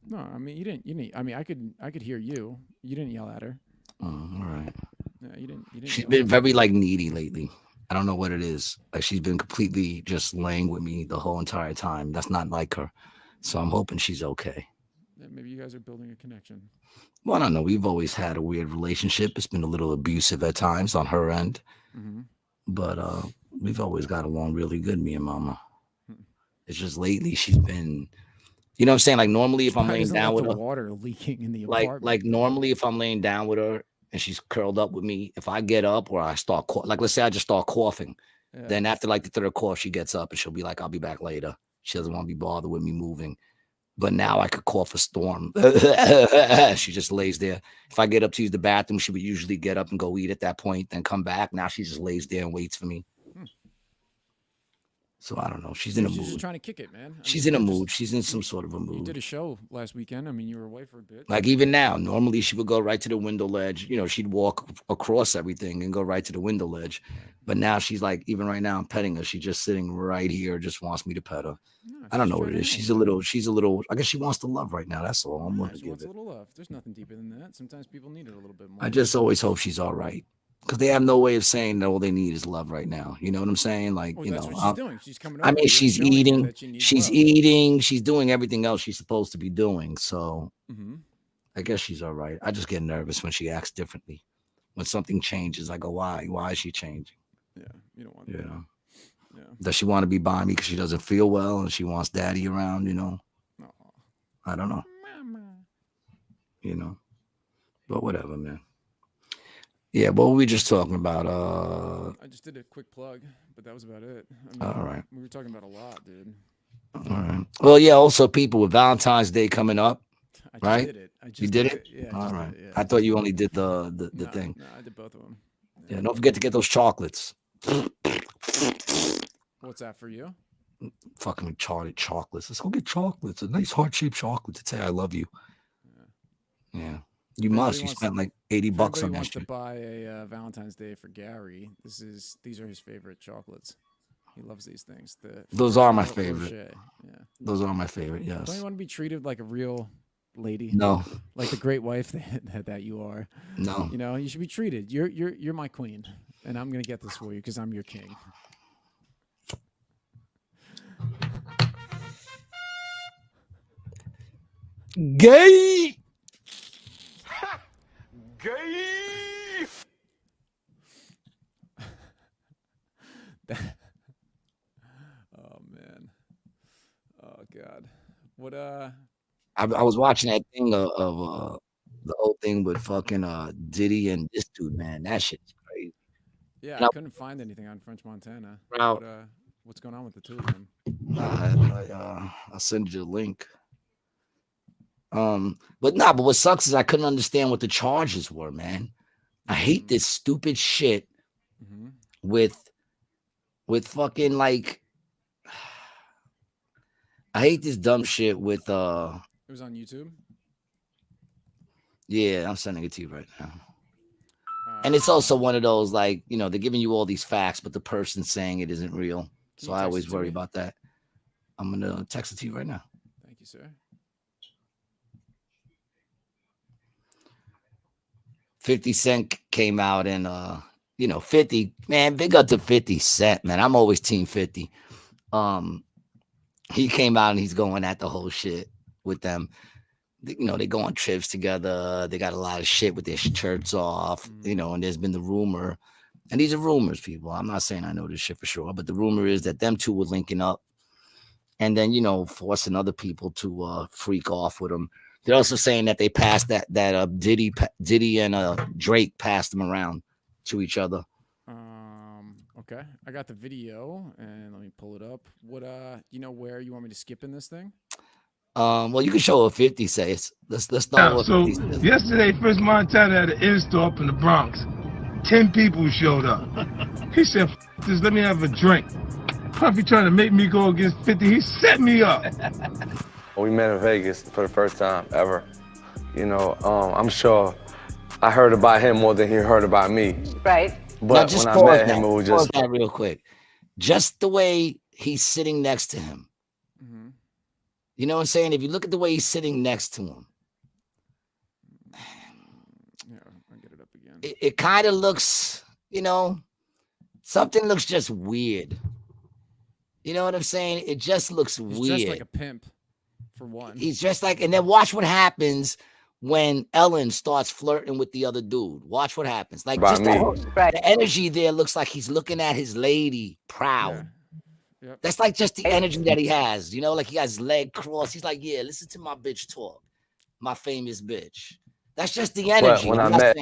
No, I mean you didn't. I mean I could hear you. You didn't yell at her. Oh, all right. Yeah, you didn't. She's been very needy lately. I don't know what it is. Like she's been completely just laying with me the whole entire time. That's not like her. So I'm hoping she's okay. Yeah, maybe you guys are building a connection. Well, I don't know. We've always had a weird relationship. It's been a little abusive at times on her end. Mm-hmm. But we've always got along really good, me and Mama. It's just lately she's been, what I'm saying? Like normally if I'm laying down with her. Water leaking in the apartment. Like normally if I'm laying down with her and she's curled up with me, if I get up or I start, let's say I just start coughing. Yeah. Then after like the third cough, she gets up and she'll be like, I'll be back later. She doesn't want to be bothered with me moving. But now I could cough a storm. She just lays there. If I get up to use the bathroom, she would usually get up and go eat at that point, then come back. Now she just lays there and waits for me. So I don't know. She's in a mood. She's just trying to kick it, man. She's in a mood. She's in some sort of a mood. You did a show last weekend. I mean, you were away for a bit. Like even now, normally she would go right to the window ledge. You know, she'd walk across everything and go right to the window ledge. But now she's like, even right now, I'm petting her. She's just sitting right here, just wants me to pet her. No, I don't know what it is. She's a little. I guess she wants the love right now. That's all. I'm going to give wants it. A little love. There's nothing deeper than that. Sometimes people need it a little bit more. I just always hope she's all right. Because they have no way of saying that all they need is love right now. You know what I'm saying? Like, well, you that's know, what she's doing. She's coming I mean, she's eating. She's love. eating. She's doing everything else she's supposed to be doing. So I guess she's all right. I just get nervous when she acts differently. When something changes, I go, why? Why is she changing? Yeah, you don't want you that. know. Yeah. Does she want to be by me because she doesn't feel well and she wants daddy around? You know. Aww. I don't know. Mama. You know. But whatever, man. Yeah, what were we just talking about? I just did a quick plug, but that was about it. I mean, all right. We were talking about a lot, dude. All right. Well, yeah, also people with Valentine's Day coming up. I right? Did it. You did it? Yeah. All right. Yeah. I thought you only did the thing. No, I did both of them. Yeah, don't forget to get those chocolates. What's that for you? Fucking retarded chocolates. Let's go get chocolates. A nice heart-shaped chocolate to say I love you. Yeah. You must. You spent like $80 on that wants shit. to buy a Valentine's Day for Gary. These are his favorite chocolates. He loves these things. Those are my favorite. Yeah. Those are my favorite. Yes. Don't you want to be treated like a real lady? No. Like the great wife that you are. No. You know, you should be treated. You're my queen, and I'm gonna get this for you because I'm your king. Gay. Gay. Oh man. Oh god. What I was watching that thing of the whole thing with fucking Diddy and this dude, man. That shit's crazy. Yeah, And I couldn't find anything on French Montana. Bro. What's going on with the two of them? I'll send you the link. But what sucks is I couldn't understand what the charges were, man. I hate this stupid shit with fucking like I hate this dumb shit with It was on YouTube. Yeah, I'm sending it to you right now. And it's also one of those like, you know, they're giving you all these facts, but the person saying it isn't real. So I always worry about that. I'm gonna text it to you right now. Thank you, sir. 50 Cent came out and 50, man, big up to 50 Cent, man. I'm always team 50. He came out and he's going at the whole shit with them. You know, they go on trips together. They got a lot of shit with their shirts off, and there's been the rumor. And these are rumors, people. I'm not saying I know this shit for sure, but the rumor is that them two were linking up and then, forcing other people to freak off with them. They're also saying that they passed that Diddy and Drake passed them around to each other. Okay. I got the video and let me pull it up. What where you want me to skip in this thing? Well, you can show what 50 says. Let's start with 50 says. Yesterday, First Montana had an in-store up in the Bronx. 10 people showed up. He said, "This, let me have a drink." Puffy trying to make me go against 50. He set me up. We met in Vegas for the first time ever. I'm sure I heard about him more than he heard about me. Right. But when I met him, it was just that real quick. Just the way he's sitting next to him. You know what I'm saying? If you look at the way he's sitting next to him, yeah, I'll get it up again. It kind of looks, something looks just weird. You know what I'm saying? It just looks weird. He's just like a pimp, for one. He's just like, and then watch what happens when Ellen starts flirting with the other dude. Watch what happens. Like just the energy there looks like he's looking at his lady proud. Yeah. Yep. That's like just the energy that he has, like he has his leg crossed. He's like, yeah, listen to my bitch talk, my famous bitch. That's just the energy. When I met, go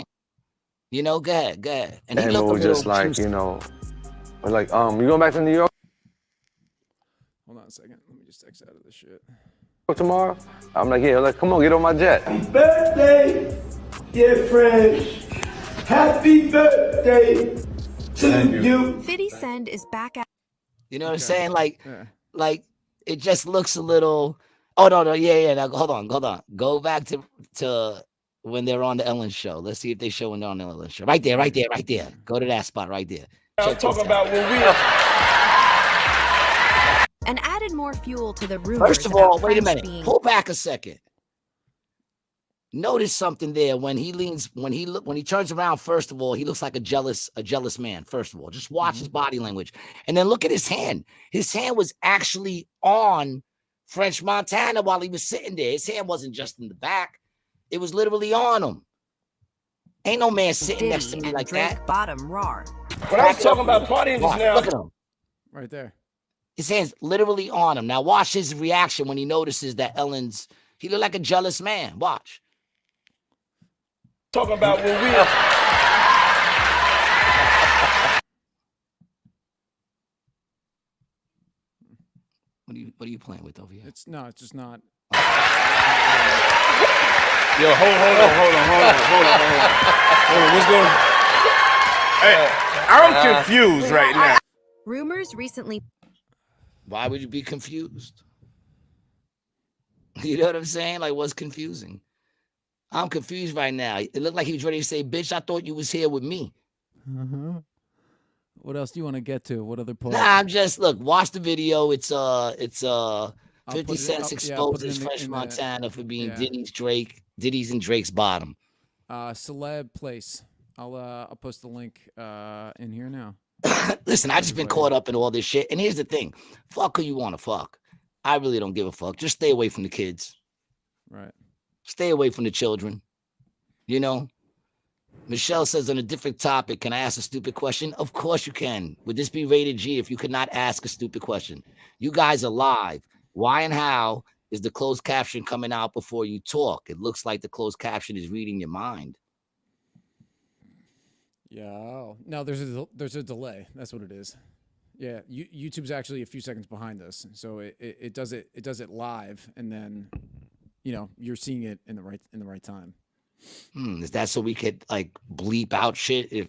ahead. And he was just like, you going back to New York? Hold on a second. Let me just exit out of this shit. Tomorrow? I'm like, yeah, come on, get on my jet. Happy birthday, dear Fresh. Happy birthday to you. 50 Cent is back at. You know what I'm saying? Like it just looks a little. Oh no, yeah. Now, hold on. Go back to when they're on the Ellen show. Let's see if they show when they're on the Ellen show. Right there. Go to that spot right there. I'm talking about when we. And added more fuel to the rumors. First of all, about wait a French minute. Pull back a second. Notice something there when he turns around. First of all, he looks like a jealous man. First of all, just watch his body language, and then look at his hand. His hand was actually on French Montana while he was sitting there. His hand wasn't just in the back; it was literally on him. Ain't no man sitting next to me like that. Bottom roar. But I was talking about partying just now. Look at him, right there. His hand's literally on him. Now watch his reaction when he notices that Ellen's. He looked like a jealous man. Watch. Talking about when we. What are you playing with over here? It's just not. Yo, hold on. What's going on? Hey, I'm confused right now. Rumors recently. Why would you be confused? You know what I'm saying? Like, what's confusing? I'm confused right now. It looked like he was ready to say, bitch, I thought you was here with me. What else do you want to get to? What other part? Nah, I'm just, look, watch the video. It's 50 Cent exposes French Montana for being Diddy's and Drake's bottom. Celeb place. I'll post the link in here now. Listen, I just been caught up in all this shit. And here's the thing. Fuck who you want to fuck. I really don't give a fuck. Just stay away from the kids. Right. Stay away from the children. You know? Michelle says on a different topic, can I ask a stupid question? Of course you can. Would this be rated G if you could not ask a stupid question? You guys are live. Why and how is the closed caption coming out before you talk? It looks like the closed caption is reading your mind. Yeah. No, there's a delay. That's what it is. Yeah, YouTube's actually a few seconds behind us, so it does it live, and then you're seeing it in the right time. Is that so we could like bleep out shit if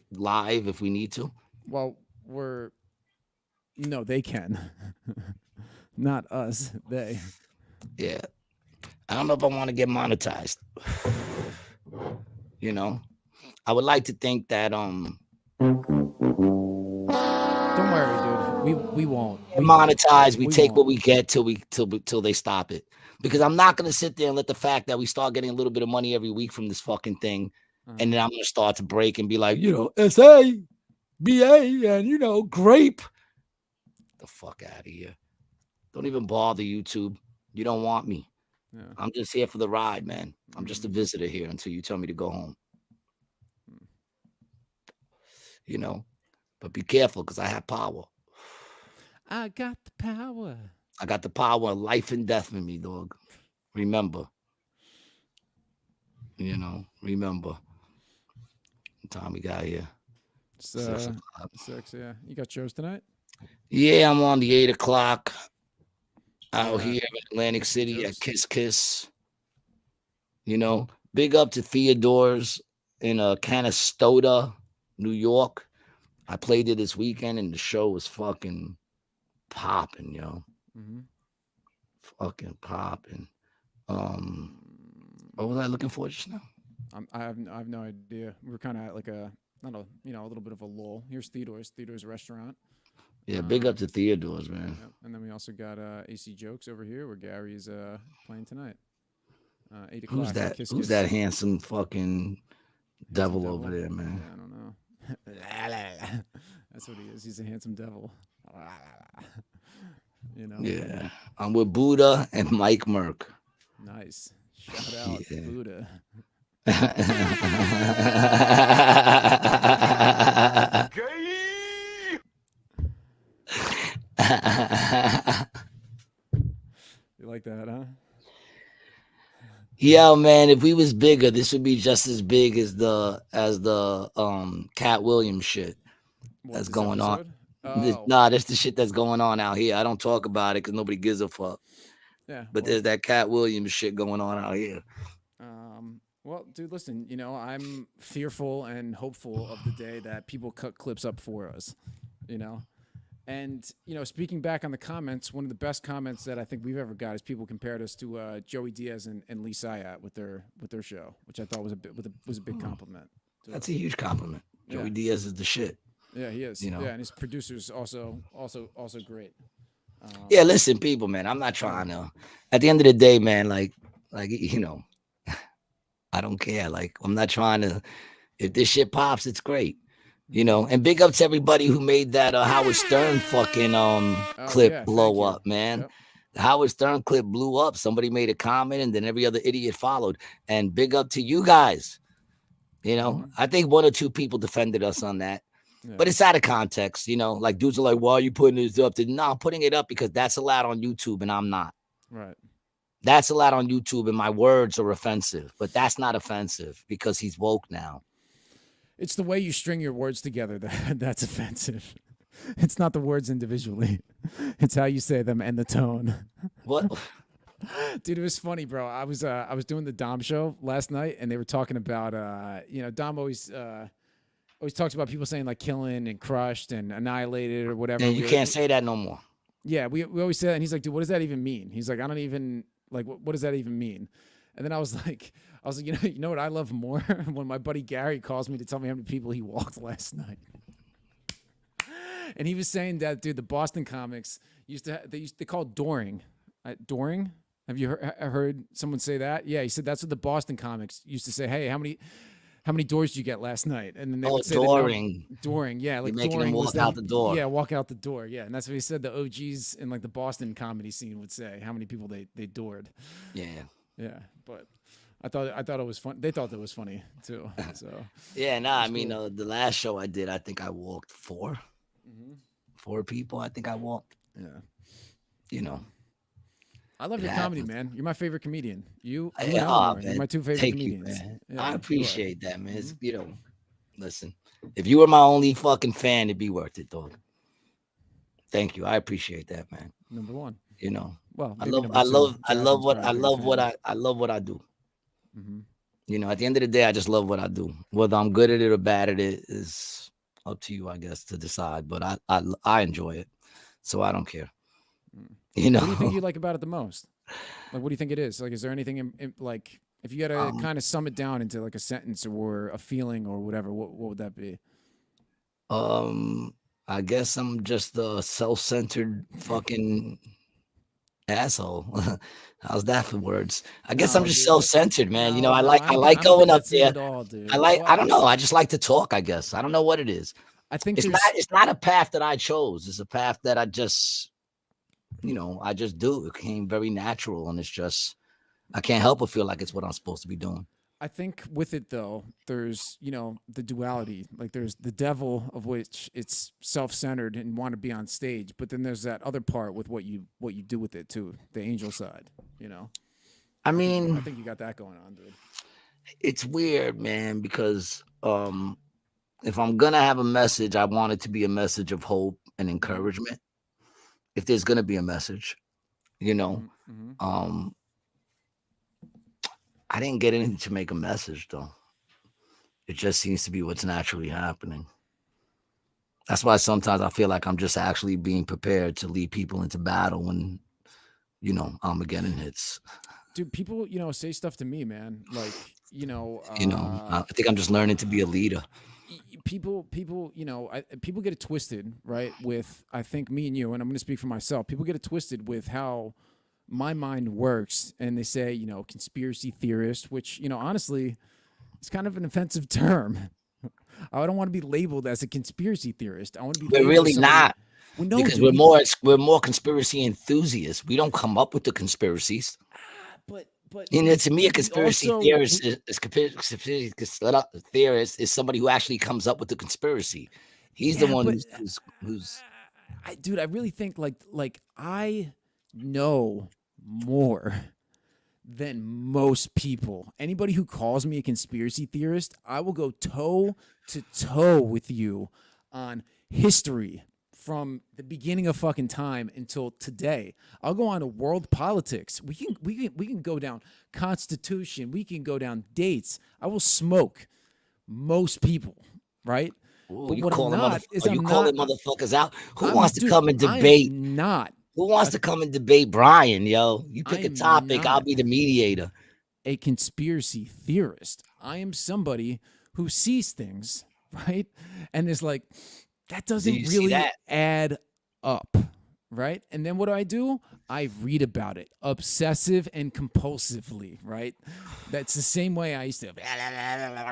we need to? Well, they can, not us. They. Yeah, I don't know if I want to get monetized. I would like to think that Don't worry, dude. We won't. We monetize. We take what we get till they stop it. Because I'm not going to sit there and let the fact that we start getting a little bit of money every week from this fucking thing. And then I'm going to start to break and be like, SA, BA, and, grape. The fuck out of here. Don't even bother YouTube. You don't want me. Yeah. I'm just here for the ride, man. I'm just a visitor here until you tell me to go home. But be careful because I have power. I got the power. I got the power of life and death in me, dog. Remember. Remember. What time we got here? 6, yeah. You got shows tonight? Yeah, I'm on the 8 o'clock out here in Atlantic City at Kiss Kiss. Big up to Theodore's in Canastota, New York. I played it this weekend and the show was fucking popping, yo. Mm-hmm. Fucking popping. What was I looking for just now? I have no idea. We're kind of like a little bit of a lull. Here's Theodore's restaurant. Yeah, big up to Theodore's, man. Yep. And then we also got AC Jokes over here where Gary's playing tonight. 8 o'clock. Who's that handsome fucking devil over there, man? Yeah, I don't know. That's what he is. He's a handsome devil. Yeah. I'm with Buddha and Mike Merck. Nice. Shout out Buddha. You like that, huh? Yo, man, if we was bigger, this would be just as big as the Cat Williams shit that's going on. Oh. Nah, that's the shit that's going on out here. I don't talk about it because nobody gives a fuck. Yeah, but there's that Cat Williams shit going on out here. Well, dude, listen, I'm fearful and hopeful of the day that people cut clips up for us, And, speaking back on the comments, one of the best comments that I think we've ever got is people compared us to Joey Diaz and NYCHA with their show, which I thought was a big compliment. That's a huge compliment. Joey Diaz is the shit. Yeah, he is. Yeah, and his producer's also great. Yeah, listen, people, man, I'm not trying to. At the end of the day, man, like I don't care. Like, I'm not trying to. If this shit pops, it's great. And big up to everybody who made that Howard Stern fucking clip blow up, man. Yep. The Howard Stern clip blew up. Somebody made a comment, and then every other idiot followed. And big up to you guys. I think one or two people defended us on that. Yeah. But it's out of context, like dudes are like, why are you putting this up? No, I'm putting it up because that's allowed on YouTube and I'm not. Right. That's allowed on YouTube and my words are offensive, but that's not offensive because he's woke now. It's the way you string your words together that's offensive. It's not the words individually. It's how you say them and the tone. What? Dude, it was funny, bro. I was doing the Dom show last night and they were talking about Dom always talks about people saying like killing and crushed and annihilated or whatever. And you can't say that no more. Yeah, we always say that. And he's like, dude, what does that even mean? He's like, I don't even like what does that even mean? And then I was like, you know what I love more? When my buddy Gary calls me to tell me how many people he walked last night. And he was saying that, dude, the Boston comics they call it dooring. Dooring? Have you heard someone say that? Yeah, he said that's what the Boston comics used to say. Hey, how many doors did you get last night? And then they would say dooring. Dooring, yeah, like making them walk out the door. Yeah, walk out the door. Yeah, and that's what he said. The OGs in like the Boston comedy scene would say how many people they doored. Yeah. Yeah, but I thought it was fun. They thought it was funny too. So yeah, I mean, cool. The last show I did, I think I walked 4 people. I think I walked. Yeah. I love your comedy, man. You're my favorite comedian. You're my two favorite comedians. I appreciate that, man. Listen, if you were my only fucking fan, it'd be worth it, dog. Thank you. I appreciate that, man. Number one. Well, I love what I do. At the end of the day, I just love what I do. Whether I'm good at it or bad at it is up to you, I guess, to decide. But I enjoy it, so I don't care. What do you think you like about it the most? Like, what do you think it is? Like, is there anything in like, if you had to kind of sum it down into like a sentence or a feeling or whatever, what would that be? I guess I'm just a self-centered fucking asshole. How's that for words? I guess I'm just self-centered, man. I like going up there. I don't know. I just like to talk, I guess. I don't know what it is. I think it's not a path that I chose. It's a path that I just do. It came very natural, and it's just I can't help but feel like it's what I'm supposed to be doing. I think with it though, there's the duality. Like there's the devil of which it's self-centered and want to be on stage, but then there's that other part with what you do with it too, the angel side. I mean, I think you got that going on, dude. It's weird, man, because if I'm gonna have a message, I want it to be a message of hope and encouragement. If there's gonna be a message, I didn't get anything to make a message though. It just seems to be what's naturally happening. That's why sometimes I feel like I'm just actually being prepared to lead people into battle when, Armageddon hits. Dude, people, say stuff to me, man. Like, I think I'm just learning to be a leader. People, people get it twisted, right? With, I think me and you, and I'm going to speak for myself. People get it twisted with how my mind works, and they say, conspiracy theorist, which, honestly, it's kind of an offensive term. I don't want to be labeled as a conspiracy theorist. I want to be. We're really not, because we're more conspiracy enthusiasts. We don't come up with the conspiracies. But to me, a conspiracy theorist is somebody who actually comes up with the conspiracy. He's the one who's. Dude, I really think like I know more than most people. Anybody who calls me a conspiracy theorist, I will go toe to toe with you on history from the beginning of fucking time until today. I'll go on to world politics. We can go down Constitution. We can go down dates. I will smoke most people, right? Ooh, But you what I'm calling not is you I'm calling not. motherfuckers out? Who I'm, wants to dude, come and I debate? am not. Who wants to come and debate Brian, yo? You pick a I'm topic, I'll not be the mediator. a conspiracy theorist. I am somebody who sees things, right? And is like, that doesn't really add up, right? And then what do? I read about it obsessive and compulsively, right? That's the same way I used to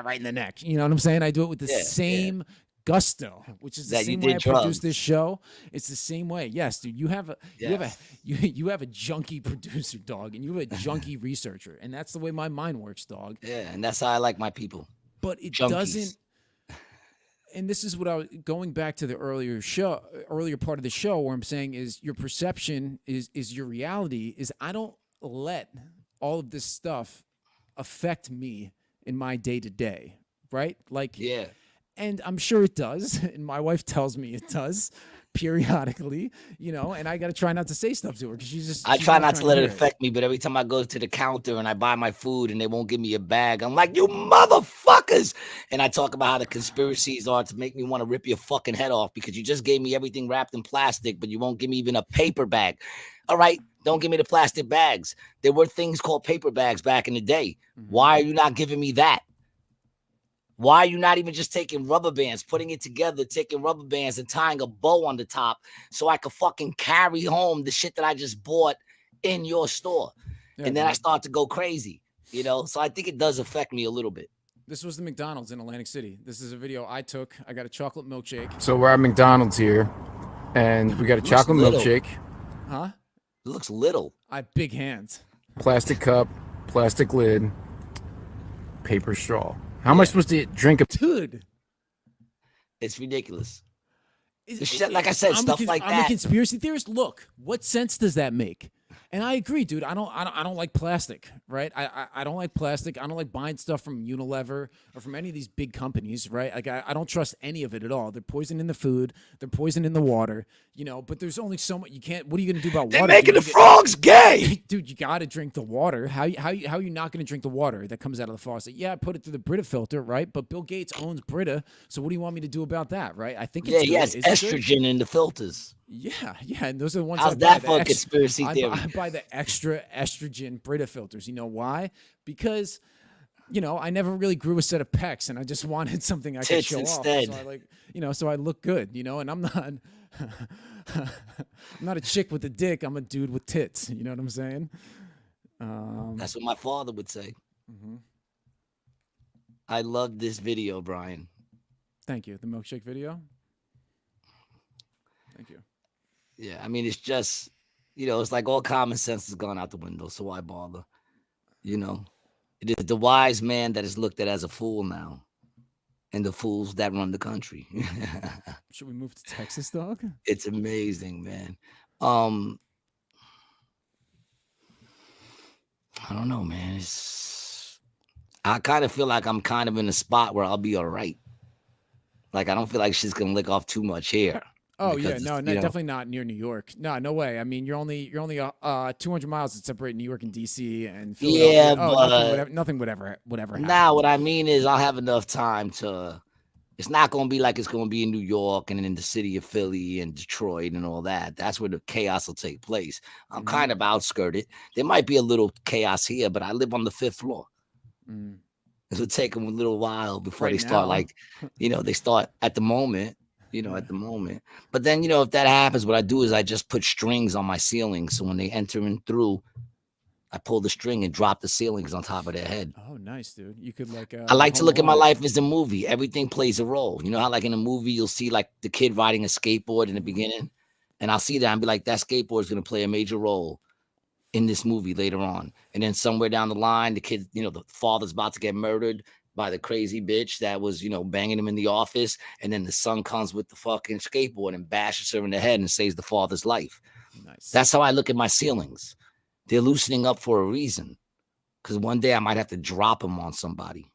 right in the neck. You know what I'm saying? I do it with the same gusto, which is the same way I produce this show. It's the same way. Yes, dude. You have a junkie producer, dog, and you have a junkie researcher, and that's the way my mind works, dog. Yeah, and that's how I like my people. But it Junkies. doesn't. And this is what I was going back to the earlier part of the show, where I'm saying is your perception is your reality. Is I don't let all of this stuff affect me in my day to day, right? Like, yeah. And I'm sure it does, and my wife tells me it does periodically, you know. And I got to try not to say stuff to her because she's I try not to let it affect me, but every time I go to the counter and I buy my food and they won't give me a bag, I'm like, you motherfuckers! And I talk about how the conspiracies are to make me want to rip your fucking head off because you just gave me everything wrapped in plastic, but you won't give me even a paper bag. All right, don't give me the plastic bags. There were things called paper bags back in the day. Why are you not giving me that? Why are you not even just taking rubber bands, putting it together, taking rubber bands and tying a bow on the top so I could fucking carry home the shit that I just bought in your store? Yeah, and then I start to go crazy, you know? So I think it does affect me a little bit. This was the McDonald's in Atlantic City. This is a video I took. I got a chocolate milkshake. So we're at McDonald's here, and we got a chocolate milkshake. Huh? It looks little. I have big hands. Plastic cup, plastic lid, paper straw. How am I supposed to drink a... Dude. It's ridiculous. Like I said, stuff like that. I'm a conspiracy theorist. Look, what sense does that make? And I agree, dude. I don't like plastic, right? I don't like plastic. I don't like buying stuff from Unilever or from any of these big companies, right? Like I don't trust any of it at all. They're poisoning the food. They're poisoning the water, you know. But there's only so much you can't. What are you gonna do about water? They're making the frogs gay, dude. You gotta drink the water. How are you not gonna drink the water that comes out of the faucet? Yeah, I put it through the Brita filter, right? But Bill Gates owns Brita, so what do you want me to do about that, right? I think it's it's estrogen in the filters. Yeah, and those are the ones. How's that for a conspiracy theory? I buy the extra estrogen Brita filters. You know why? Because, you know, I never really grew a set of pecs, and I just wanted something I could show instead. off. So I like, you know, so I look good, you know. And I'm not, I'm not a chick with a dick. I'm a dude with tits. You know what I'm saying? That's what my father would say. Mm-hmm. I love this video, Brian. Thank you. The milkshake video. Thank you. Yeah, I mean, it's just, you know, it's like all common sense has gone out the window, so why bother? You know, it is the wise man that is looked at as a fool now, and the fools that run the country. Should we move to Texas, dog? It's amazing, man. I don't know, man. I kind of feel like I'm kind of in a spot where I'll be all right. Like, I don't feel like she's going to lick off too much hair. Oh yeah, no, definitely not near New York. No way. I mean, you're only 200 miles that separate New York and DC and Philadelphia. Yeah, but nothing would ever happen. Now, what I mean is, I'll have enough time to. It's not going to be like it's going to be in New York and in the city of Philly and Detroit and all that. That's where the chaos will take place. I'm kind of outskirted. There might be a little chaos here, but I live on the 5th floor. It'll take them a little while before they start, like, you know, they start at the moment. You know, at the moment. But then, you know, if that happens, what I do is I just put strings on my ceiling. So when they enter in through, I pull the string and drop the ceilings on top of their head. Oh, nice, dude. You could like. I like to look at my life as a movie. Everything plays a role. You know how, like in a movie, you'll see like the kid riding a skateboard in the beginning, and I'll see that and be like, that skateboard is going to play a major role in this movie later on. And then somewhere down the line, the kid, you know, the father's about to get murdered by the crazy bitch that was, you know, banging him in the office. And then the son comes with the fucking skateboard and bashes her in the head and saves the father's life. Nice. That's how I look at my ceilings. They're loosening up for a reason. Because one day I might have to drop them on somebody.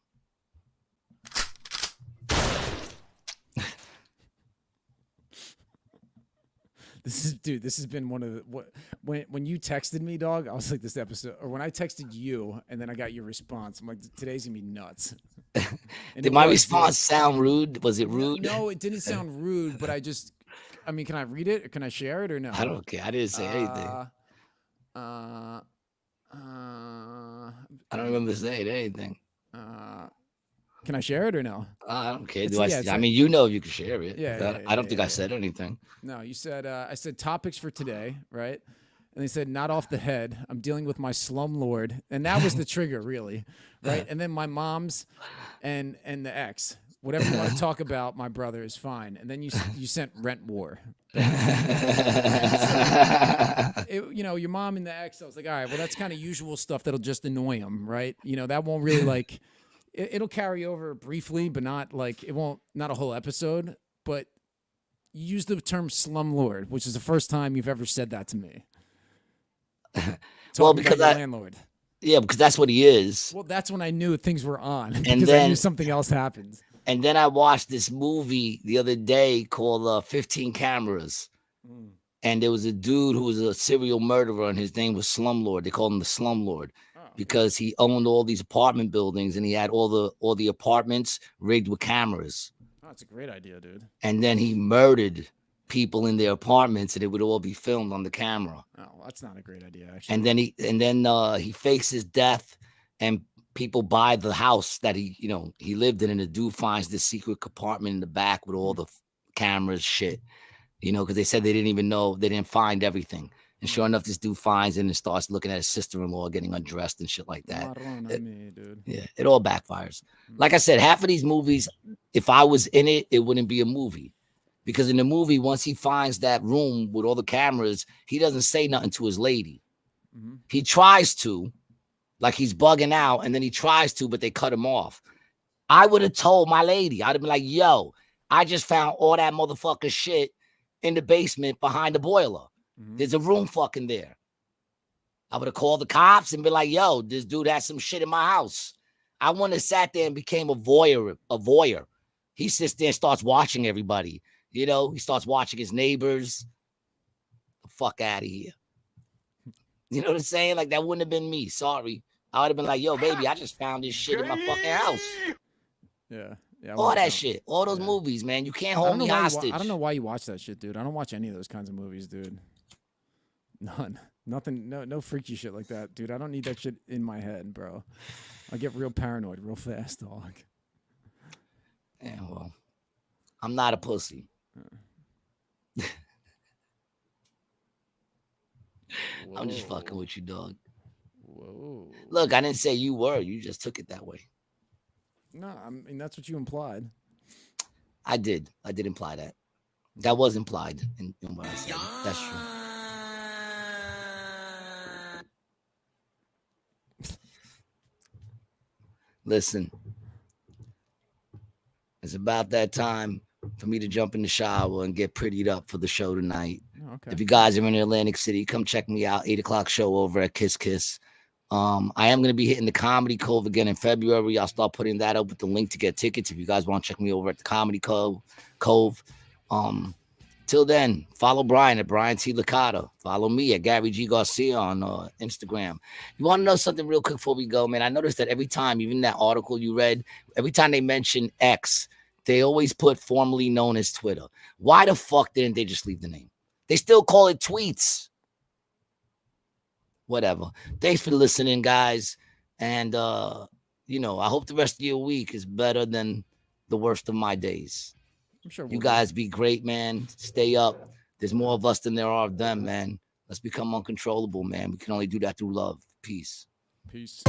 This has been one of the when you texted me, dog, I was like, this episode, or when I texted you and then I got your response, I'm like, today's gonna be nuts. Did my response sound rude? Was it rude? No, it didn't sound rude, but I mean, can I read it? Or can I share it or no? I don't care. I didn't say anything. I don't remember saying anything. Can I share it or no? I don't care. I mean, you know, you can share it. I don't think I said anything. No, you said, I said topics for today, right? And they said, not off the head. I'm dealing with my slumlord. And that was the trigger, really, right? And then my mom's and the ex. Whatever you want to talk about, my brother, is fine. And then you sent rent war. So, your mom and the ex, I was like, all right, well, that's kind of usual stuff that'll just annoy him, right? That won't really like, it'll carry over briefly, but not like, it won't, not a whole episode. But you use the term slumlord, which is the first time you've ever said that to me. Well, because landlord. Yeah, because that's what he is. Well, that's when I knew things were on. And because then I knew something else happened. And then I watched this movie the other day called 15 Cameras. And there was a dude who was a serial murderer, and his name was Slumlord. They called him the Slumlord because he owned all these apartment buildings, and he had all the apartments rigged with cameras. Oh, that's a great idea, dude. And then he murdered people in their apartments, and it would all be filmed on the camera. Oh, well, that's not a great idea, actually. And then he fakes his death, and people buy the house that he lived in, and the dude finds this secret compartment in the back with all the cameras, shit, because they said they didn't find everything. And sure enough, this dude finds it and starts looking at his sister-in-law getting undressed and shit like that. Dude. Yeah, it all backfires. Like I said, half of these movies, if I was in it, it wouldn't be a movie. Because in the movie, once he finds that room with all the cameras, he doesn't say nothing to his lady. He tries to, like he's bugging out, and then he tries to, but they cut him off. I would have told my lady. I'd have been like, yo, I just found all that motherfucking shit in the basement behind the boiler. There's a room fucking there. I would have called the cops and be like, yo, this dude has some shit in my house. I wouldn't have sat there and became a voyeur. He sits there and starts watching everybody. He starts watching his neighbors. The fuck out of here. You know what I'm saying? Like, that wouldn't have been me. Sorry. I would have been like, yo, baby, I just found this shit in my fucking house. Yeah. All that shit. All those movies, man. You can't hold me hostage. I don't know why you watch that shit, dude. I don't watch any of those kinds of movies, dude. None. Nothing. No freaky shit like that, dude. I don't need that shit in my head, bro. I get real paranoid real fast, dog. Yeah, well, I'm not a pussy. I'm just fucking with you, dog. Whoa. Look, I didn't say you were. You just took it that way. No, I mean, that's what you implied. I did. I did imply that. That was implied in what I said. That's true. Listen, it's about that time for me to jump in the shower and get prettied up for the show tonight. Oh, okay. If you guys are in Atlantic City, come check me out. 8:00 show over at Kiss Kiss. I am going to be hitting the Comedy Cove again in February. I'll start putting that up with the link to get tickets if you guys want to check me over at the Comedy Cove. Till then, follow Brian at Brian T. Licata. Follow me at Gary G. Garcia on Instagram. You want to know something real quick before we go, man? I noticed that every time, even that article you read, every time they mention X, they always put formerly known as Twitter. Why the fuck didn't they just leave the name? They still call it tweets. Whatever. Thanks for listening, guys. And, I hope the rest of your week is better than the worst of my days. I'm sure you guys be great, man. Stay up. There's more of us than there are of them, man. Let's become uncontrollable, man. We can only do that through love. Peace. Peace.